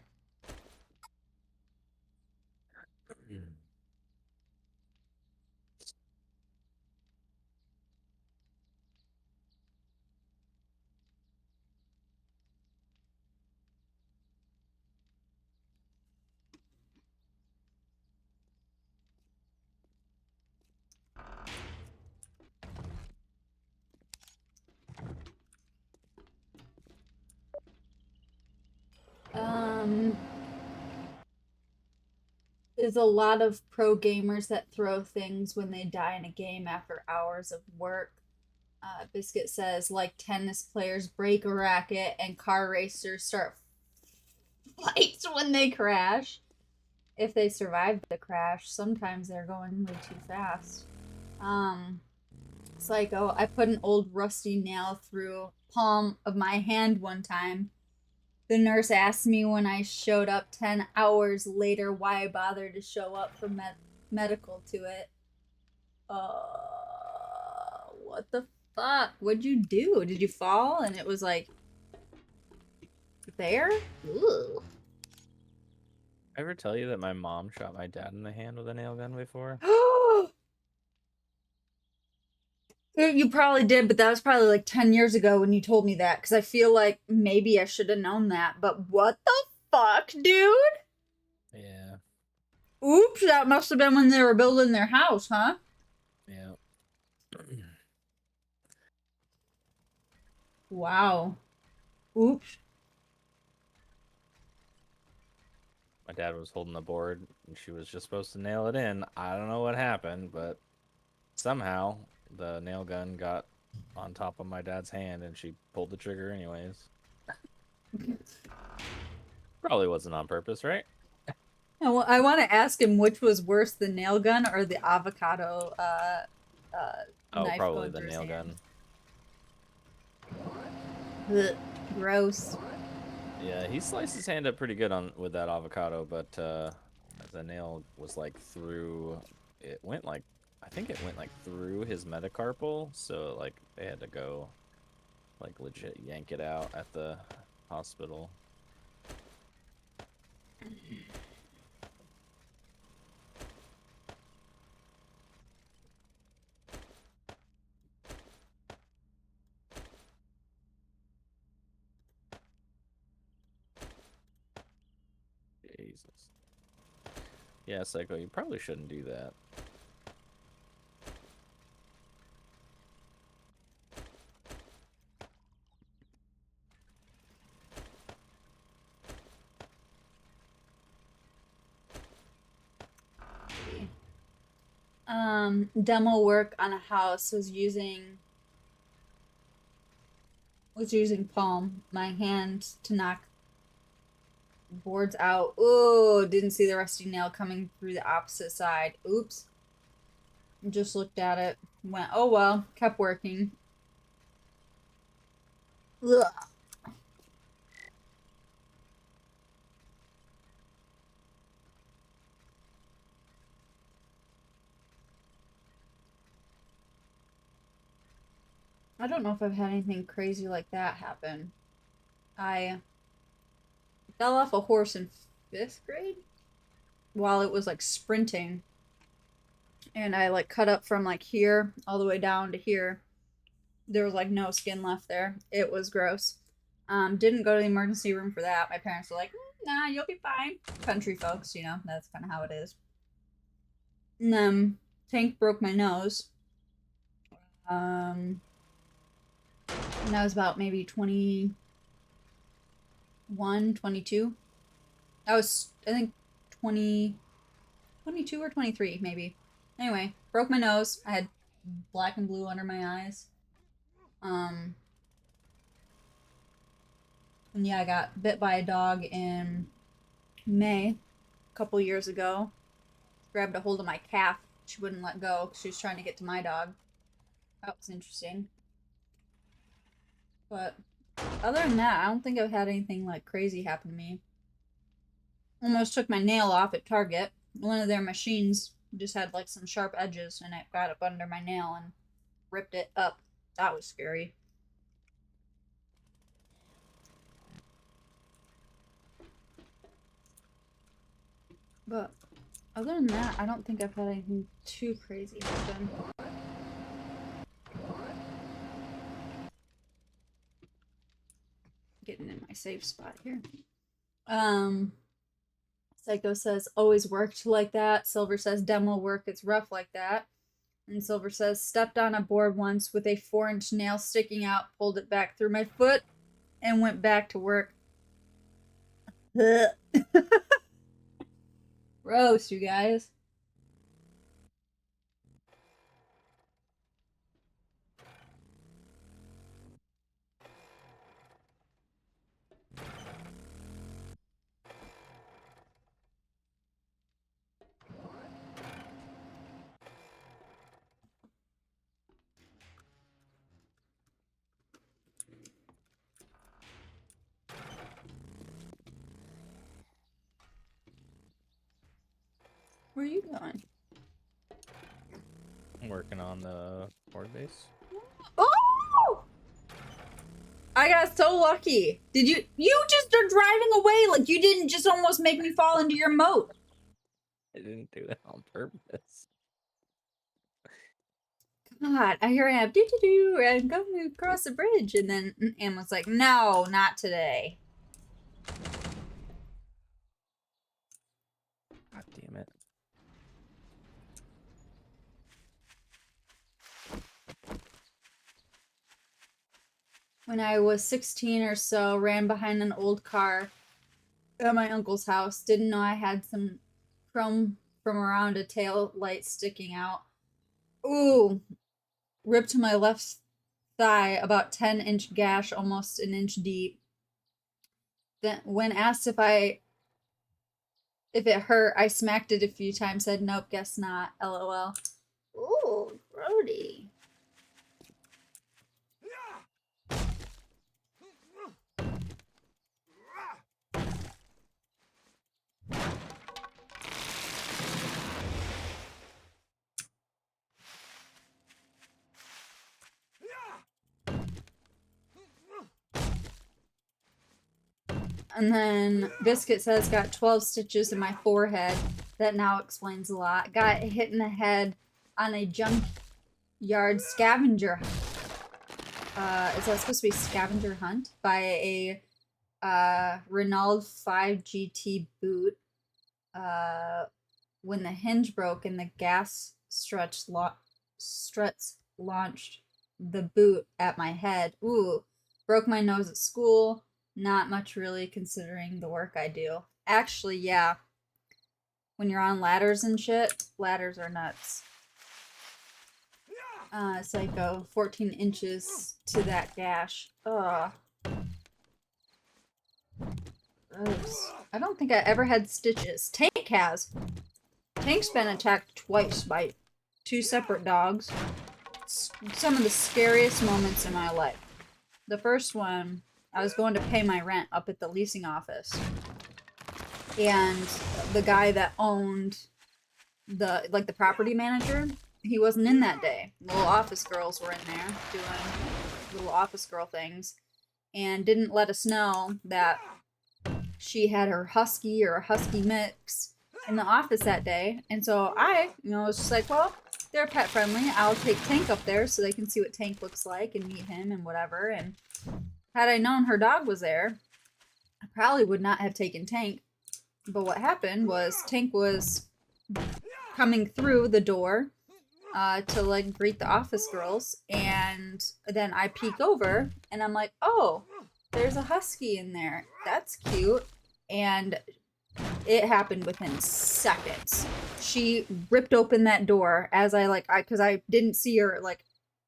There's a lot of pro gamers that throw things when they die in a game after hours of work. Biscuit says, like tennis players break a racket and car racers start fights when they crash. If they survive the crash, sometimes they're going way too fast. Psycho, I put an old rusty nail through palm of my hand one time. The nurse asked me when I showed up 10 hours later why I bothered to show up for medical to it. What the fuck? What'd you do? Did you fall and it was like there? Ooh. I ever tell you that my mom shot my dad in the hand with a nail gun before? You probably did, but that was probably like 10 years ago when you told me that, because I feel like maybe I should have known that. But what the fuck, dude? Yeah. Oops, that must have been when they were building their house, huh? Yeah. Wow. Oops. My dad was holding the board and she was just supposed to nail it in. I don't know what happened, but somehow the nail gun got on top of my dad's hand and she pulled the trigger anyways. Probably wasn't on purpose, right? I want to ask him which was worse, the nail gun or the avocado Oh, knife probably going the through his nail hand. gun. Ugh, gross. Yeah, he sliced his hand up pretty good on with that avocado, but the nail was like through. It went like, I think it went like through his metacarpal, so like they had to go like legit yank it out at the hospital. Jesus. Yeah, Psycho, you probably shouldn't do that. Demo work on a house was using palm, my hand, to knock boards out. Oh, didn't see the rusty nail coming through the opposite side. Oops. Just looked at it. Went, oh well. Kept working. Ugh. I don't know if I've had anything crazy like that happen. I fell off a horse in 5th grade while it was like sprinting. And I like cut up from like here all the way down to here. There was like no skin left there. It was gross. Didn't go to the emergency room for that. My parents were like, nah, you'll be fine. Country folks, you know, that's kind of how it is. And Tank broke my nose. And that was about maybe 21, 22. I was, I think, 20, 22 or 23, maybe. Anyway, broke my nose. I had black and blue under my eyes. And yeah, I got bit by a dog in May, a couple years ago. Grabbed a hold of my calf. She wouldn't let go because she was trying to get to my dog. That was interesting. But other than that, I don't think I've had anything like crazy happen to me. Almost took my nail off at Target. One of their machines just had like some sharp edges and it got up under my nail and ripped it up. That was scary. But other than that, I don't think I've had anything too crazy happen. Getting in my safe spot here. Psycho says, always worked like that. Silver says, demo work, it's rough like that. And Silver says, stepped on a board once with a 4-inch nail sticking out, pulled it back through my foot, and went back to work. Gross, you guys. Where are you going? I'm working on the Horde base. Oh! I got so lucky. Did you just are driving away like you didn't just almost make me fall into your moat. I didn't do that on purpose. God, I hear I have do and go across the bridge, and then Anne was like, "No, not today." God damn it. When I was 16 or so, ran behind an old car at my uncle's house. Didn't know I had some chrome from around a tail light sticking out. Ooh, ripped my left thigh, about 10-inch gash, almost an inch deep. Then, when asked if it hurt, I smacked it a few times. Said nope, guess not. LOL. Ooh, grody. And then Biscuit says got 12 stitches in my forehead. That now explains a lot. Got hit in the head on a junkyard scavenger. Is that supposed to be scavenger hunt? By a Renault 5 GT boot. When the hinge broke and the gas struts launched the boot at my head. Ooh, broke my nose at school. Not much really considering the work I do. Actually, yeah. When you're on ladders and shit, ladders are nuts. Psycho, 14 inches to that gash. Ugh. Gross. I don't think I ever had stitches. Tank has. Tank's been attacked twice by 2 separate dogs. It's some of the scariest moments in my life. The first one, I was going to pay my rent up at the leasing office. And the guy that owned the property manager, he wasn't in that day. Little office girls were in there doing little office girl things and didn't let us know that she had her husky or a husky mix in the office that day. And so I, was just like, well, they're pet friendly. I'll take Tank up there so they can see what Tank looks like and meet him and whatever. And had I known her dog was there, I probably would not have taken Tank. But what happened was Tank was coming through the door to greet the office girls, and then I peek over and I'm like, oh, there's a husky in there. That's cute. And it happened within seconds. She ripped open that door as because I didn't see her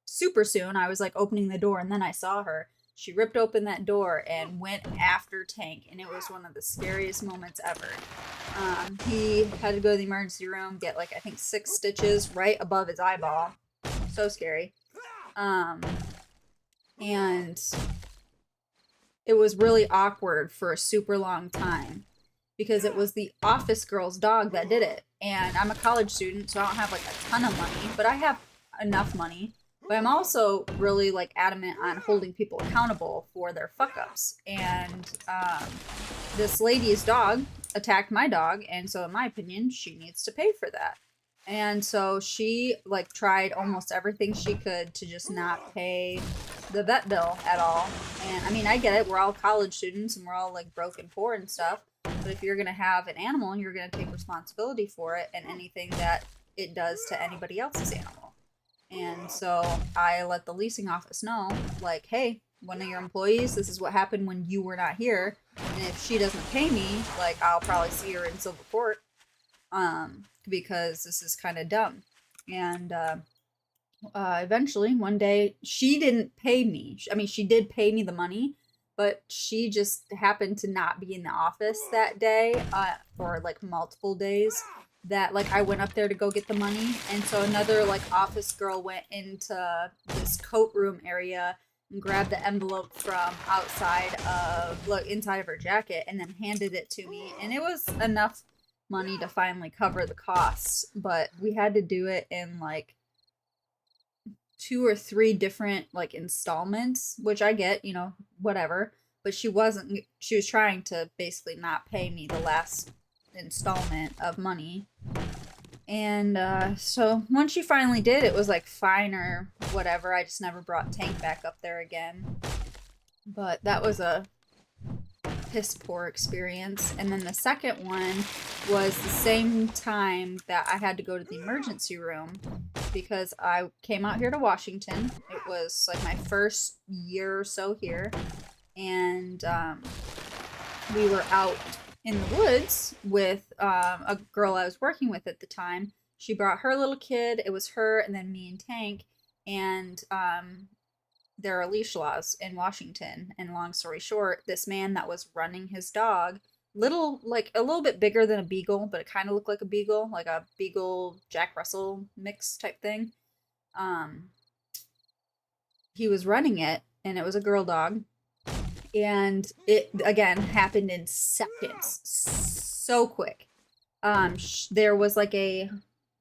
super soon. I was opening the door and then I saw her. She ripped open that door and went after Tank, and it was one of the scariest moments ever. He had to go to the emergency room, get I think 6 stitches right above his eyeball. So scary. And it was really awkward for a super long time because it was the office girl's dog that did it. And I'm a college student, so I don't have a ton of money, but I have enough money. But I'm also really adamant on holding people accountable for their fuck ups. And this lady's dog attacked my dog, and so in my opinion, she needs to pay for that. And so she tried almost everything she could to just not pay the vet bill at all. And I mean, I get it. We're all college students and we're all broke and poor and stuff. But if you're going to have an animal, you're going to take responsibility for it and anything that it does to anybody else's animal. And so I let the leasing office know, hey, one of your employees, this is what happened when you were not here. And if she doesn't pay me, I'll probably see her in civil court. Because this is kind of dumb. And eventually, one day, she didn't pay me. I mean, she did pay me the money, but she just happened to not be in the office that day for multiple days. That I went up there to go get the money, and so another office girl went into this coat room area and grabbed the envelope from outside of inside of her jacket and then handed it to me. And it was enough money to finally cover the costs, but we had to do it in like 2 or 3 different like installments, which I get, whatever. But she was trying to basically not pay me the last installment of money. And so once she finally did, it was like fine or whatever. I just never brought Tank back up there again. But that was a piss poor experience. And then the second one was the same time that I had to go to the emergency room because I came out here to Washington. It was like my first year or so here. And we were out in the woods with a girl I was working with at the time. She brought her little kid. It was her and then me and Tank. And there are leash laws in Washington. And long story short, this man that was running his dog, a little bit bigger than a beagle, but it kind of looked like a beagle Jack Russell mix type thing. He was running it, and it was a girl dog. And it, again, happened in seconds. So quick. There was like a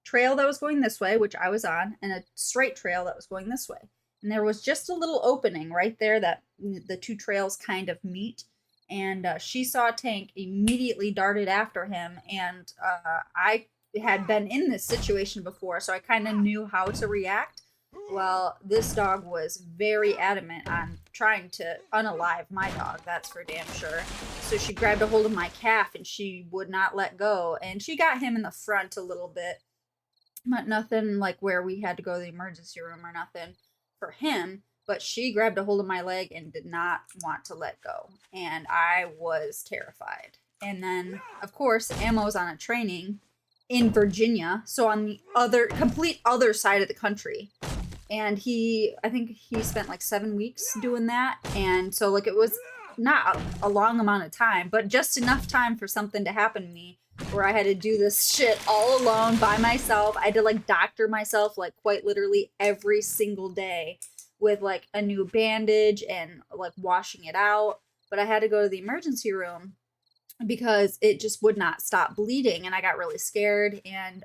trail that was going this way, which I was on, and a straight trail that was going this way. And there was just a little opening right there that the 2 trails kind of meet. And she saw Tank, immediately darted after him. And I had been in this situation before, so I kind of knew how to react. Well, this dog was very adamant on trying to unalive my dog, that's for damn sure. So she grabbed a hold of my calf and she would not let go. And she got him in the front a little bit, but nothing like where we had to go to the emergency room or nothing for him. But she grabbed a hold of my leg and did not want to let go. And I was terrified. And then, of course, Ammo's on a training in Virginia, so on the complete other side of the country. And I think he spent like 7 weeks doing that. And so like it was not a long amount of time, but just enough time for something to happen to me where I had to do this shit all alone by myself. I had to like doctor myself like quite literally every single day with like a new bandage and like washing it out. But I had to go to the emergency room because it just would not stop bleeding. And I got really scared. And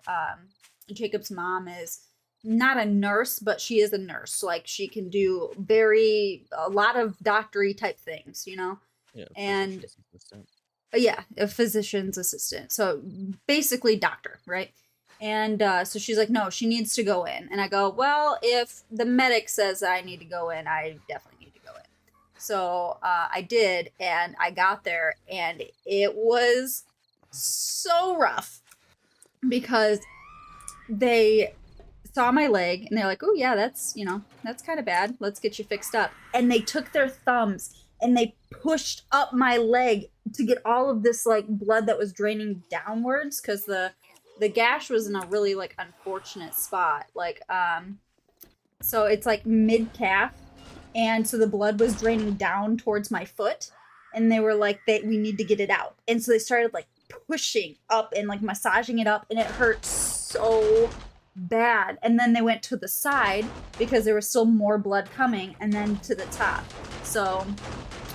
Jacob's mom is not a nurse, but she is a nurse. Like she can do a lot of doctory type things, Yeah. And yeah, a physician's assistant. So basically doctor, right? And so she's like, no, she needs to go in. And I go, well, if the medic says I need to go in, I definitely need to go in. So I did, and I got there, and it was so rough because they saw my leg and they're like, oh yeah, that's kind of bad. Let's get you fixed up. And they took their thumbs and they pushed up my leg to get all of this like blood that was draining downwards because the gash was in a really like unfortunate spot. Like so it's like mid calf, and so the blood was draining down towards my foot, and they were like, we need to get it out. And so they started like pushing up and like massaging it up, and it hurt so bad. And then they went to the side because there was still more blood coming, and then to the top. So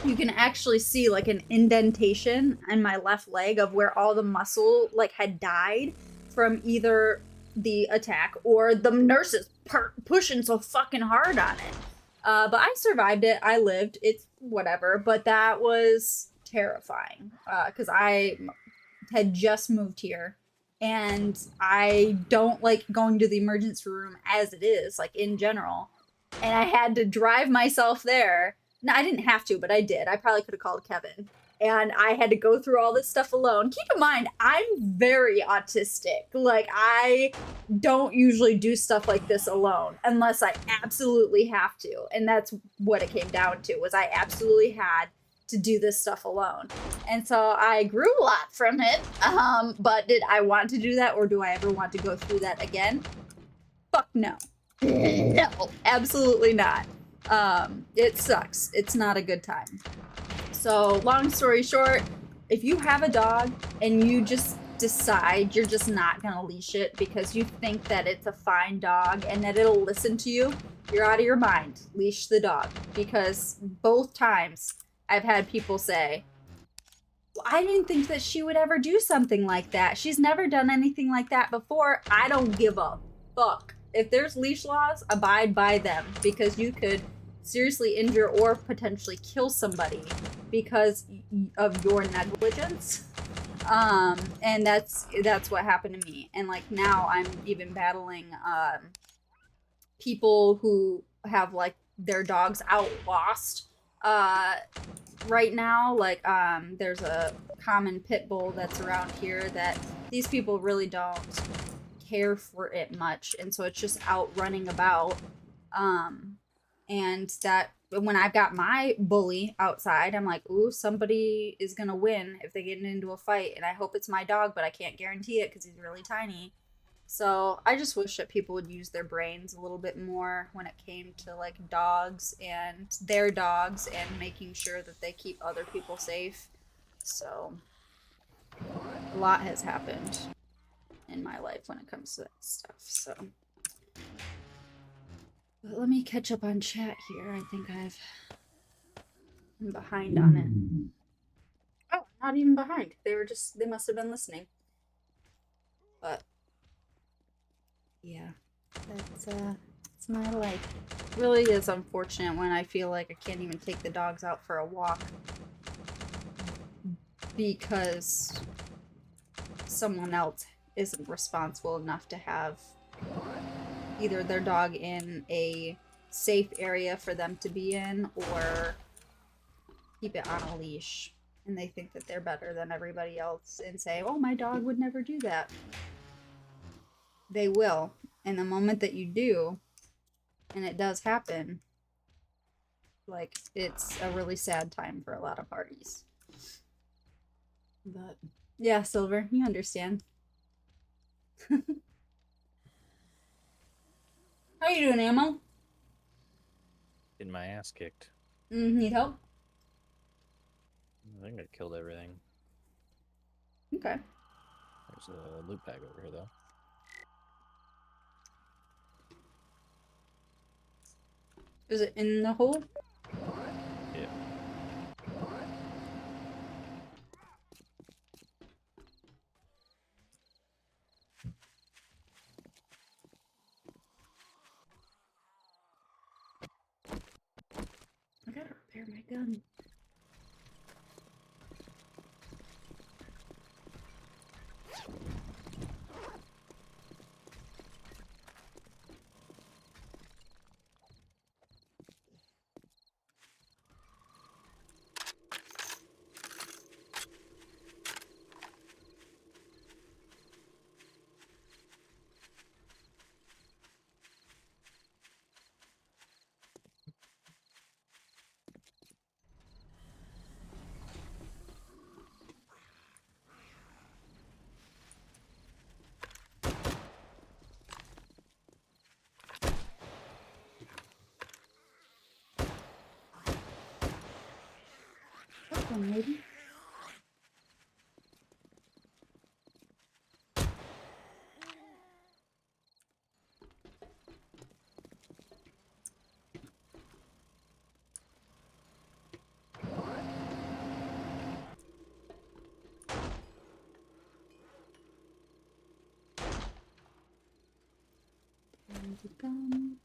you can actually see like an indentation in my left leg of where all the muscle like had died from either the attack or the nurses pushing so fucking hard on it. But I survived it. I lived. It's whatever. But that was terrifying because I had just moved here. And I don't like going to the emergency room as it is, like in general. And I had to drive myself there. No, I didn't have to, but I did. I probably could have called Kevin. And I had to go through all this stuff alone. Keep in mind, I'm very autistic. Like, I don't usually do stuff like this alone unless I absolutely have to. And that's what it came down to, was I absolutely had to do this stuff alone. And so I grew a lot from it. But did I want to do that, or do I ever want to go through that again? Fuck no. No, absolutely not. It sucks. It's not a good time. So long story short, if you have a dog and you just decide you're just not gonna leash it because you think that it's a fine dog and that it'll listen to you, you're out of your mind. Leash the dog. Because both times I've had people say, I didn't think that she would ever do something like that. She's never done anything like that before. I don't give a fuck. If there's leash laws, abide by them, because you could seriously injure or potentially kill somebody because of your negligence. And that's what happened to me. And like now I'm even battling people who have like their dogs out lost uh right now. Like there's a common pit bull that's around here that these people really don't care for it much, and so it's just out running about. um and that when I've got my bully outside, I'm like, ooh, somebody is gonna win if they get into a fight, and I hope it's my dog, but I can't guarantee it because he's really tiny. So I just wish that people would use their brains a little bit more when it came to like dogs and their dogs and making sure that they keep other people safe. So a lot has happened in my life when it comes to that stuff. So but let me catch up on chat here. I think I'm behind on it. Oh, not even behind. They must have been listening. But yeah, it's my life. It really is unfortunate when I feel like I can't even take the dogs out for a walk because someone else isn't responsible enough to have either their dog in a safe area for them to be in or keep it on a leash. And they think that they're better than everybody else and say, oh, my dog would never do that. They will. And the moment that you do, and it does happen, like, it's a really sad time for a lot of parties. But yeah, Silver, you understand. How you doing, Ammo? Getting my ass kicked. Need help? I think I killed everything. Okay. There's a loot bag over here, though. Is it in the hole? Yeah. I gotta repair my gun. Come on, lady. And the gun.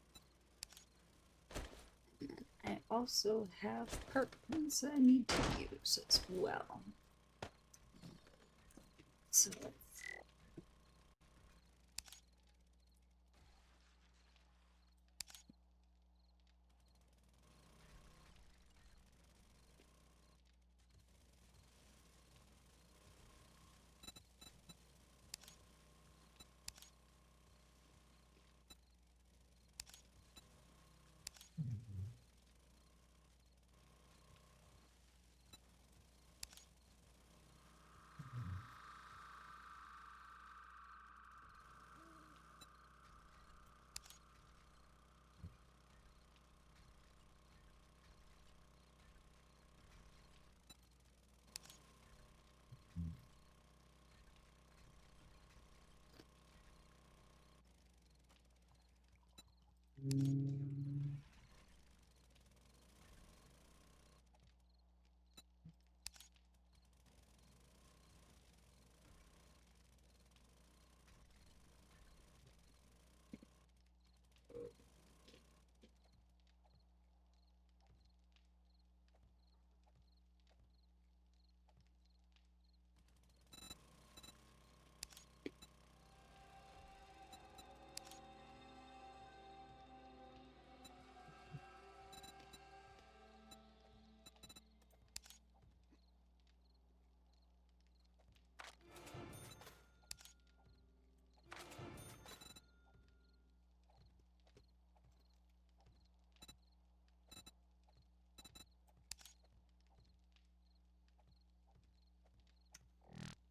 I also have perks I need to use as well. So let's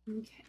Okay.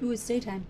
Ooh, it's daytime.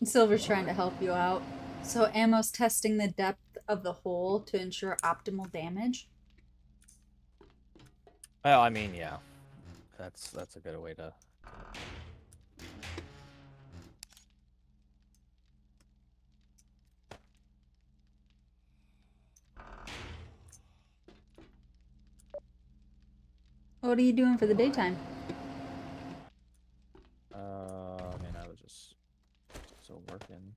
Silver's trying to help you out. So Ammo's testing the depth of the hole to ensure optimal damage. Well, I mean, yeah, that's a good way to. What are you doing for the daytime? I mean, I was just still working.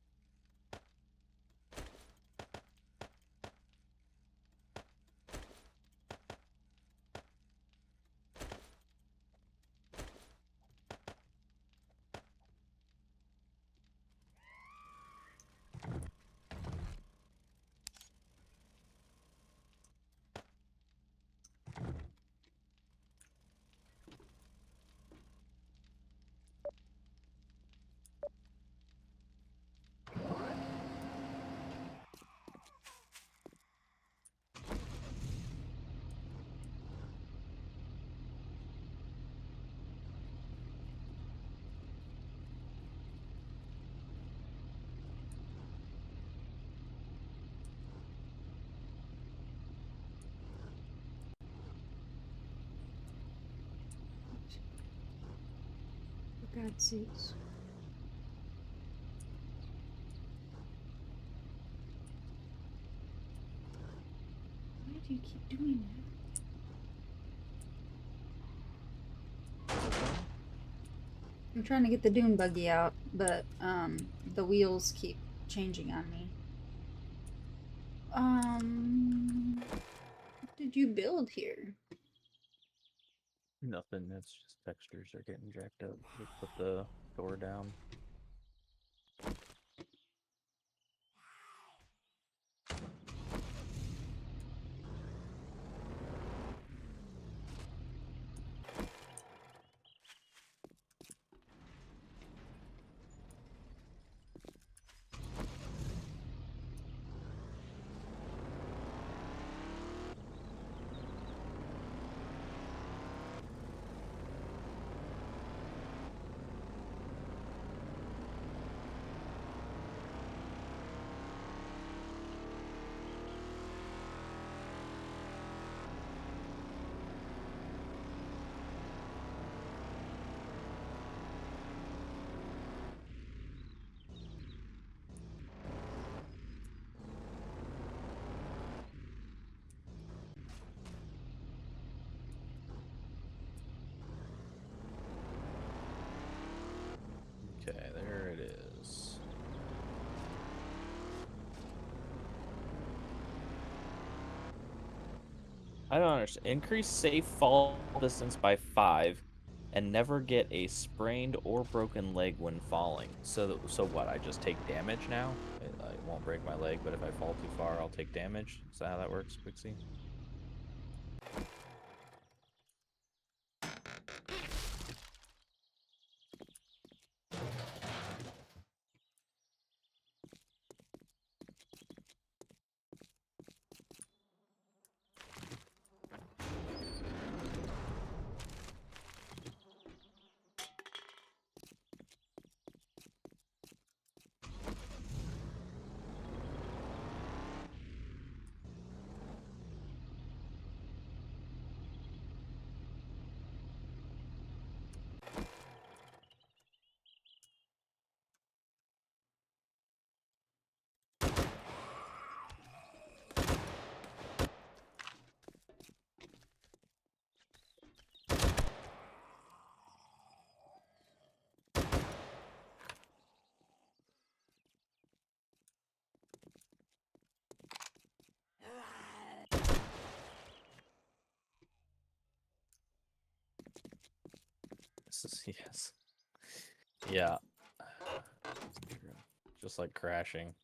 For God's sakes. Why do you keep doing that? I'm trying to get the dune buggy out, but the wheels keep changing on me. What did you build here? Nothing. It's just textures are getting jacked up. Just put the door down. Okay, there it is. I don't understand. Increase safe fall distance by 5 and never get a sprained or broken leg when falling. So what? I just take damage now? It won't break my leg, but if I fall too far, I'll take damage. Is that how that works, Pixie? Yes. Yeah. Just like crashing.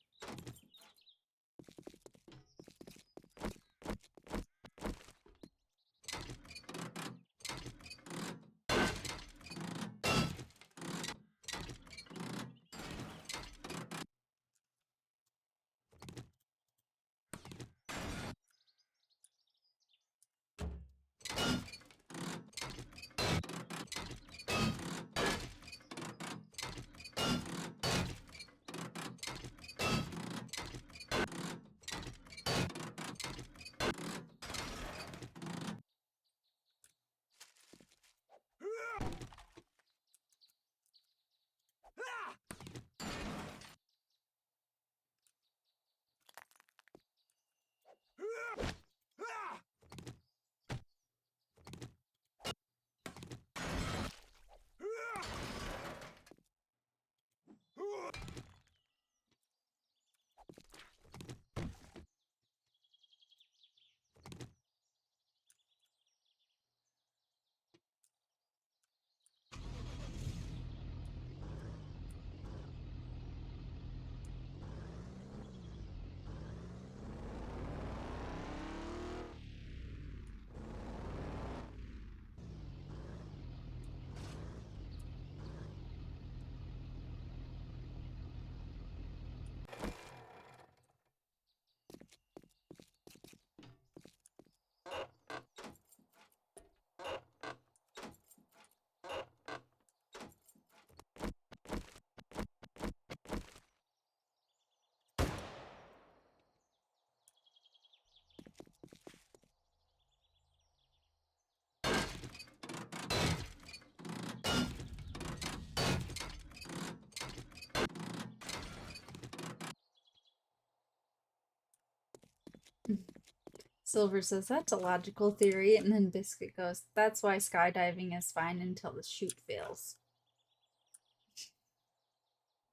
Silver says that's a logical theory, and then Biscuit goes, "That's why skydiving is fine until the chute fails."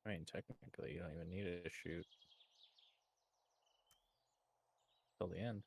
I mean, technically, you don't even need to shoot till the end.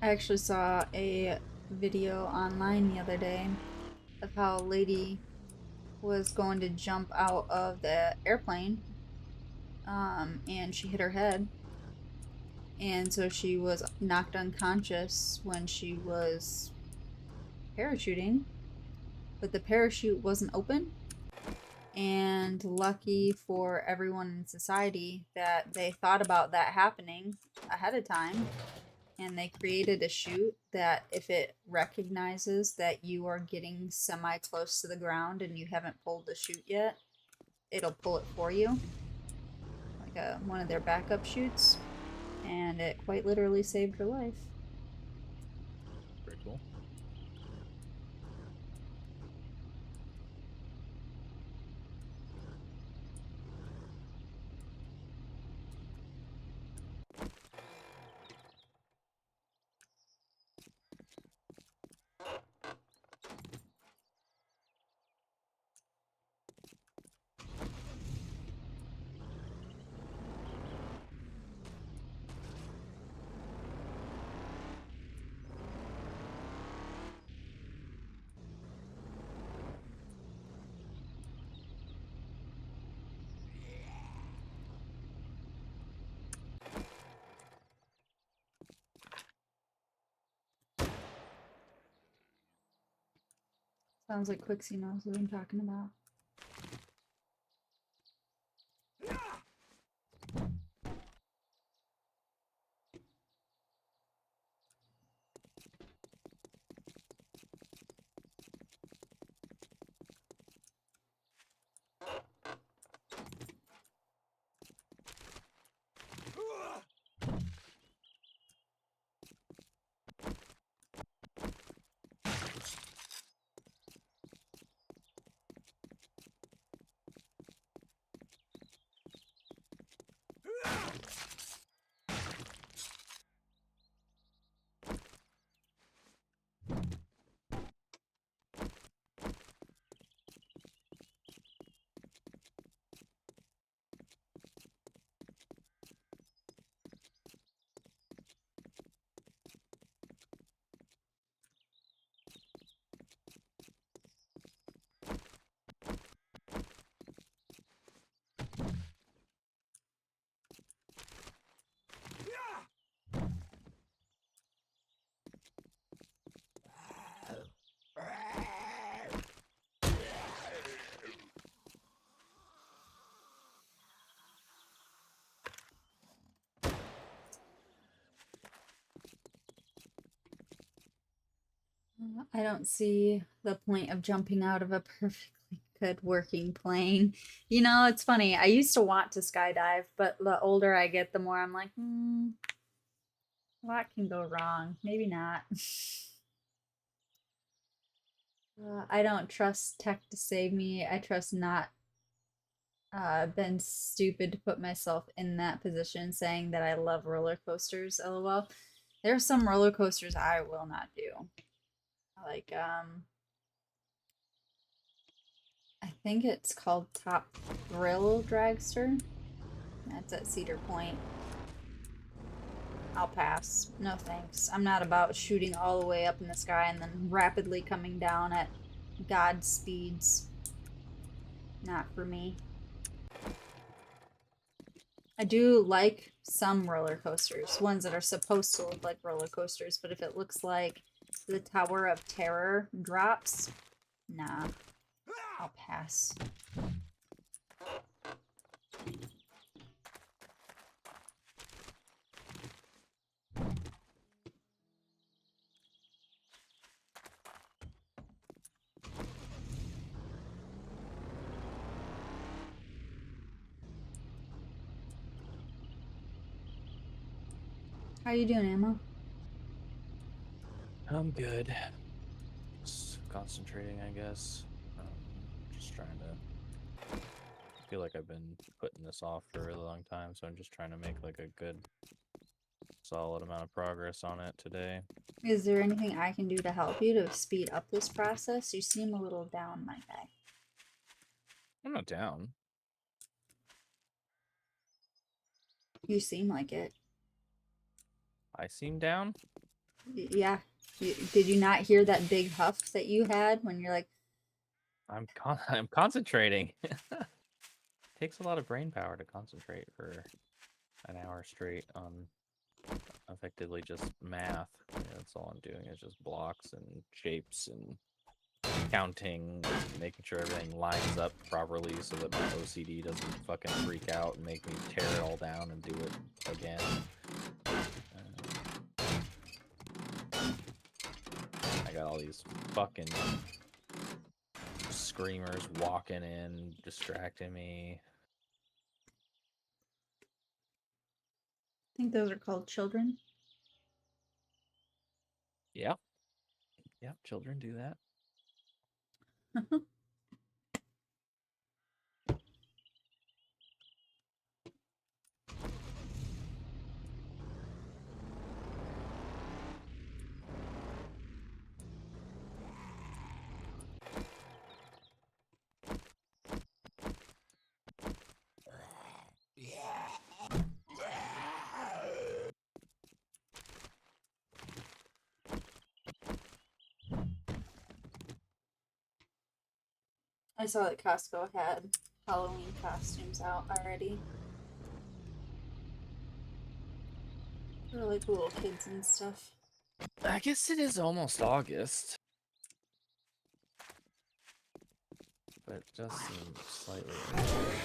I actually saw a video online the other day of how a lady was going to jump out of the airplane, and she hit her head, and so she was knocked unconscious when she was parachuting, but the parachute wasn't open. And lucky for everyone in society that they thought about that happening ahead of time, and they created a chute that if it recognizes that you are getting semi close to the ground and you haven't pulled the chute yet, it'll pull it for you, like one of their backup chutes, and it quite literally saved her life. Pretty cool. Sounds like Quixie knows what I'm talking about. I don't see the point of jumping out of a perfectly good working plane. You know, it's funny. I used to want to skydive, but the older I get, the more I'm like, a lot can go wrong. Maybe not. I don't trust tech to save me. I trust not been stupid to put myself in that position saying that I love roller coasters, lol. There are some roller coasters I will not do. Like I think it's called Top Thrill Dragster. That's at Cedar Point. I'll pass. No thanks. I'm not about shooting all the way up in the sky and then rapidly coming down at God speeds. Not for me. I do like some roller coasters, ones that are supposed to look like roller coasters, but if it looks like the Tower of Terror drops, nah, I'll pass. How you doing, Emma? I'm good. Just concentrating, I guess. Just trying to. I feel like I've been putting this off for a really long time, so I'm just trying to make like a good, solid amount of progress on it today. Is there anything I can do to help you to speed up this process? You seem a little down, my guy. I'm not down. You seem like it. I seem down. Yeah. Did you not hear that big huff that you had when you're like, I'm concentrating. Takes a lot of brain power to concentrate for an hour straight on effectively just math. That's all I'm doing is just blocks and shapes and counting, making sure everything lines up properly so that my OCD doesn't fucking freak out and make me tear it all down and do it again. I got all these fucking screamers walking in, distracting me. I think those are called children. Yep. Yep, children do that. I saw that Costco had Halloween costumes out already. For like little kids and stuff. I guess it is almost August. but it does seem slightly annoying.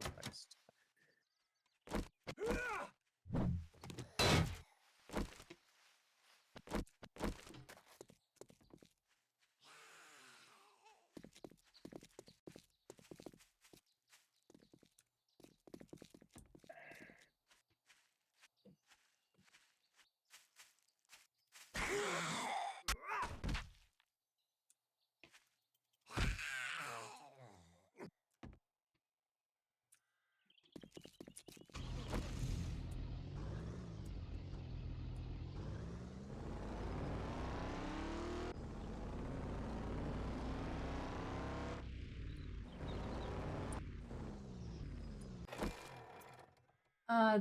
Christ.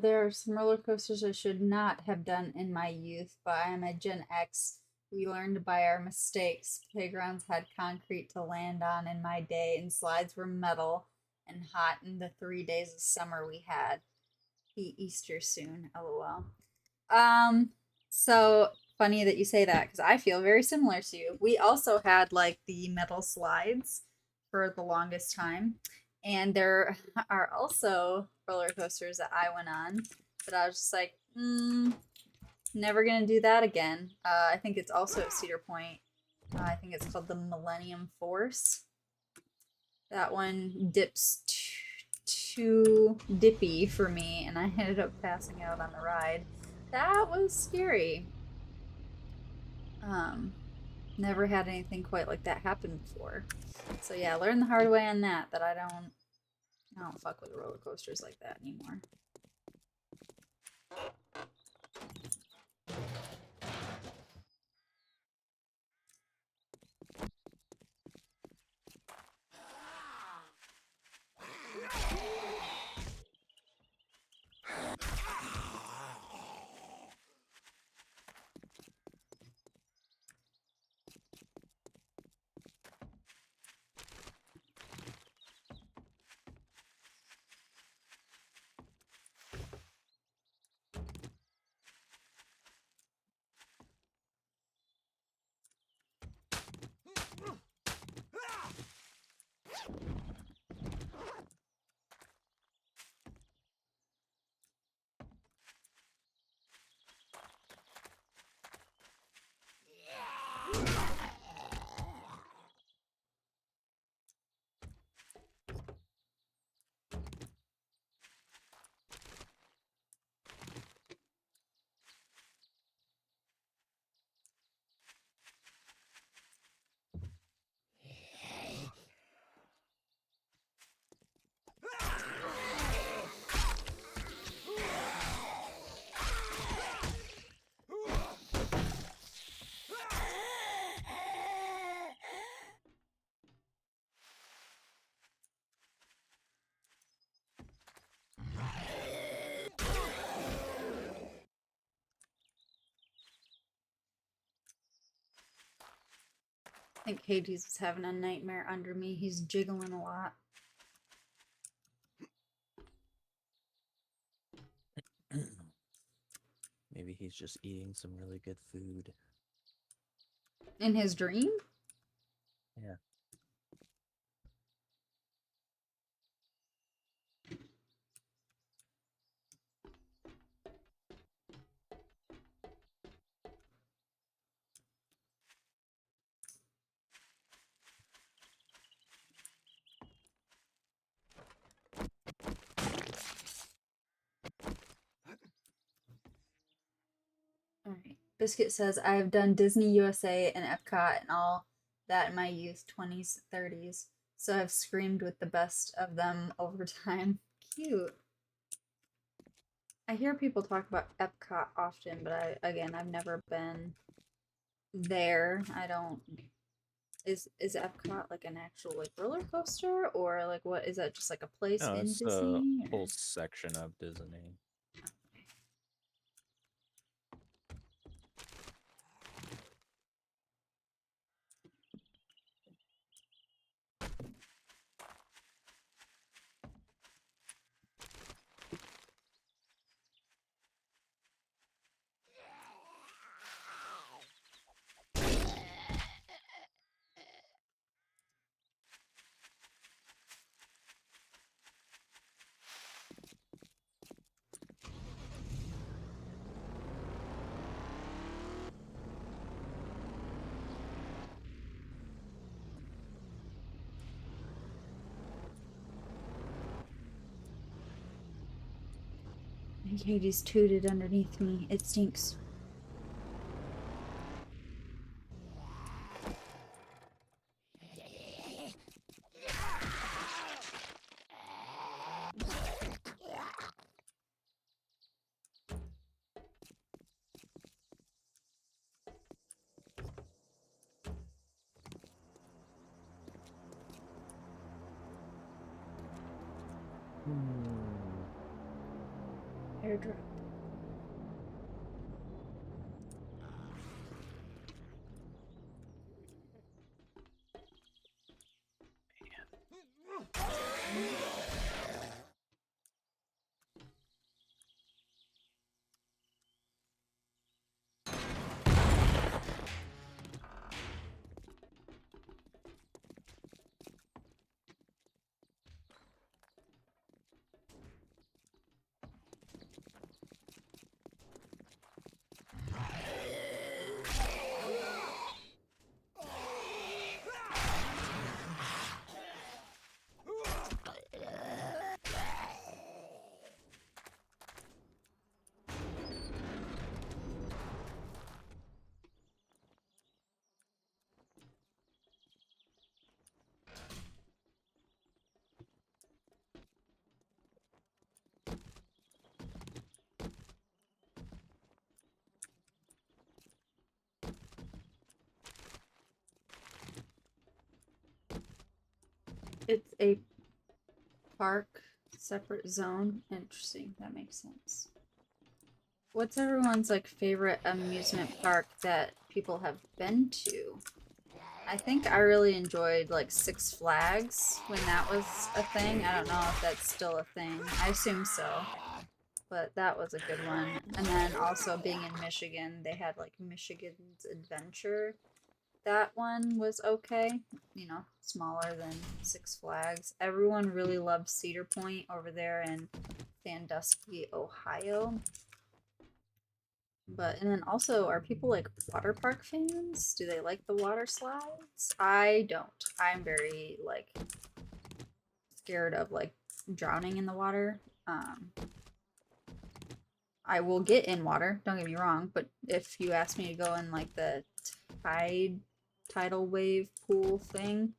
There are some roller coasters I should not have done in my youth, but I am a Gen X. We learned by our mistakes. Playgrounds had concrete to land on in my day, and slides were metal and hot in the 3 days of summer we had. Be Easter soon, lol. Um, so funny that you say that because I feel very similar to you. We also had like the metal slides for the longest time, and there are also roller coasters that I went on, but I was just like, never gonna do that again. I think it's also at Cedar Point. I think it's called the Millennium Force. That one dips too dippy for me, and I ended up passing out on the ride. That was scary. Never had anything quite like that happen before. So yeah, learn the hard way on that. That I don't fuck with roller coasters like that anymore. I think Hades is having a nightmare under me. He's jiggling a lot. Maybe he's just eating some really good food. In his dream? Yeah. Alright. Biscuit says, I have done Disney USA and Epcot and all that in my youth, 20s, 30s. So I've screamed with the best of them over time. Cute. I hear people talk about Epcot often, but I've never been there. I don't. Is Epcot like an actual like roller coaster, or like what is that? Just like a place No, in it's a Disney? whole section of Disney. Katie's tooted underneath me. It stinks. Airdrop. It's a park, separate zone. Interesting. That makes sense. What's everyone's like favorite amusement park that people have been to? I think I really enjoyed like Six Flags when that was a thing. I don't know if that's still a thing. I assume so. But that was a good one. And then also being in Michigan, they had like Michigan's Adventure. That one was okay. You know, smaller than Six Flags. Everyone really loved Cedar Point over there in Sandusky, Ohio. But, and then also, are people like water park fans? Do they like the water slides? I don't. I'm very, like, scared of, like, drowning in the water. I will get in water, don't get me wrong, but if you ask me to go in, like, the tidal wave pool thing,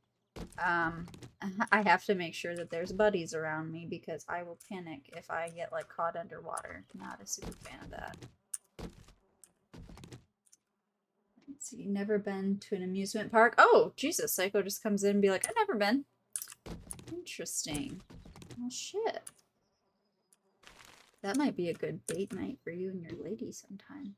I have to make sure that there's buddies around me because I will panic if I get, like, caught underwater. Not a super fan of that. So you never been to an amusement park? Oh, Jesus, Psycho just comes in and be like, I've never been. Interesting. Well, shit. That might be a good date night for you and your lady sometime.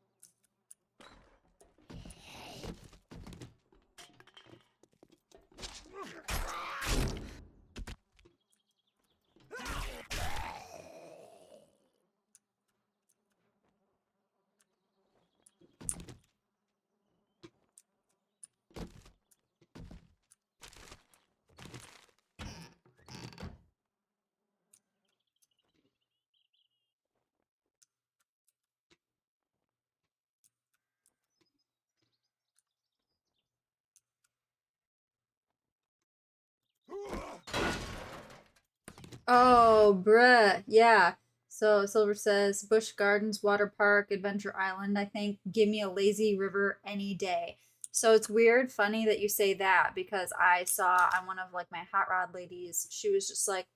Oh, bruh. Yeah. So Silver says Busch Gardens, Water Park, Adventure Island, I think. Give me a lazy river any day. So it's weird, funny that you say that because I saw on one of like my hot rod ladies, she was just like,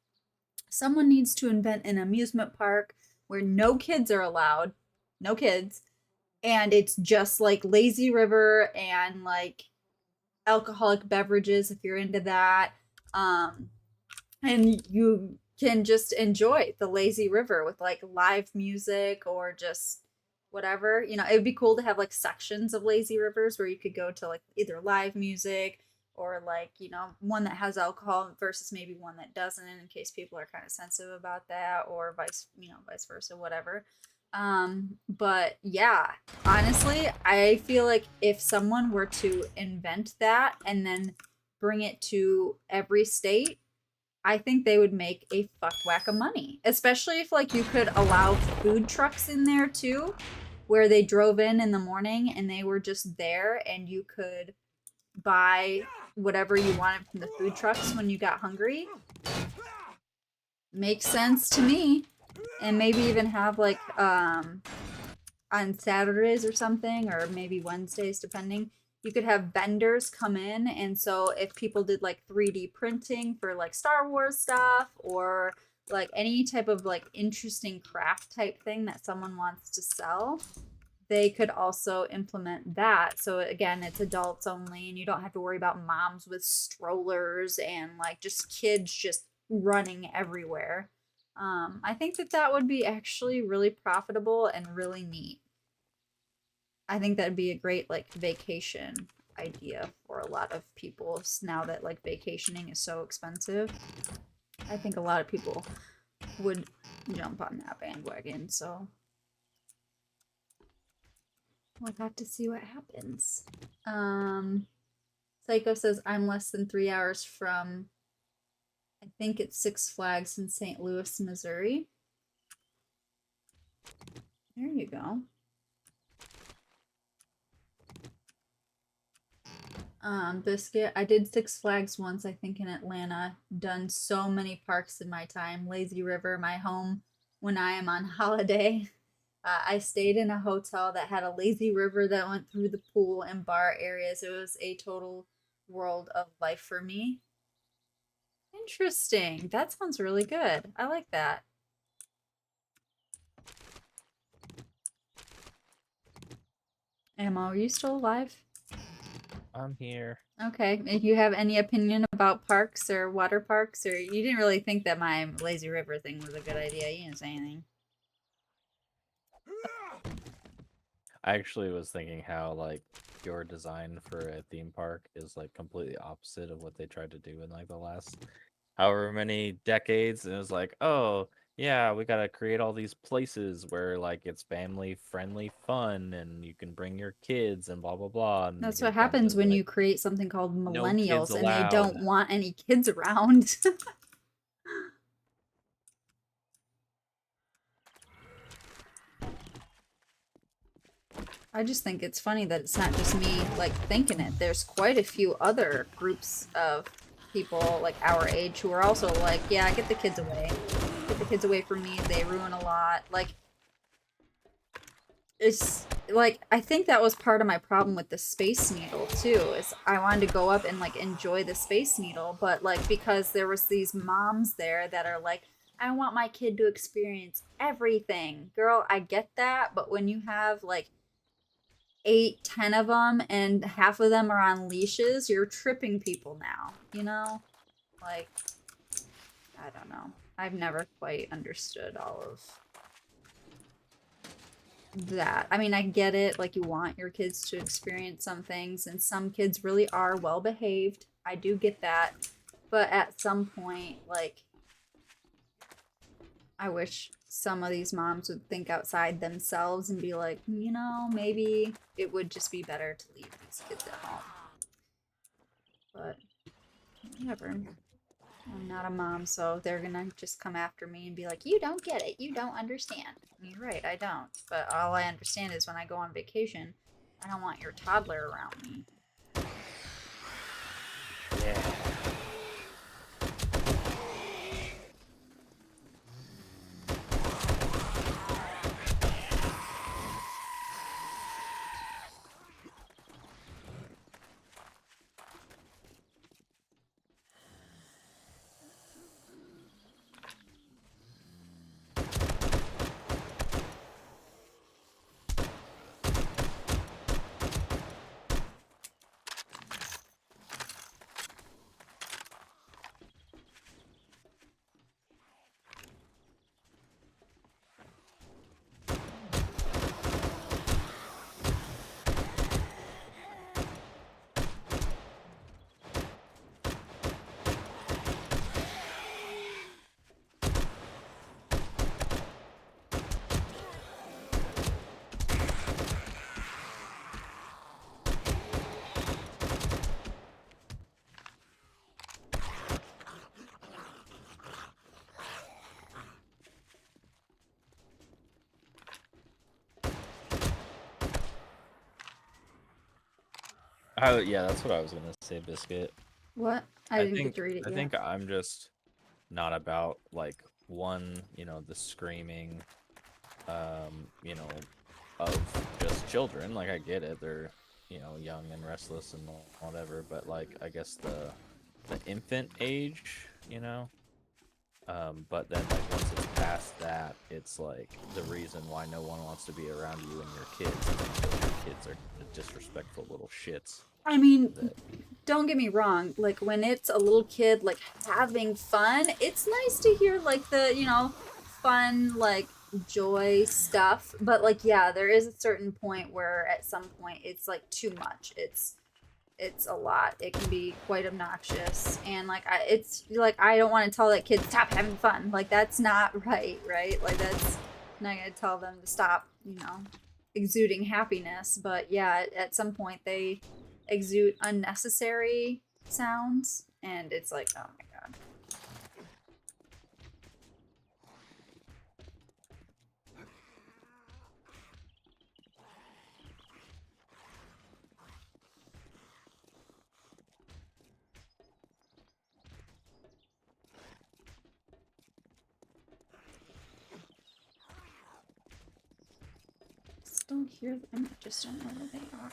someone needs to invent an amusement park where no kids are allowed, no kids, and it's just like lazy river and like alcoholic beverages if you're into that. Um, and you can just enjoy the lazy river with like live music or just whatever. You know, it would be cool to have like sections of lazy rivers where you could go to like either live music or like, you know, one that has alcohol versus maybe one that doesn't, in case people are kind of sensitive about that, or vice versa, whatever. But yeah, honestly, I feel like if someone were to invent that and then bring it to every state, I think they would make a fuck whack of money. Especially if like you could allow food trucks in there too, where they drove in the morning and they were just there and you could buy whatever you wanted from the food trucks when you got hungry. Makes sense to me. And maybe even have like on Saturdays or something, or maybe Wednesdays, depending. You could have vendors come in, and so if people did like 3D printing for like Star Wars stuff or like any type of like interesting craft type thing that someone wants to sell, they could also implement that. So again, it's adults only, and you don't have to worry about moms with strollers and like just kids just running everywhere. I think that that would be actually really profitable and really neat. I think that'd be a great like vacation idea for a lot of people now that like vacationing is so expensive. I think a lot of people would jump on that bandwagon, so we'll have to see what happens. Psycho says I'm less than 3 hours from, I think it's Six Flags in St. Louis, Missouri. There you go. Biscuit. I did Six Flags once, I think, in Atlanta. Done so many parks in my time. Lazy River, my home when I am on holiday. I stayed in a hotel that had a lazy river that went through the pool and bar areas. It was a total world of life for me. Interesting. That sounds really good. I like that. Emma, are you still alive? I'm here. Okay. If you have any opinion about parks or water parks, or you didn't really think that my lazy river thing was a good idea. You didn't say anything. I actually was thinking how like your design for a theme park is like completely opposite of what they tried to do in like the last however many decades. And it was like, oh yeah, we gotta create all these places where like it's family friendly fun and you can bring your kids and blah blah blah. And That's here what comes happens and be when like, you create something called no kids millennials and they allowed. don't want any kids around. I just think it's funny that it's not just me like thinking it. There's quite a few other groups of people like our age who are also like, yeah, get the kids away. Get the kids away from me. They ruin a lot. Like it's like I think that was part of my problem with the Space Needle too, is I wanted to go up and like enjoy the Space Needle, but like because there was these moms there that are like, I want my kid to experience everything. Girl, I get that, but when you have like 8, 10 of them and half of them are on leashes, you're tripping people now, you know? Like, I don't know. I've never quite understood all of that. I mean, I get it. Like, you want your kids to experience some things, and some kids really are well behaved. I do get that. But at some point, like, I wish some of these moms would think outside themselves and be like, you know, maybe it would just be better to leave these kids at home. But whatever. I'm not a mom, so they're gonna just come after me and be like, you don't get it. You don't understand. And you're right, I don't. But all I understand is when I go on vacation, I don't want your toddler around me. Yeah. Yeah, that's what I was gonna say, Biscuit. What? I I didn't get think to read it I yet. think I'm just not about like one, the screaming, you know, of just children. Like I get it, they're young and restless and whatever, but like I guess the infant age, but then like once it's past that, it's like the reason why no one wants to be around you and your kids is because your kids are the disrespectful little shits I mean, that. don't get me wrong. Like when it's a little kid like having fun, it's nice to hear like the, fun like joy stuff. But like yeah, there is a certain point where at some point it's like too much. It's a lot. It can be quite obnoxious, and like it's like I don't want to tell that kid stop having fun. Like that's not right, right? Like that's I'm not gonna tell them to stop, exuding happiness. But yeah, at some point they exude unnecessary sounds, and it's like, oh my god. Still hear them, I just don't know where they are.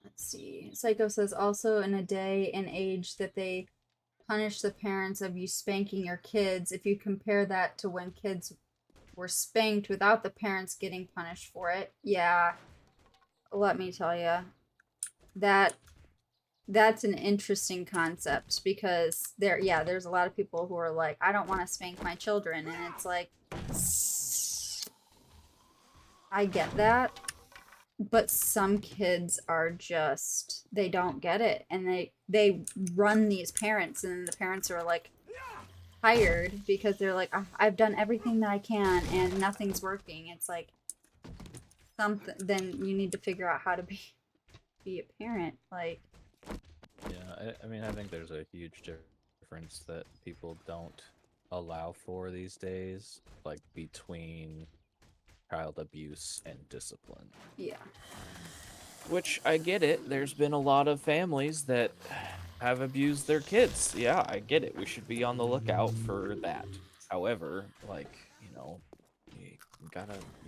Let's see. Psycho says also in a day and age that they punish the parents of you spanking your kids. If you compare that to when kids were spanked without the parents getting punished for it, yeah, let me tell you, that that's an interesting concept because there's a lot of people who are like, I don't want to spank my children, and it's like, I get that, but some kids are just they don't get it, and they run these parents, and the parents are like tired because they're like, I've done everything that I can and nothing's working. It's like something. Then you need to figure out how to be a parent. Like, Yeah, I mean, I think there's a huge difference that people don't allow for these days, like between child abuse and discipline. yeah. Which I get it. There's been a lot of families that have abused their kids. Yeah, I get it. We should be on the lookout for that. However, like, you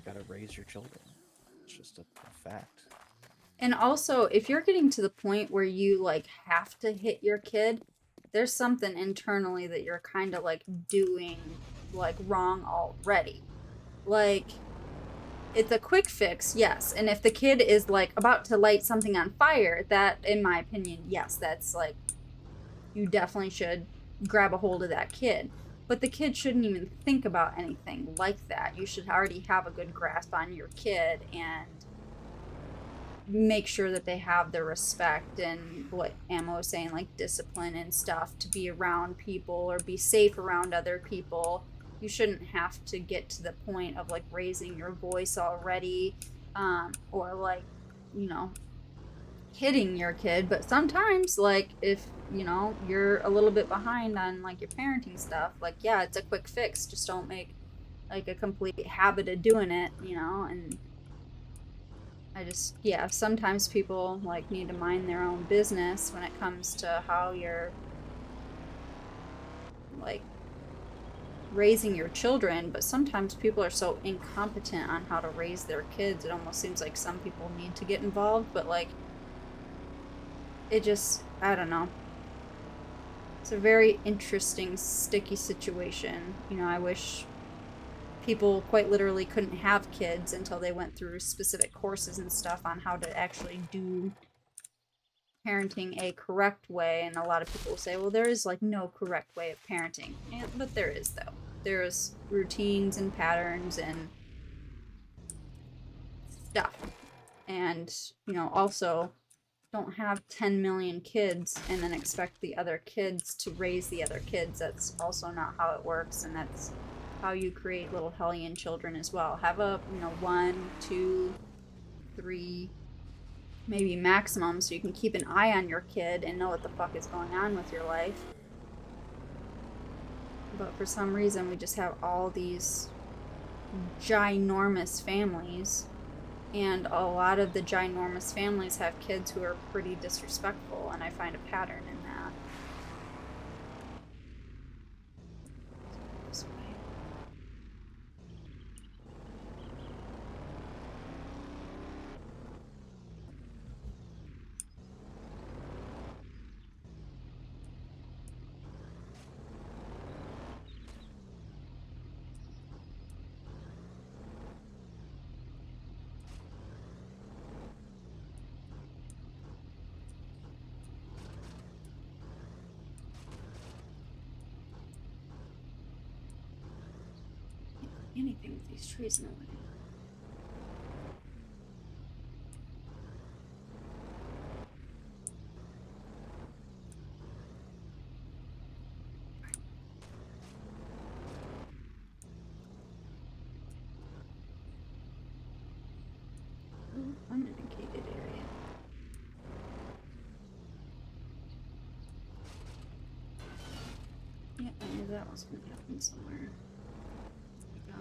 gotta raise your children. It's just a fact. And also, if you're getting to the point where you like have to hit your kid, there's something internally that you're kind of like doing like wrong already. Like, it's a quick fix, yes. And if the kid is like about to light something on fire, that, in my opinion, yes, that's like, you definitely should grab a hold of that kid. But the kid shouldn't even think about anything like that. You should already have a good grasp on your kid and make sure that they have the respect and what Ammo was saying, like discipline and stuff to be around people or be safe around other people. You shouldn't have to get to the point of like raising your voice already, or like, you know, hitting your kid. But sometimes, like, if you're a little bit behind on like your parenting stuff, like, yeah, it's a quick fix. Just don't make like a complete habit of doing it, and yeah, sometimes people like need to mind their own business when it comes to how you're like raising your children, but sometimes people are so incompetent on how to raise their kids. It almost seems like some people need to get involved, but like it just, I don't know. It's a very interesting, sticky situation. I wish people quite literally couldn't have kids until they went through specific courses and stuff on how to actually do parenting a correct way. And a lot of people say, well, there is like no correct way of parenting. But there is, though. there's routines and patterns and stuff. And, also don't have 10 million kids and then expect the other kids to raise the other kids. That's also not how it works, and that's how you create little hellion children as well. Have a, 1, 2, 3, maybe maximum, so you can keep an eye on your kid and know what the fuck is going on with your life. But for some reason, we just have all these ginormous families, and a lot of the ginormous families have kids who are pretty disrespectful, and I find a pattern in that. This way. Anything with these trees in the way. Ooh, unindicated area. Yeah, I knew that was going to happen somewhere. There we go.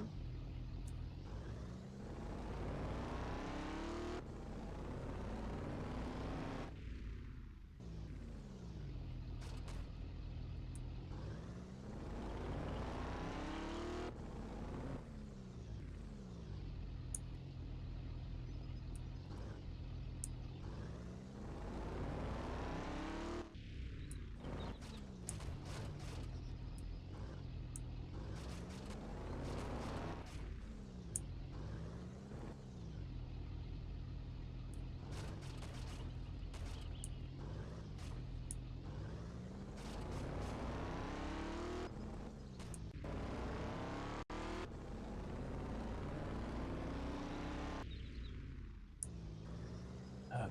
Okay.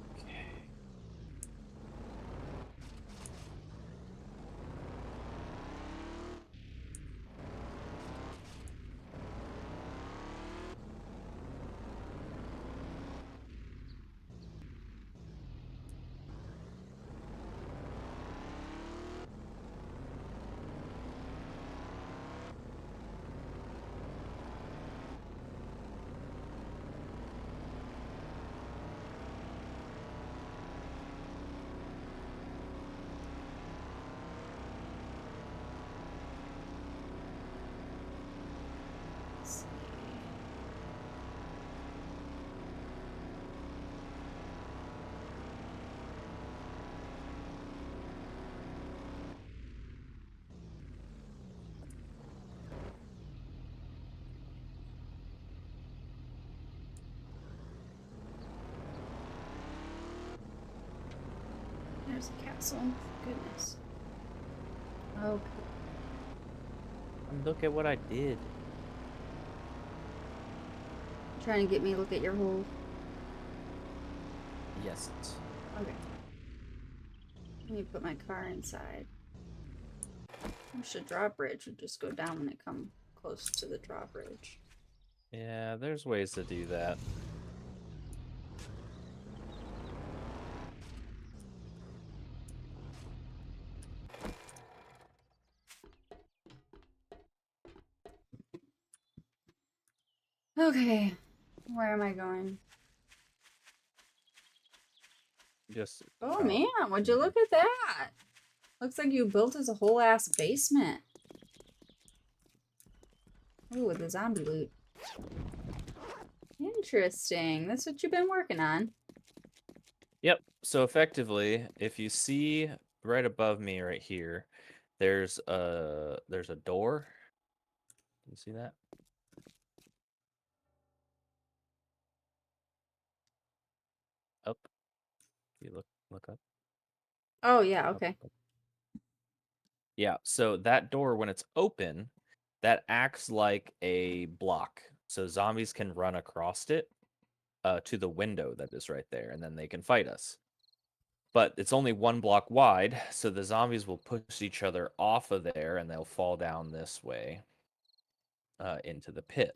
Let's see. There's a castle. Goodness. Okay. And look at what I did. Trying to get me to look at your hole. Yes. Okay. Let me put my car inside. Wish the drawbridge would just go down when it come close to the drawbridge. Yeah, there's ways to do that. Okay. Where am I going? Just Oh out. man, would you look at that? Looks like you built us a whole ass basement. Ooh, with the zombie loot. Interesting. That's what you've been working on. Yep. So effectively, if you see right above me right here, there's a door. Can you see that? Up. You look up. Oh yeah, Up, okay. up. Yeah, so that door when it's open, that acts like a block. So zombies can run across it to the window that is right there, and then they can fight us. But it's only 1 block wide, so the zombies will push each other off of there, and they'll fall down this way into the pit.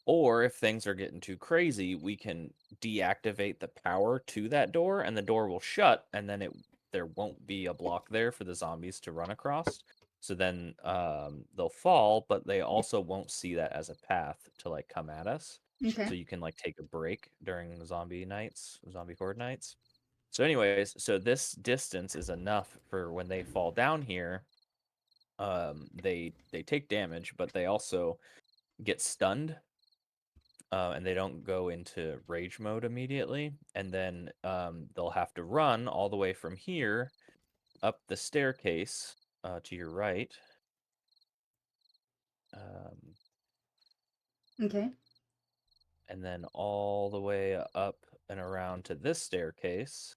Or if things are getting too crazy, we can deactivate the power to that door, and the door will shut, and then there won't be a block there for the zombies to run across. So then they'll fall, but they also won't see that as a path to like come at us. Okay. So you can like take a break during zombie horde nights. So anyways, so this distance is enough for when they fall down here, they take damage, but they also get stunned, and they don't go into rage mode immediately. And then they'll have to run all the way from here up the staircase to your right. Okay. And then all the way up and around to this staircase.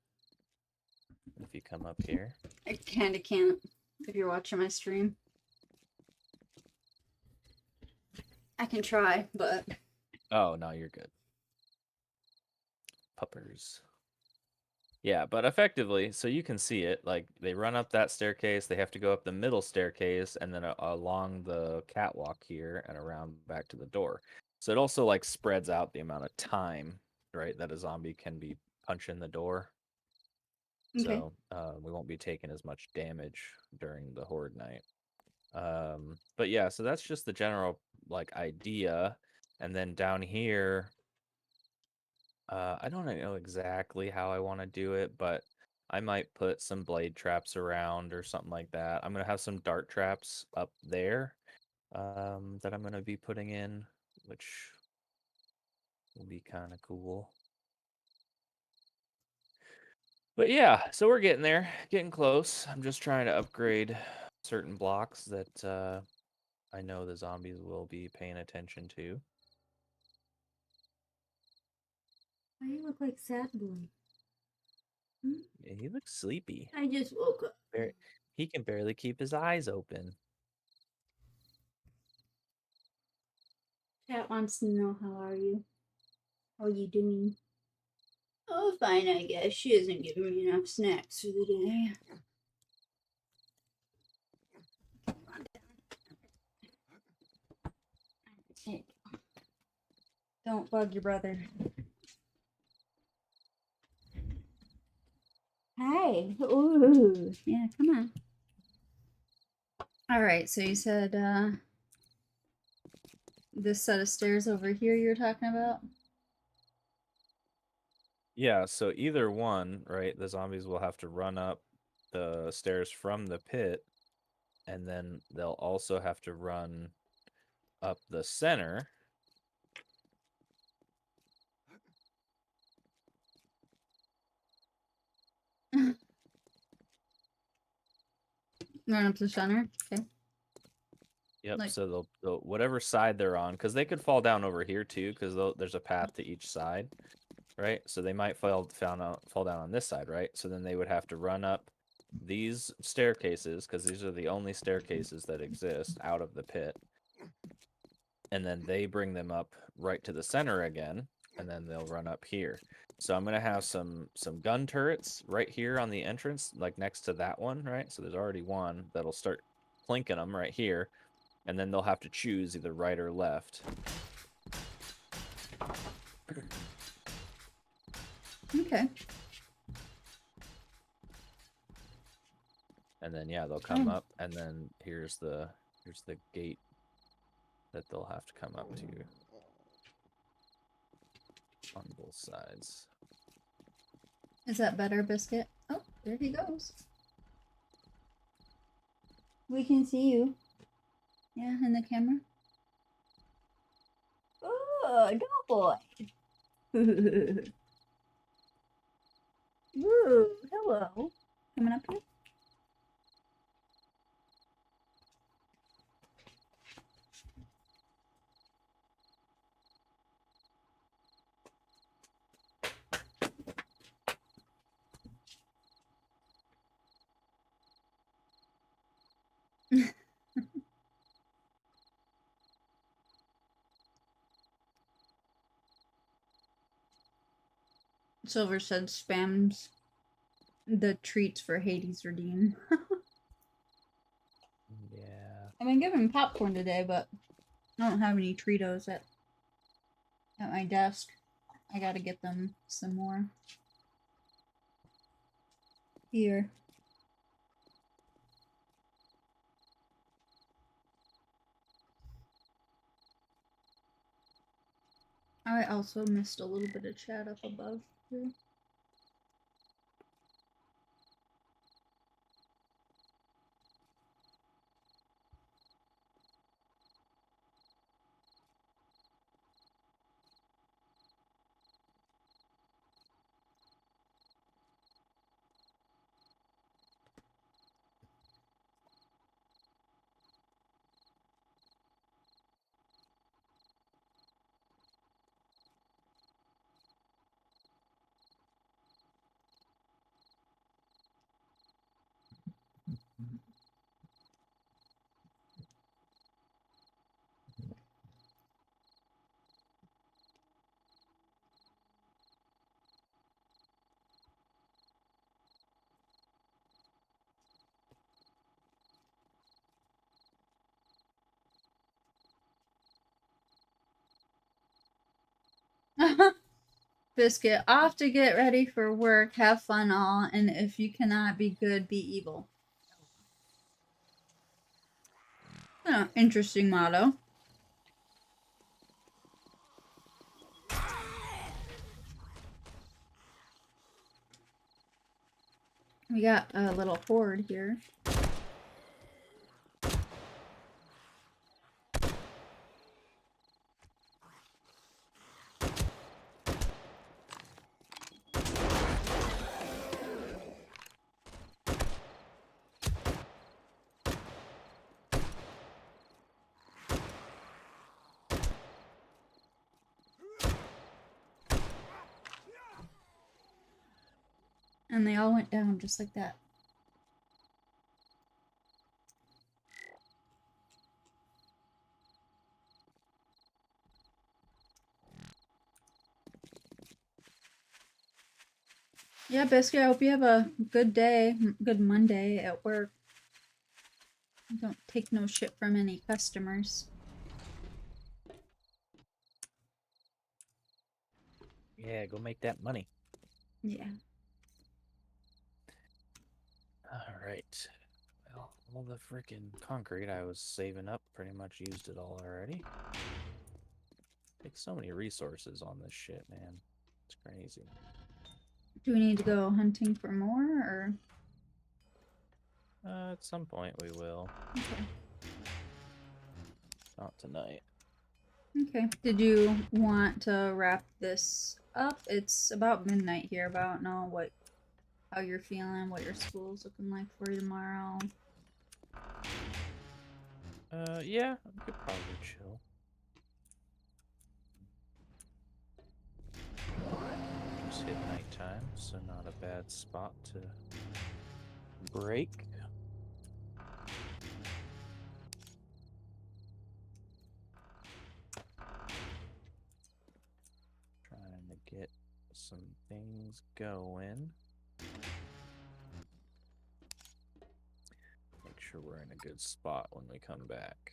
If you come up here. I kinda can't if you're watching my stream. I can try, but Oh, no, you're good. Puppers. Yeah, but effectively, so you can see it, like they run up that staircase, they have to go up the middle staircase and then along the catwalk here and around back to the door. So it also like spreads out the amount of time, right, that a zombie can be punching the door. okay. So we won't be taking as much damage during the horde night. But yeah, so that's just the general like idea. And then down here, I don't know exactly how I want to do it, but I might put some blade traps around or something like that. I'm gonna have some dart traps up there that I'm gonna be putting in, which will be kind of cool. But yeah, so we're getting there, getting close. I'm just trying to upgrade certain blocks that I know the zombies will be paying attention to. Why you look like sad boy? Hmm? Yeah, he looks sleepy. I just woke up. He can barely keep his eyes open. Cat wants to know how are you? How are you doing? Oh, fine, I guess. She isn't giving me enough snacks for the day. Don't bug your brother. Hi. Ooh. Yeah, come on. All right, so you said this set of stairs over here you're talking about? Yeah, so either one, right? The zombies will have to run up the stairs from the pit, and then they'll also have to run up the center. Run up the center? Okay. Yep, Like, so they'll whatever side they're on, because they could fall down over here too, because there's a path to each side, right? So they might fall down on this side, right? So then they would have to run up these staircases, because these are the only staircases that exist out of the pit. And then they bring them up right to the center again, and then they'll run up here. So I'm gonna have some gun turrets right here on the entrance, like next to that one, right? So there's already one that'll start plinking them right here, and then they'll have to choose either right or left. okay. And then yeah, they'll come up, and then here's the gate that they'll have to come up to on both sides. Is that better, Biscuit? Oh, there he goes. We can see you. Yeah, in the camera. Oh, good boy. Ooh, hello. Coming up here? Silver said spams the treats for Hades redeem. Yeah. I've been given popcorn today, but I don't have any Treatos at my desk. I gotta get them some more. Here. I also missed a little bit of chat up above here. Biscuit, off to get ready for work. Have fun, all. And if you cannot be good, be evil. Oh, interesting motto. We got a little horde here. And they all went down just like that. Yeah, Biscuit, I hope you have a good day, good Monday at work. Don't take no shit from any customers. Yeah, go make that money. Yeah. Alright. Well, all the freaking concrete I was saving up pretty much used it all already. Take so many resources on this shit, man. It's crazy. Do we need to go hunting for more, or? At some point we will. Okay. Not tonight. Okay. Did you want to wrap this up? It's about midnight here, but I don't know how you're feeling, what your school's looking like for you tomorrow. Yeah, I could probably chill. Just hit nighttime, so not a bad spot to break. Trying to get some things going. Make sure we're in a good spot when we come back.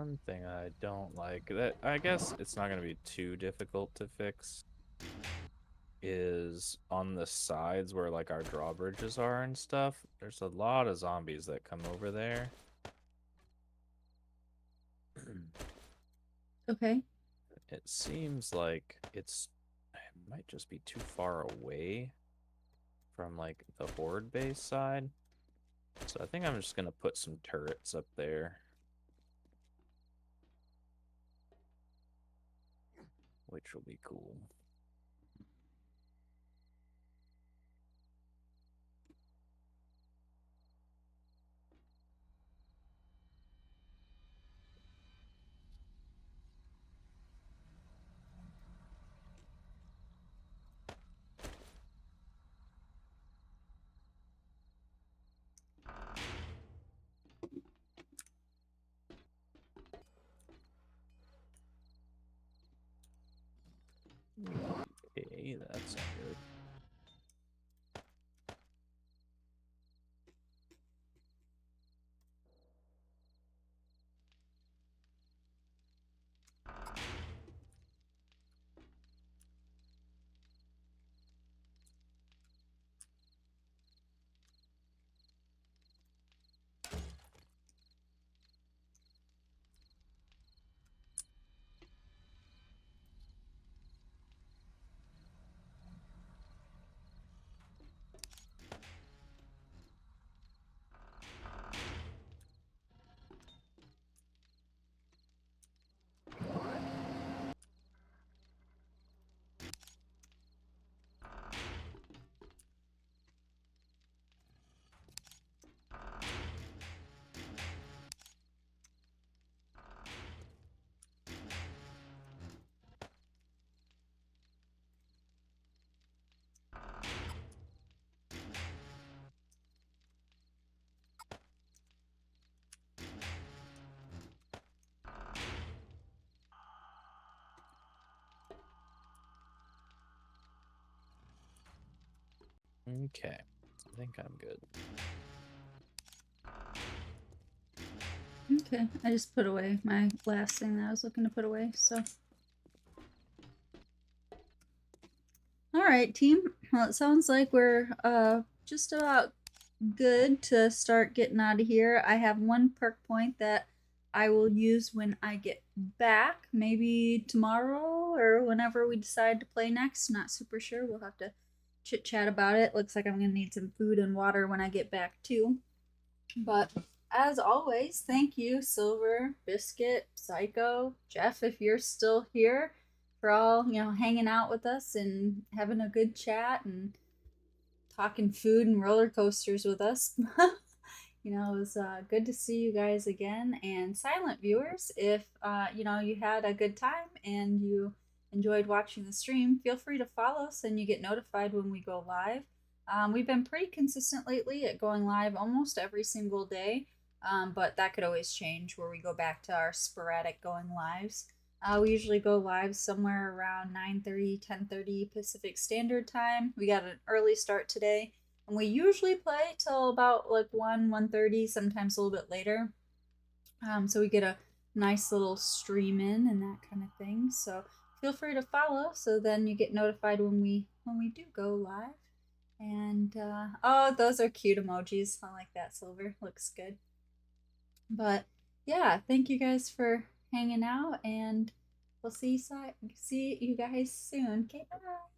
One thing I don't like that I guess it's not gonna be too difficult to fix is on the sides where like our drawbridges are and stuff. There's a lot of zombies that come over there. Okay. It seems like it might just be too far away from like the Horde base side. So I think I'm just gonna put some turrets up there. Which will be cool. Okay, that's not good. Okay, I think I'm good. Okay, I just put away my last thing that I was looking to put away, so. Alright, team. Well, it sounds like we're just about good to start getting out of here. I have one perk point that I will use when I get back, maybe tomorrow or whenever we decide to play next. Not super sure. We'll have to chit chat about it. Looks like I'm gonna need some food and water when I get back too. But as always, thank you, Silver, Biscuit, Psycho, Jeff, if you're still here, for all, hanging out with us and having a good chat and talking food and roller coasters with us. It was good to see you guys again. And silent viewers, if you had a good time and you enjoyed watching the stream, feel free to follow us and you get notified when we go live. We've been pretty consistent lately at going live almost every single day, but that could always change where we go back to our sporadic going lives. We usually go live somewhere around 9:30, 10:30 Pacific Standard Time. We got an early start today, and we usually play till about like 1:30, sometimes a little bit later. So we get a nice little stream in and that kind of thing. So feel free to follow, so then you get notified when we do go live. And oh, those are cute emojis. I like that, Silver. Looks good. But yeah, thank you guys for hanging out, and we'll see you guys soon. Okay, bye.